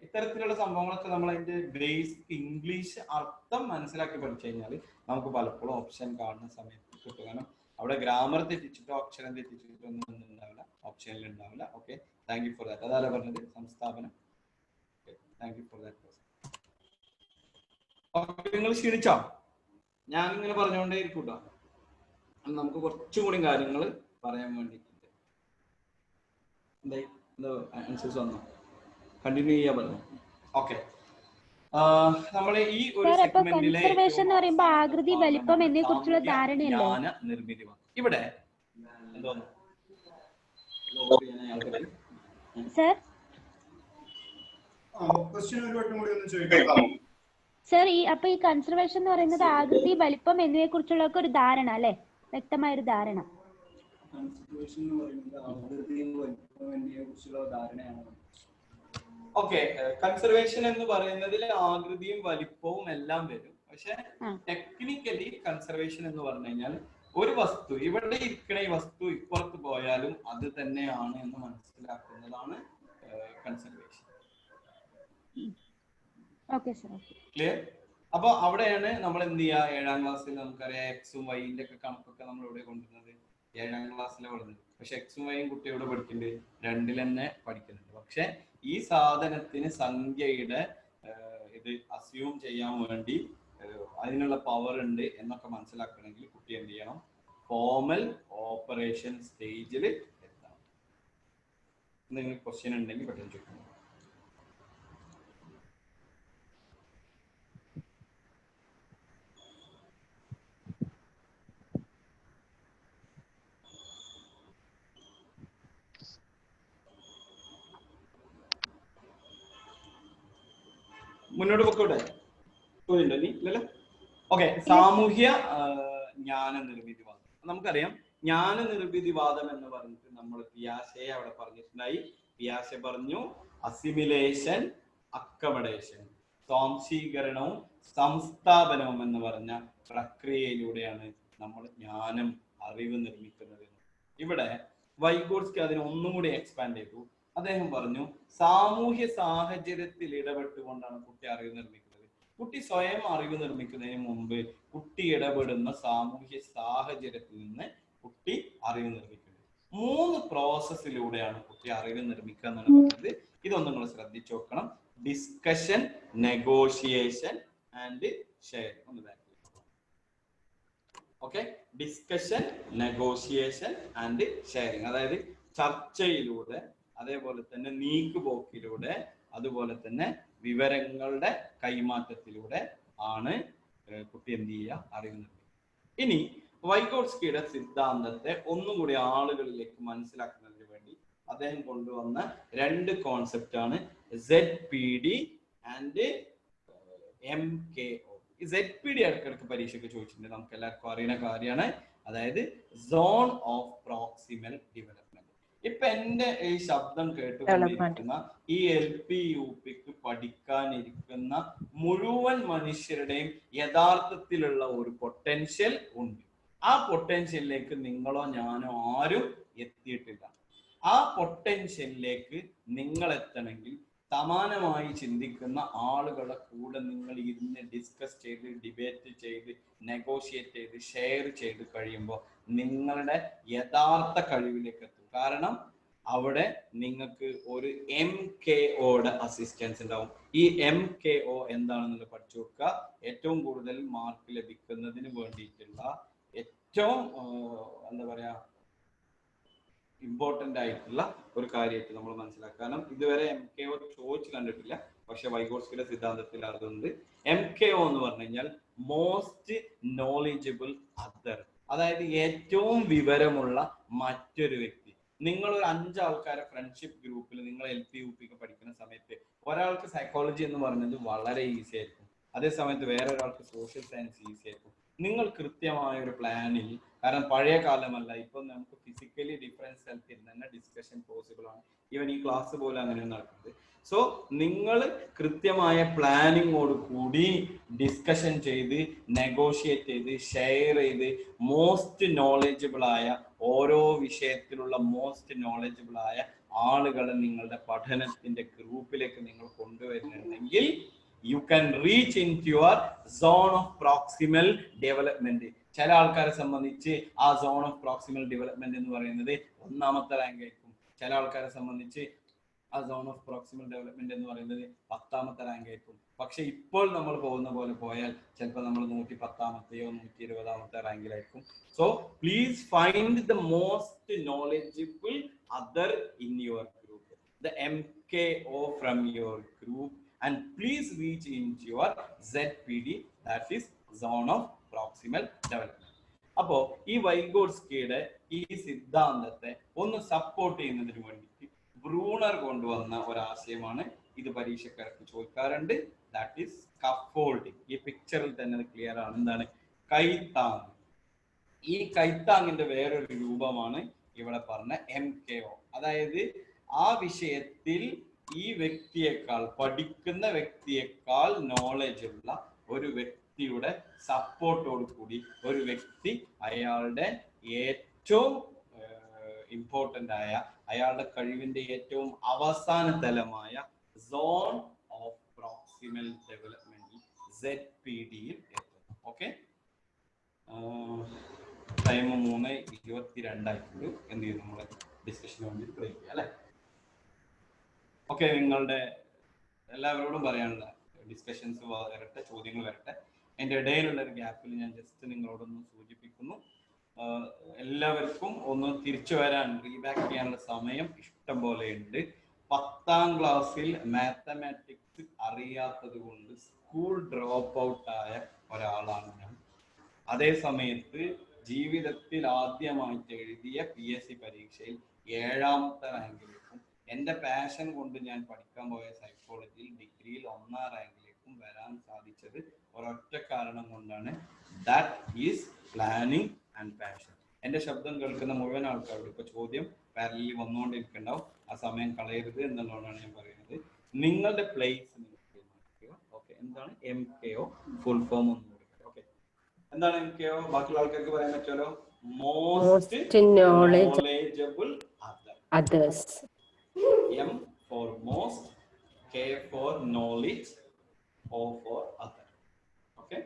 ഇത്തരത്തിലുള്ള സംഭവങ്ങളൊക്കെ നമ്മൾ അതിന്റെ ബേസിക് ഇംഗ്ലീഷ് അർത്ഥം മനസ്സിലാക്കി പഠിച്ചു കഴിഞ്ഞാൽ നമുക്ക് പലപ്പോഴും ഓപ്ഷൻ കാണുന്ന സമയത്ത് കിട്ടും. കാരണം അവിടെ ഗ്രാമർ തെറ്റിച്ചിട്ടോ അക്ഷരം തെറ്റിച്ചിട്ടോ ഒന്നും ഉണ്ടാവില്ല, ഓപ്ഷനിൽ ഉണ്ടാവില്ല. Okay, thank you for that. അതാരാ പറഞ്ഞത്? സംസ്ഥാപനം. Thank you for that. നിങ്ങൾ ക്ഷണിച്ചോ? ഞാനിങ്ങനെ പറഞ്ഞുകൊണ്ടേ ഇരിക്കൂട്ടോ, നമുക്ക് കുറച്ചും കൂടി കാര്യങ്ങൾ പറയാൻ വേണ്ടിയിട്ട്. എന്തായി ആൻസേഴ്സ് വന്നോ? കണ്ടിന്യൂ ചെയ്യാൻ പറഞ്ഞു. ഓക്കെ, നമ്മളെ ഈ ഒരു സെഗ്മെന്റിലെ ആകൃതി വലിപ്പം എന്നിവയെ കുറിച്ചുള്ള ധാരണയല്ലേ നിർമ്മിതി. ഇവിടെ എന്തോന്നു സർ? സർ, ഈ കൺസർവേഷൻ എന്ന് പറയുന്നത് ആകൃതി വലിപ്പം എന്നിവയെ കുറിച്ചുള്ള ഒരു ധാരണ അല്ലെ, വ്യക്തമായ ഒരു ധാരണ. ഓക്കെ, കൺസർവേഷൻ എന്ന് പറയുന്നതിൽ ആകൃതിയും വലിപ്പവും എല്ലാം വരും. പക്ഷെ ടെക്നിക്കലി കൺസർവേഷൻ എന്ന് പറഞ്ഞു കഴിഞ്ഞാൽ ഒരു വസ്തു ഇവിടെ ഇരിക്കണ ഈ വസ്തു ഇപ്പുറത്ത് പോയാലും അത് തന്നെയാണ് എന്ന് മനസ്സിലാക്കുന്നതാണ് കൺസർവേഷൻ. ക്ലിയർ? അപ്പൊ അവിടെയാണ് നമ്മൾ എന്ത് ചെയ്യുക, 7ാം ക്ലാസ്സിൽ നമുക്കറിയാം എക്സും വൈന്റെ ഒക്കെ കണക്കൊക്കെ നമ്മൾ ഇവിടെ കൊണ്ടുവരുന്നത് 7ാം ക്ലാസ്സിലെ പഠിക്കുന്നത്. പക്ഷെ എക്സും വൈയും കുട്ടി എവിടെ പഠിക്കുന്നുണ്ട്? 2ൽ തന്നെ പഠിക്കുന്നുണ്ട്. പക്ഷെ ഈ സാധനത്തിന് സംഖ്യയുടെ ഇത് അസ്യൂം ചെയ്യാൻ വേണ്ടി അതിനുള്ള പവർ ഉണ്ട് എന്നൊക്കെ മനസ്സിലാക്കണമെങ്കിൽ കുട്ടി എന്ത് ചെയ്യണം? ഫോർമൽ ഓപ്പറേഷൻ സ്റ്റേജിൽ എത്തണം. എന്തെങ്കിലും ക്വസ്റ്റ്യൻ ഉണ്ടെങ്കിൽ പെട്ടെന്ന് ചോദിക്കണം. മുന്നോട്ട് പൊക്കോട്ടെ? ചോദ്യമുണ്ടോ നീ? ഇല്ലല്ലോ. ഓക്കെ, സാമൂഹ്യ ജ്ഞാന നിർമ്മിതിവാദം. നമുക്കറിയാം ജ്ഞാന നിർമ്മിതിവാദം എന്ന് പറഞ്ഞിട്ട് നമ്മൾ പിയാഷയെ അവിടെ പറഞ്ഞിട്ടുണ്ടായി. പിയാഷെ പറഞ്ഞു അസിമിലേഷൻ, അക്കമഡേഷൻ, സ്വാംശീകരണവും സംസ്ഥാപനവും എന്ന് പറഞ്ഞ പ്രക്രിയയിലൂടെയാണ് നമ്മൾ ജ്ഞാനം, അറിവ് നിർമ്മിക്കുന്നത്. ഇവിടെ വൈഗോട്സ്കി അതിനെ ഒന്നും കൂടി എക്സ്പാൻഡ് ചെയ്തു. അദ്ദേഹം പറഞ്ഞു സാമൂഹ്യ സാഹചര്യത്തിൽ ഇടപെട്ടുകൊണ്ടാണ് കുട്ടി അറിവ് നിർമ്മിക്കുന്നത്. കുട്ടി സ്വയം അറിവ് നിർമ്മിക്കുന്നതിന് മുമ്പ് കുട്ടി ഇടപെടുന്ന സാമൂഹ്യ സാഹചര്യത്തിൽ നിന്ന് കുട്ടി അറിവ് നിർമ്മിക്കുന്നത്. 3 പ്രോസസ്സിലൂടെയാണ് കുട്ടി അറിവ് നിർമ്മിക്കുക എന്നാണ് പറയുന്നത്. ഇതൊന്നും നിങ്ങൾ ശ്രദ്ധിച്ചു നോക്കണം. Discussion, negotiation and sharing. ഒന്ന് back. Okay, discussion, negotiation and sharing. അതായത് ചർച്ചയിലൂടെ, അതേപോലെ തന്നെ നീക്കുപോക്കിലൂടെ, അതുപോലെ തന്നെ വിവരങ്ങളുടെ കൈമാറ്റത്തിലൂടെ ആണ് കുട്ടി എന്ത് ചെയ്യുക? അറിവ് നിർമ്മിക്കുക. ഇനി വൈഗോട്സ്കിയുടെ സിദ്ധാന്തത്തെ ഒന്നുകൂടി ആളുകളിലേക്ക് മനസ്സിലാക്കുന്നതിന് വേണ്ടി അദ്ദേഹം കൊണ്ടുവന്ന 2 കോൺസെപ്റ്റ് ആണ് ZPD ആൻഡ് MKO. ഈ ZPD ഇടയ്ക്കിടയ്ക്ക് പരീക്ഷയ്ക്ക് ചോദിച്ചിട്ടുണ്ട്, നമുക്ക് എല്ലാവർക്കും അറിയുന്ന കാര്യമാണ്. അതായത് സോൺ ഓഫ് പ്രോക്സിമൽ ഡെവലപ്മെന്റ്. ഇപ്പൊ എന്റെ ഈ ശബ്ദം കേട്ടുകൊണ്ടിരിക്കുന്ന ഈ LP UPക്ക് പഠിക്കാനിരിക്കുന്ന മുഴുവൻ മനുഷ്യരുടെയും യഥാർത്ഥത്തിലുള്ള ഒരു പൊട്ടൻഷ്യൽ ഉണ്ട്. ആ പൊട്ടൻഷ്യലിലേക്ക് നിങ്ങളോ ഞാനോ ആരും എത്തിയിട്ടില്ല. ആ പൊട്ടൻഷ്യലിലേക്ക് നിങ്ങൾ എത്തണമെങ്കിൽ സമാനമായി ചിന്തിക്കുന്ന ആളുകളുടെ കൂടെ നിങ്ങൾ ഇരുന്ന് ഡിസ്കസ് ചെയ്ത്, ഡിബേറ്റ് ചെയ്ത്, നെഗോഷിയേറ്റ് ചെയ്ത്, ഷെയർ ചെയ്ത് കഴിയുമ്പോൾ നിങ്ങളുടെ യഥാർത്ഥ കഴിവിലേക്ക് എത്തും. കാരണം അവിടെ നിങ്ങൾക്ക് ഒരു MKOയുടെ അസിസ്റ്റൻസ് ഉണ്ടാവും. ഈ MKO എന്താണെന്നുള്ളത് പഠിച്ചു വെക്കുക. ഏറ്റവും കൂടുതൽ മാർക്ക് ലഭിക്കുന്നതിന് വേണ്ടിയിട്ടുള്ള ഏറ്റവും എന്താ പറയാ ഇമ്പോർട്ടന്റ് ആയിട്ടുള്ള ഒരു കാര്യമായിട്ട് നമ്മൾ മനസ്സിലാക്കണം. ഇതുവരെ MKO ചോദിച്ചു കണ്ടിട്ടില്ല, പക്ഷെ വൈഗോട്സ്കിയുടെ സിദ്ധാന്തത്തിൽ അതുണ്ട്. MKO എന്ന് പറഞ്ഞു കഴിഞ്ഞാൽ മോസ്റ്റ് നോളജബിൾ അതർ, അതായത് ഏറ്റവും വിവരമുള്ള മറ്റൊരു വ്യക്തി. നിങ്ങൾ ഒരു 5 ആൾക്കാരെ ഫ്രണ്ട്ഷിപ്പ് ഗ്രൂപ്പിൽ നിങ്ങൾ LP UP ഒക്കെ പഠിക്കുന്ന സമയത്ത് ഒരാൾക്ക് സൈക്കോളജി എന്ന് പറയുന്നത് വളരെ ഈസി ആയിരിക്കും, അതേ സമയത്ത് വേറെ ഒരാൾക്ക് സോഷ്യൽ സയൻസ് ഈസി ആയിരിക്കും. നിങ്ങൾ കൃത്യമായ ഒരു പ്ലാനിൽ, കാരണം പഴയ കാലമല്ല, ഇപ്പൊ നമുക്ക് ഫിസിക്കലി ഡിഫറൻസ് സ്ഥലത്തിൽ തന്നെ ഡിസ്കഷൻ പോസിബിൾ ആണ്. ഈവൻ ഈ ക്ലാസ് പോലെ അങ്ങനെ നടക്കുന്നത്. സോ നിങ്ങൾ കൃത്യമായ പ്ലാനിങ്ങോട് കൂടി ഡിസ്കഷൻ ചെയ്ത്, നെഗോഷിയേറ്റ് ചെയ്ത്, ഷെയർ ചെയ്ത്, മോസ്റ്റ് നോളജബിൾ ആയ, ഓരോ വിഷയത്തിലുള്ള മോസ്റ്റ് നോളജബിൾ ആയ ആളുകളെ നിങ്ങളുടെ പഠനത്തിന്റെ ഗ്രൂപ്പിലേക്ക് നിങ്ങൾ കൊണ്ടുവരുന്നുണ്ടെങ്കിൽ you can reach into your zone of proximal development. ചില ആൾക്കാരെ സംബന്ധിച്ച് ആ സോൺ ഓഫ് പ്രോക്സിമൽ ഡെവലപ്മെന്റ് എന്ന് പറയുന്നത് 1ാമത്തെ റാങ്ക് ആയിരിക്കും. ചില ആൾക്കാരെ സംബന്ധിച്ച് ആ സോൺ ഓഫ് പ്രോക്സിമൽ ഡെവലപ്മെന്റ് എന്ന് പറയുന്നത് 10ാമത്തെ റാങ്ക് ആയിരിക്കും. പക്ഷെ ഇപ്പോൾ നമ്മൾ പോകുന്ന പോലെ പോയാൽ ചിലപ്പോൾ നമ്മൾ 110ാമത്തെയോ 120ാമത്തെ റാങ്കിലായിരിക്കും. So please find the most knowledgeable other in your group, the MKO from your group, and please reach into your ZPD, that is zone of proximal development. അപ്പോൾ ഈ വൈഗോട്സ്കിയുടെ ഈ സിദ്ധാന്തത്തെ ഒന്ന് സപ്പോർട്ട് ചെയ്യുന്നതിന് വേണ്ടിയിട്ട് ബ്രൂണർ കൊണ്ടുവന്ന ഒരാശയമാണ്. ഇത് പരീക്ഷക്കാർക്ക് ചോദിക്കാറുണ്ട്. That is scaffolding. ഈ പിക്ചറിൽ തന്നെ അത് ക്ലിയർ ആണ്. എന്താണ് കൈത്താങ്? ഈ കൈത്താങ്ങിന്റെ വേറൊരു രൂപമാണ് ഇവിടെ പറഞ്ഞ MKO. അതായത് ആ വിഷയത്തിൽ ഈ വ്യക്തിയേക്കാൾ, പഠിക്കുന്ന വ്യക്തിയേക്കാൾ നോളജ് ഉള്ള ഒരു വ്യക്തിയുടെ സപ്പോർട്ടോട് കൂടി ഒരു വ്യക്തി അയാളുടെ ഏറ്റവും ഇമ്പോർട്ടൻ്റ് ആയ, അയാളുടെ കഴിവിന്റെ ഏറ്റവും അവസാന തലമായ സോൺ ഓഫ് പ്രോക്സിമൽ ഡെവലപ്മെന്റ് ZPDയിൽ എത്തുന്നു. ഓക്കെ, ടൈം 3:22 എന്ത് ചെയ്യും നമ്മളെ ഡിസ്കഷന് വേണ്ടി ബ്രേക്ക് ചെയ്യാം അല്ലെ? ഓക്കെ, നിങ്ങളുടെ എല്ലാവരോടും പറയാനുള്ള ഡിസ്കഷൻസ് വരട്ടെ, ചോദ്യങ്ങൾ വരട്ടെ. എൻ്റെ ഇടയിലുള്ള ഒരു ഗ്യാപ്പിൽ ഞാൻ ജസ്റ്റ് നിങ്ങളോടൊന്ന് സൂചിപ്പിക്കുന്നു. എല്ലാവർക്കും ഒന്ന് തിരിച്ചു വരാൻ, റീബാക്ക് ചെയ്യാനുള്ള സമയം ഇഷ്ടം പോലെ ഉണ്ട്. 10ാം ക്ലാസ്സിൽ മാത്തമാറ്റിക്സ് അറിയാത്തത് കൊണ്ട് സ്കൂൾ ഡ്രോപ്പ് ഔട്ട് ആയ ഒരാളാണ് ഞാൻ. അതേ സമയത്ത് ജീവിതത്തിൽ ആദ്യമായിട്ട് എഴുതിയ PSC പരീക്ഷയിൽ 7ാമത്തെ റാങ്കിലേക്കും എൻ്റെ പാഷൻ കൊണ്ട് ഞാൻ പഠിക്കാൻ പോയ സൈക്കോളജിയിൽ ഡിഗ്രിയിൽ 1ാം റാങ്കിലേക്കും വരാൻ സാധിച്ചത് ഒരൊറ്റ കാരണം കൊണ്ടാണ്. That is planning and passion. എൻ്റെ ശബ്ദം കേൾക്കുന്ന മുഴുവൻ ആൾക്കാരോട് ഇപ്പോൾ ചോദ്യം പാരലി വന്നുകൊണ്ടിരിക്കുന്നുണ്ടാവും. ആ സമയം കളയരുത് എന്നുള്ളതാണ് ഞാൻ പറയുന്നത്. നിങ്ങളുടെ പ്ലേസ് നിങ്ങൾ തീരുമാനിക്കുക. ഓക്കെ, എന്താണ് MKO ഫുൾ ഫോം ഒന്ന് കൊടുക്കുക. ഓക്കെ, എന്താണ് MKO? ബാക്കിയുള്ള ആൾക്കാർക്ക് പറയാൻ പറ്റുമല്ലോ. Most knowledgeable others. M for most, K for knowledge, O for other. Okay.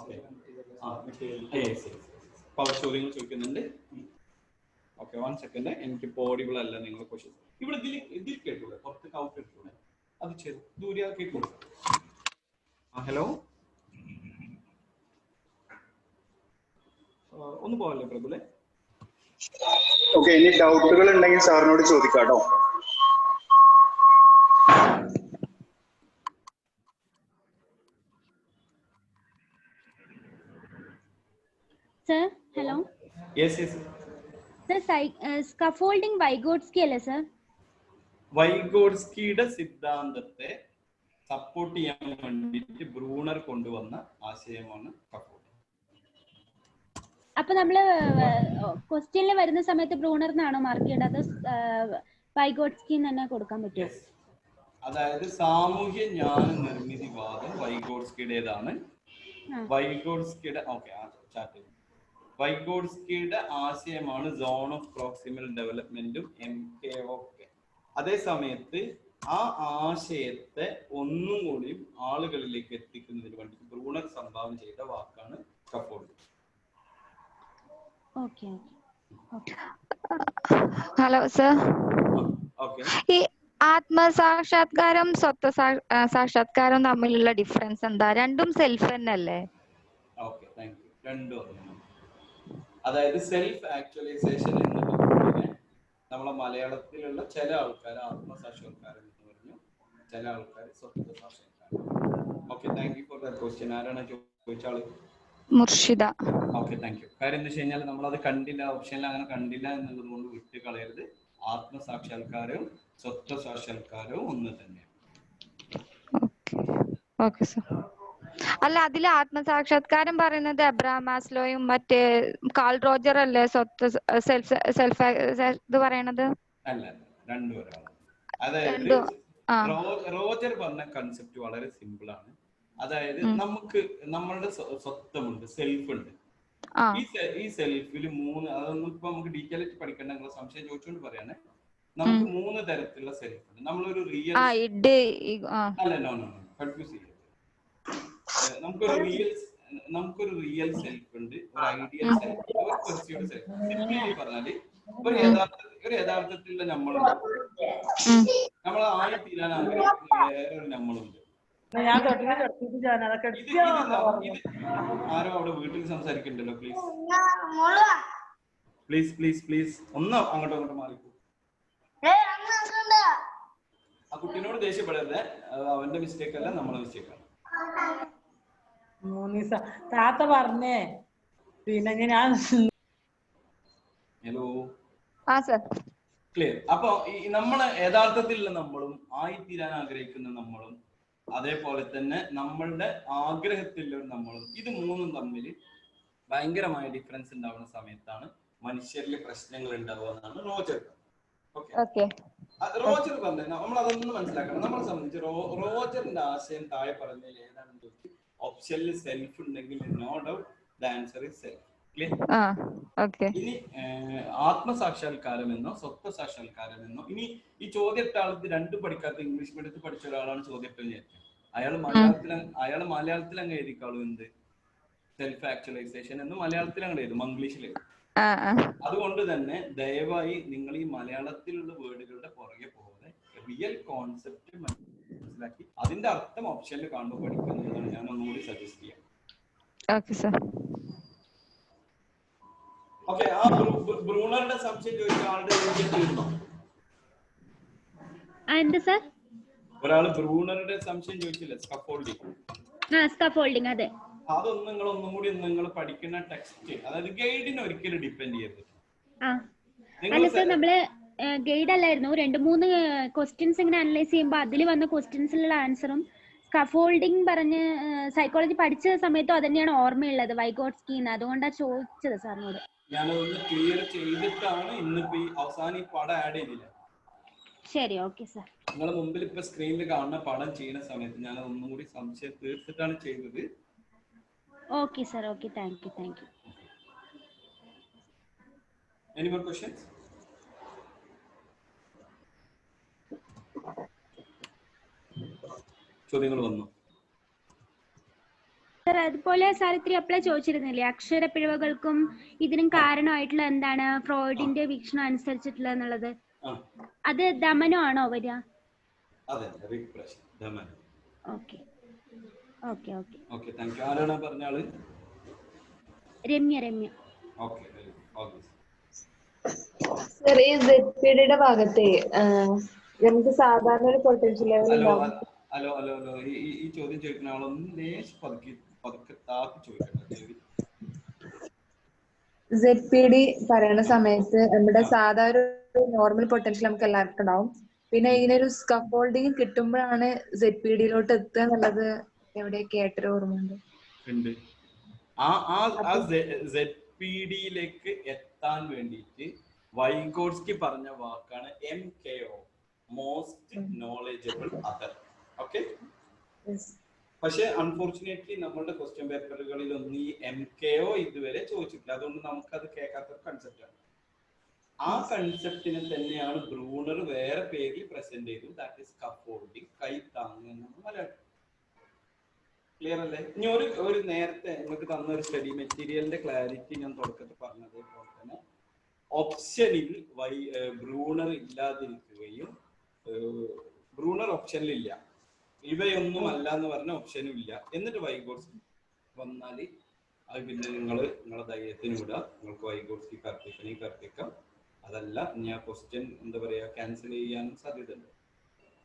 Okay. Yes. Power ചോദ്യങ്ങൾ ചോദിക്കുന്നുണ്ട്. Okay, 1 second. എനിക്ക് പോഡിബിൾ അല്ല നിങ്ങൾ ക്വസ്റ്റ്യൻ. ഇവിടെ ഇതിൽ കേട്ടൂടെ, പുറത്ത് ഔട്ട് ഇട്ടൂടെ? അത് ചെയ്തു ദൂരെ കേട്ടു. ഹലോ, ഒന്ന് പോവല്ലേ പ്രഭുലെ? ഓക്കെ, ഇനി ഡൗട്ടുകൾ ഉണ്ടെങ്കിൽ സാറിനോട് ചോദിക്കാട്ടോ. Sir hello. Yes. Sir, scaffolding Vygotsky അല്ലേ സർ? വൈഗോട്സ്കിയുടെ സിദ്ധാന്തത്തെ സപ്പോർട്ട് ചെയ്യാൻ വേണ്ടിയിട്ട് ബ്രൂണർ കൊണ്ടുവന്ന ആശയമാണ് സ്കഫോൾഡിംഗ്. അപ്പൊ നമ്മള് ക്വസ്റ്റ്യനിൽ വരുന്ന സമയത്ത് ബ്രൂണർ എന്നാണോ മാർക്ക് ചെയ്യേണ്ടത്? വൈഗോട്സ്കി തന്നെ കൊടുക്കാൻ പറ്റുമോ? അതായത് സാമൂഹ്യ ജ്ഞാന നിർമ്മിതിവാദം വൈഗോട്സ്കിയുടേതാണ്. വൈഗോട്സ്കിയുടെ വൈഗോട്സ്കിയുടെ ആശയമാണ് സോൺ ഓഫ് പ്രോക്സിമൽ ഡെവലപ്മെന്റും MKO ഒക്കെ. അതേ സമയത്ത് ആ ആശയത്തെ ഒന്നും കൂടി ആളുകളിലേക്ക് എത്തിക്കുന്നതിന് വേണ്ടി ബ്രൂണർ സംഭാവന ചെയ്ത വാക്കാണ് സ്കഫോൾഡിംഗ്. Hello sir, okay. ഈ ആത്മസാക്ഷാത്കാരം സ്വത്വ സാക്ഷാത്കാരം തമ്മിലുള്ള ഡിഫറൻസ് എന്താ? രണ്ടും സെൽഫ് തന്നെയല്ലേ? Okay, thank U. രണ്ടും അതായത് സെൽഫ് ആക്ച്വലൈസേഷൻ എന്നതിനെ നമ്മളെ മലയാളത്തിലുള്ള ചില ആൾക്കാർ ആത്മസാക്ഷാത്കാരം എന്ന് പറഞ്ഞു, ചില ആൾക്കാർ സ്വത്വ സാക്ഷാത്കാരം. Okay, thank you for that question. ആരാണ് ചോദിച്ച ആള്? മുർഷിദ. Okay, thank you. കാര്യം എന്താ വെച്ച് കഴിഞ്ഞാൽ നമ്മളത് കണ്ടില്ല, ഓപ്ഷനിൽ അങ്ങനെ കണ്ടില്ല എന്നുള്ളത് കൊണ്ട് വിട്ട് കളയരുത്. ആത്മസാക്ഷാത്കാരവും സ്വത്വ സാക്ഷാത്കാരവും ഒന്ന് തന്നെയാണ്. Okay sir. അല്ല, അതിൽ ആത്മസാക്ഷാത്കാരം പറയുന്നത് അബ്രഹാം മാസ്ലോയും മറ്റേ കാൾ റോജർ അല്ലേ സെൽഫ് ഇത് പറയണത്? അല്ല, രണ്ടും ഒരാളാണ്. അതായത് റോജർ പറഞ്ഞ കൺസെപ്റ്റ് വളരെ സിമ്പിൾ ആണ്. അതായത് നമുക്ക് നമ്മളുടെ സ്വത്വമുണ്ട്, സെൽഫ് ഉണ്ട്. ഈ സെൽഫിൽ 3, അതൊന്നും ഇപ്പൊ നമുക്ക് ഡീറ്റെയിൽ ആയിട്ട് പഠിക്കേണ്ട, നിങ്ങൾ സംശയം ചോദിച്ചുകൊണ്ട് പറയാണ്. നമുക്ക് 3 തരത്തിലുള്ള സെൽഫ് ഉണ്ട്. നമ്മളൊരു റിയൽ അല്ല, നോ കൺഫ്യൂസ് ചെയ്യരുത്. നമുക്കൊരു നമുക്കൊരു റിയൽ സെൽഫ് ഉണ്ട്, ഒരു ഐഡിയൽ സെൽഫ്, ഒരു പെർസീവ്ഡ് സെൽഫ്. സിംപ്ലി പറഞ്ഞാല് ഒരു യഥാർത്ഥത്തിലുള്ള നമ്മളുണ്ട്, നമ്മൾ ആയി തീരാൻ ആഗ്രഹിക്കുന്ന വേറൊരു നമ്മളുണ്ട്. ആരോ അവിടെ വീട്ടിൽ സംസാരിക്കണ്ടല്ലോ, പ്ലീസ് പ്ലീസ് പ്ലീസ് പ്ലീസ് ഒന്ന് അങ്ങോട്ടും അങ്ങോട്ടും മാറിക്കൂ. ആ കുട്ടീനോട് ദേഷ്യപ്പെടരുത്, അവന്റെ മിസ്റ്റേക്ക് അല്ല, നമ്മളെ മിസ്റ്റേക്ക് ആണ്. താത്ത പറഞ്ഞേ പിന്നെ ഞാൻ ഹലോ ക്ലിയർ. അപ്പൊ നമ്മളെ യഥാർത്ഥത്തിലുള്ള നമ്മളും ആയിത്തീരാൻ ആഗ്രഹിക്കുന്ന നമ്മളും അതേപോലെ തന്നെ നമ്മളുടെ ആഗ്രഹത്തിലുള്ള നമ്മളും, ഇത് മൂന്നും തമ്മിൽ ഭയങ്കരമായ ഡിഫറൻസ് ഉണ്ടാവുന്ന സമയത്താണ് മനുഷ്യരിൽ പ്രശ്നങ്ങൾ ഉണ്ടാവുക എന്നാണ് റോജർ. ഓക്കെ, റോജർ പറഞ്ഞ നമ്മൾ അതൊന്നും മനസ്സിലാക്കണം. നമ്മളെ സംബന്ധിച്ച് റോജറിന്റെ ആശയം താഴെ പറഞ്ഞതിൽ ഏതാണെന്ന് ചോദിച്ചു, ഓപ്ഷനിൽ സെൽഫ് ഉണ്ടെങ്കിൽ no doubt the answer is self. ഇനി ആത്മസാക്ഷാത്കാരം എന്നോ സ്വത്വ സാക്ഷാത്കാരം എന്നോ, ഇനി ഈ ചോദ്യത്തെ ആൾക്ക് രണ്ടും പഠിക്കാത്ത ഇംഗ്ലീഷ് മീഡിയത്തിൽ പഠിച്ച ഒരാളാണ് ചോദ്യത്തെ വിചാരിച്ചത്. അയാൾ മലയാളത്തിൽ അങ്ങ് എഴുതിക്കാളും എന്ത് സെൽഫ് ആക്ച്വലൈസേഷൻ എന്ന് മലയാളത്തിൽ അങ്ങ് എഴുതും, മംഗ്ലീഷിൽ. അതുകൊണ്ട് തന്നെ ദയവായി നിങ്ങൾ ഈ മലയാളത്തിലുള്ള വേർഡുകളുടെ പുറകെ പോകാതെ റിയൽ കോൺസെപ്റ്റ് മനസ്സിലാക്കി അതിന്റെ അർത്ഥം ഓപ്ഷനിൽ കാണുമ്പോൾ പഠിക്കുന്നതാണ് ഞാൻ ഒന്നുകൂടി സജസ്റ്റ് ചെയ്യാം. ഓക്കെ, ആ ബ്രൂണറുടെ സംശയം ചോദിച്ച ആളുടെ തീർന്നോ? ഒരാള് ബ്രൂണറുടെ സംശയം ചോദിച്ചില്ലേ, സ്കഫോൾഡിംഗ്. അതെ, അതൊന്നും നിങ്ങൾ ഒന്നും കൂടി നിങ്ങൾ പഠിക്കുന്ന ടെക്സ്റ്റ്, അതായത് ഗൈഡിനെ ഒരിക്കലും ഡിപ്പെൻഡ് ചെയ്യരുത്. അല്ല സർ, നമ്മള് ഗൈഡ് അല്ലായിരുന്നു, 2-3 ക്വസ്റ്റ്യൻസ് ഇങ്ങനെ അനലൈസ് ചെയ്യുമ്പോൾ അതിൽ വന്ന ക്വസ്റ്റ്യൻസിലുള്ള ആൻസറും സ്കഫോൾഡിംഗ് പറഞ്ഞ് സൈക്കോളജി പഠിച്ച സമയത്തും അത് തന്നെയാണ് ഓർമ്മയുള്ളത്, വൈഗോട്സ്കിന്ന്. അതുകൊണ്ടാണ് ചോദിച്ചത് സാറിനോട്. ഞാനതൊന്ന് ക്ലിയർ ചെയ്തിട്ടാണ് ഇന്നിപ്പോ ഈ അവസാനം ഈ പടം ആഡ് ചെയ്തില്ല. ശരി, ഓക്കെ സർ. നിങ്ങളെ മുമ്പിൽ ഇപ്പൊ സ്ക്രീനിൽ കാണുന്ന പടം ചെയ്യുന്ന സമയത്ത് ഞാൻ ഒന്നും കൂടി സംശയം തീർത്തിട്ടാണ് ചെയ്തത്. Okay sir, okay, thank U. Any more questions? ചോദ്യങ്ങൾ വന്നു സർ. അതുപോലെ സാർ ഇത്തിരി അപ്ലൈ ചോദിച്ചിരുന്നില്ലേ, അക്ഷരപ്പിഴവുകൾക്കും ഇതിനും കാരണമായിട്ടുള്ള എന്താണ് ഫ്രോയിഡിന്റെ വീക്ഷണം അനുസരിച്ചിട്ടുള്ള എന്നുള്ളത്, അത് ദമനം ആണോ വരിക? അതെ, റിപ്രഷൻ, ദമനം. ഓക്കെ. Thank you. ആരാണ് പറഞ്ഞ ആള്? രമ്യ. ഓക്കെ, സർ, ഈ ZPD ഭാഗത്തെ നമുക്ക് സാധാരണ ഒരു പൊട്ടൻഷ്യൽ ലെവൽ ഉണ്ടാവും. ഹലോ, ഈ ചോദ്യം ചോദിക്കുന്ന ആളൊന്നും ലേശം പതുക്കെ താത്തി ചോദിക്കട്ടെ. ZPD പറയുന്ന സമയത്ത് നമ്മുടെ സാധാരണ ഒരു നോർമൽ പൊട്ടൻഷ്യൽ നമുക്ക് എല്ലാവർക്കും ഉണ്ടാവും. പിന്നെ ഇങ്ങനെ ഒരു സ്കഫോൾഡിങ് കിട്ടുമ്പോഴാണ് ZPD-യിലോട്ട് എത്തുക എന്നുള്ളത് എവിടെ കേട്ടൊരു ഓർമ്മയുണ്ട്. ZPD-യിലേക്ക് എത്താൻ വേണ്ടിയിട്ട് വൈഗോട്സ്കി പറഞ്ഞ വാക്കാണ് MKO, most knowledgeable other. Okay, പക്ഷെ അൺഫോർച്ചുനേറ്റ്ലി നമ്മളുടെ ക്വസ്റ്റ്യൻ പേപ്പറുകളിൽ ഒന്നും ഈ MKO ഇതുവരെ ചോദിച്ചിട്ടില്ല. അതുകൊണ്ട് നമുക്കത് കേൾക്കാത്ത കൺസെപ്റ്റാണ്. ആ കൺസെപ്റ്റിനെ തന്നെയാണ് ബ്രൂണർ വേറെ പേരിൽ പ്രസന്റ് ചെയ്തു, ദാറ്റ് ഈസ് സ്കഫോൾഡിംഗ്, കൈ താങ്ങുക എന്നാണ് മലയാളം. ക്ലിയർ അല്ലേ? ഇനി ഒരു നേരത്തെ നിങ്ങൾക്ക് തന്ന ഒരു സ്റ്റഡി മെറ്റീരിയലിന്റെ ക്ലാരിറ്റി ഞാൻ തുടക്കത്തിൽ പറഞ്ഞതേപോലെ തന്നെ ഓപ്ഷനിൽ ബ്രൂണർ ഇല്ലാതിരിക്കുകയും, ബ്രൂണർ ഓപ്ഷനിൽ ഇല്ല, ഇവയൊന്നും അല്ല എന്ന് പറഞ്ഞ ഓപ്ഷനും ഇല്ല, എന്നിട്ട് വൈഗോട്സ്കി വന്നാല് അത് പിന്നെ നിങ്ങളെ ധൈര്യത്തിന് വിടുക, നിങ്ങൾക്ക് വൈഗോട്സ്കി കർത്തിക്കാം. അതല്ല ഇനി ആ ക്വസ്റ്റ്യൻ എന്താ പറയാ ക്യാൻസൽ ചെയ്യാനും സാധ്യതയുണ്ട്.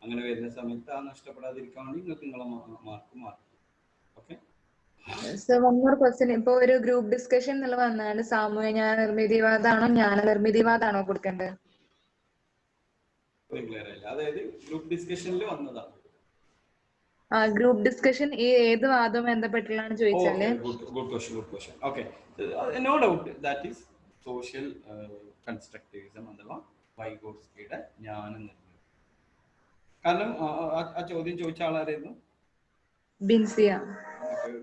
അങ്ങനെ വരുന്ന സമയത്ത് ആ നഷ്ടപ്പെടാതിരിക്കാൻ വേണ്ടി നിങ്ങൾക്ക് നിങ്ങളെ മാർക്ക് മാറ്റും. Okay, sir, one more question. ഇപ്പൊ ഒരു ഗ്രൂപ്പ് ഡിസ്കഷൻ എന്നുള്ള വന്നാണ് സാമൂഹ്യ നിർമ്മിതിവാദമാണോ ജ്ഞാന നിർമ്മിതിവാദമാണോ കൊടുക്കേണ്ടത്? ക്ലിയർ ആയില്ല. അതായത് ഗ്രൂപ്പ് ഡിസ്കഷനിൽ വന്നതാണ്. ഗ്രൂപ്പ് ഡിസ്കഷൻ ഏത് വാദവും ബന്ധപ്പെട്ടുള്ളതാണ് ചോദിച്ചാല്. Good question. Okay, no doubt that is social constructivism അഥവാ വൈഗോട്സ്കിയുടെ ജ്ഞാന നിർമ്മിതി. കാരണം ആ ചോദ്യം ചോദിച്ച ആളാരായിരുന്നു? ബിൻസിയ.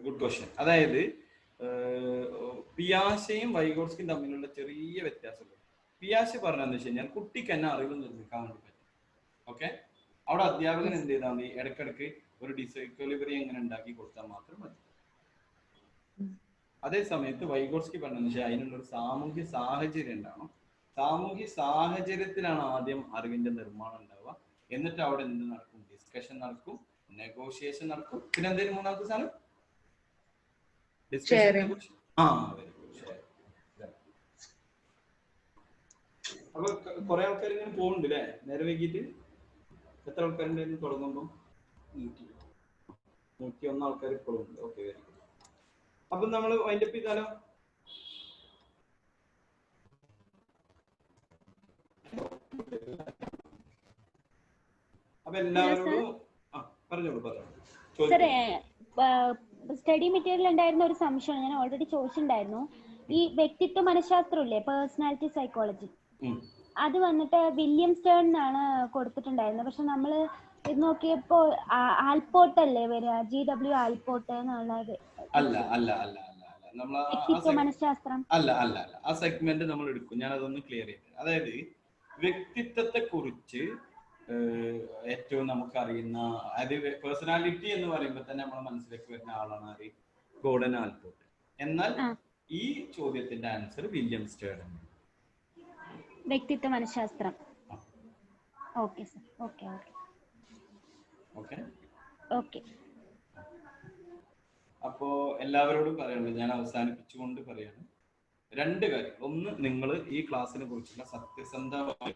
Good question. അതായത് പിയാഷയും വൈഗോട്സ്കിയും തമ്മിലുള്ള ചെറിയ വ്യത്യാസമുണ്ട്. പിയാഷെ പറഞ്ഞതെന്ന് വെച്ച് കഴിഞ്ഞാൽ കുട്ടിക്ക് തന്നെ അറിവ് നിർമ്മിക്കാൻ വേണ്ടി പറ്റും. ഓക്കെ, അവിടെ അധ്യാപകൻ എന്ത് ചെയ്താൽ മതി, ഇടയ്ക്കിടയ്ക്ക് ഒരു ഡിസൈക്വലിബറി എങ്ങനെ ഉണ്ടാക്കി കൊടുത്താൽ മാത്രം മതി. അതേ സമയത്ത് വൈഗോട്സ്കി പറഞ്ഞതെന്ന് വെച്ചാൽ അതിനുള്ളൊരു സാമൂഹ്യ സാഹചര്യം ഉണ്ടാവണം. സാമൂഹ്യ സാഹചര്യത്തിലാണ് ആദ്യം അറിവിന്റെ നിർമ്മാണം ഉണ്ടാവുക. എന്നിട്ട് അവിടെ എന്ത് നടക്കും? ഡിസ്കഷൻ നടക്കും, നെഗോഷിയേഷൻ നടക്കും. പിന്നെ എന്തെങ്കിലും മൂന്നാമത്തെ സാധനം ഡിസ്കഷൻ. അപ്പൊ കുറെ ആൾക്കാർ ഇങ്ങനെ പോകുന്നുണ്ട് അല്ലേ? നേരെ വൈകിട്ട് എത്ര ആൾക്കാരുണ്ടായിരുന്നു തുടങ്ങുമ്പോൾ? 101 ആൾക്കാർ ഇപ്പോഴും ഉണ്ട്. Okay, very good. അപ്പൊ നമ്മൾ വൈൻഡപ്പ് ചെയ്താലോ? അപ്പൊ എല്ലാവരോടും പറഞ്ഞോളൂ. സ്റ്റഡി മെറ്റീരിയൽ ഉണ്ടായിരുന്ന ഒരു സംശയമാണ്, ഞാൻ ഓൾറെഡി ചോദിച്ചിട്ടുണ്ടായിരുന്നു. ഈ വ്യക്തിത്വ മനഃശാസ്ത്രം ഇല്ലേ, പേഴ്സണാലിറ്റി സൈക്കോളജി, അത് വന്നിട്ട് വില്യം സ്റ്റേൺ എന്നാണ് കൊടുത്തിട്ടുണ്ടായിരുന്നത്. പക്ഷെ നമ്മള് ഇത് നോക്കിയപ്പോ ആൽപോർട്ട് അല്ലേ വരിക, GW ആൽപോർട്ട് എന്നുള്ളത്. വ്യക്തിത്വ മനഃശാസ്ത്രം അല്ല. ആ സെഗ്മെന്റ് നമ്മൾ എടുക്കും. ഞാൻ അതൊന്ന് ക്ലിയർ ചെയ്ത്. അതായത് വ്യക്തിത്വത്തെ കുറിച്ച് ഏറ്റവും നമുക്കറിയുന്ന, അതായത് പേഴ്സണാലിറ്റി എന്ന് പറയുമ്പോൾ തന്നെ നമ്മുടെ മനസ്സിലേക്ക് വരുന്ന ആളാണ് ആര്? Gordon Allport. എന്നാൽ ഈ ചോദ്യത്തിന്റെ ആൻസർ വില്യം സ്റ്റേൺ. വ്യക്തിത്വ മനഃശാസ്ത്രം. Okay sir. ഓക്കെ. അപ്പോ എല്ലാവരോടും പറയാനുള്ളത്, ഞാൻ അവസാനിപ്പിച്ചുകൊണ്ട് പറയാണ്, 2 കാര്യങ്ങൾ. ഒന്ന്, നിങ്ങൾ ഈ ക്ലാസ്സിനെ കുറിച്ചുള്ള സത്യസന്ധമായ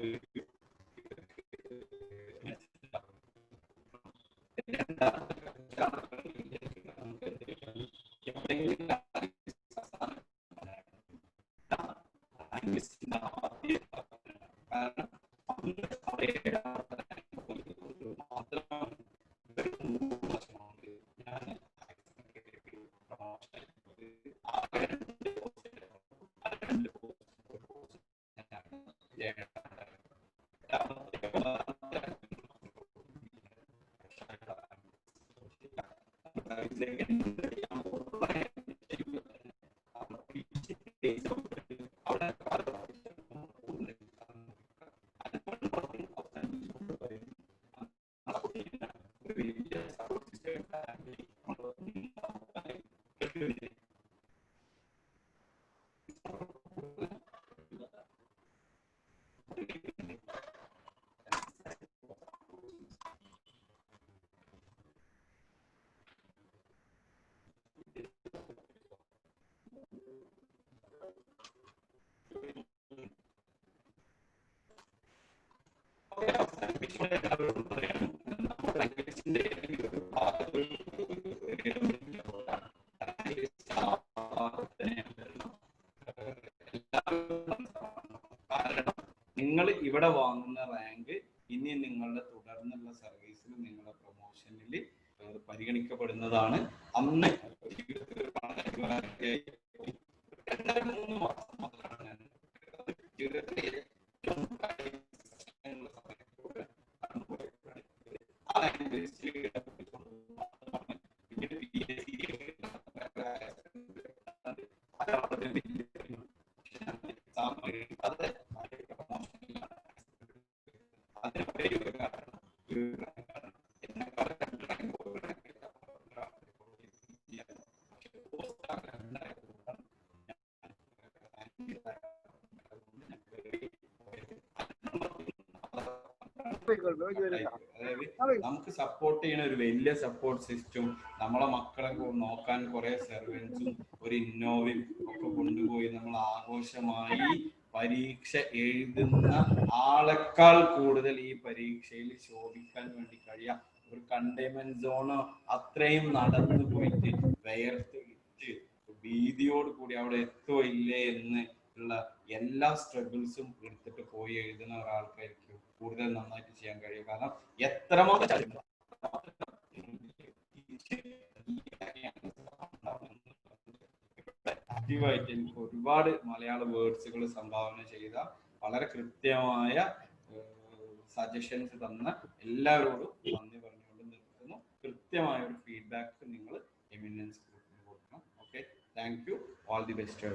നിങ്ങൾ ഇവിടെ വാങ്ങുന്ന റാങ്ക് ഇനി നിങ്ങളുടെ തുടർന്നുള്ള സർവീസിൽ, നിങ്ങളുടെ പ്രൊമോഷനിൽ പരിഗണിക്കപ്പെടുന്നതാണ്. അന്ന് നമുക്ക് സപ്പോർട്ട് ചെയ്യുന്ന ഒരു വലിയ സപ്പോർട്ട് സിസ്റ്റം, നമ്മളെ മക്കളെ നോക്കാൻ കുറെ സെർവൻസും ഒരു ഇന്നോവയും ഒക്കെ കൊണ്ടുപോയി നമ്മൾ ആഘോഷമായി പരീക്ഷ എഴുതുന്ന ആളെക്കാൾ കൂടുതൽ ഈ പരീക്ഷയിൽ ശോഭിക്കാൻ വേണ്ടി കഴിയാം. ഒരു കണ്ടെയ്ൻമെന്റ് സോണോ അത്രയും നടന്നു പോയിട്ട് വേർത്ത് വിറ്റ് ഭീതിയോട് കൂടി അവിടെ എത്തോ ഇല്ലേ എന്ന് ഉള്ള എല്ലാ സ്ട്രഗിൾസും എടുത്തിട്ട് പോയി എഴുതുന്ന ഒരാൾക്കായിരിക്കും കൂടുതൽ നന്നായിട്ട് ചെയ്യാൻ കഴിയും. കാരണം എത്രമാത്രം ആക്റ്റീവായിട്ട് എനിക്ക് ഒരുപാട് മലയാള വേർഡ്സുകൾ സംഭാവന ചെയ്ത, വളരെ കൃത്യമായ സജഷൻസ് തന്ന എല്ലാവരോടും നന്ദി പറഞ്ഞുകൊണ്ട് നിർത്തുന്നു. കൃത്യമായ ഒരു ഫീഡ്ബാക്ക് നിങ്ങൾ എമിനൻസ് ഗ്രൂപ്പിന് കൊടുക്കണം. Okay, thank U. All the best.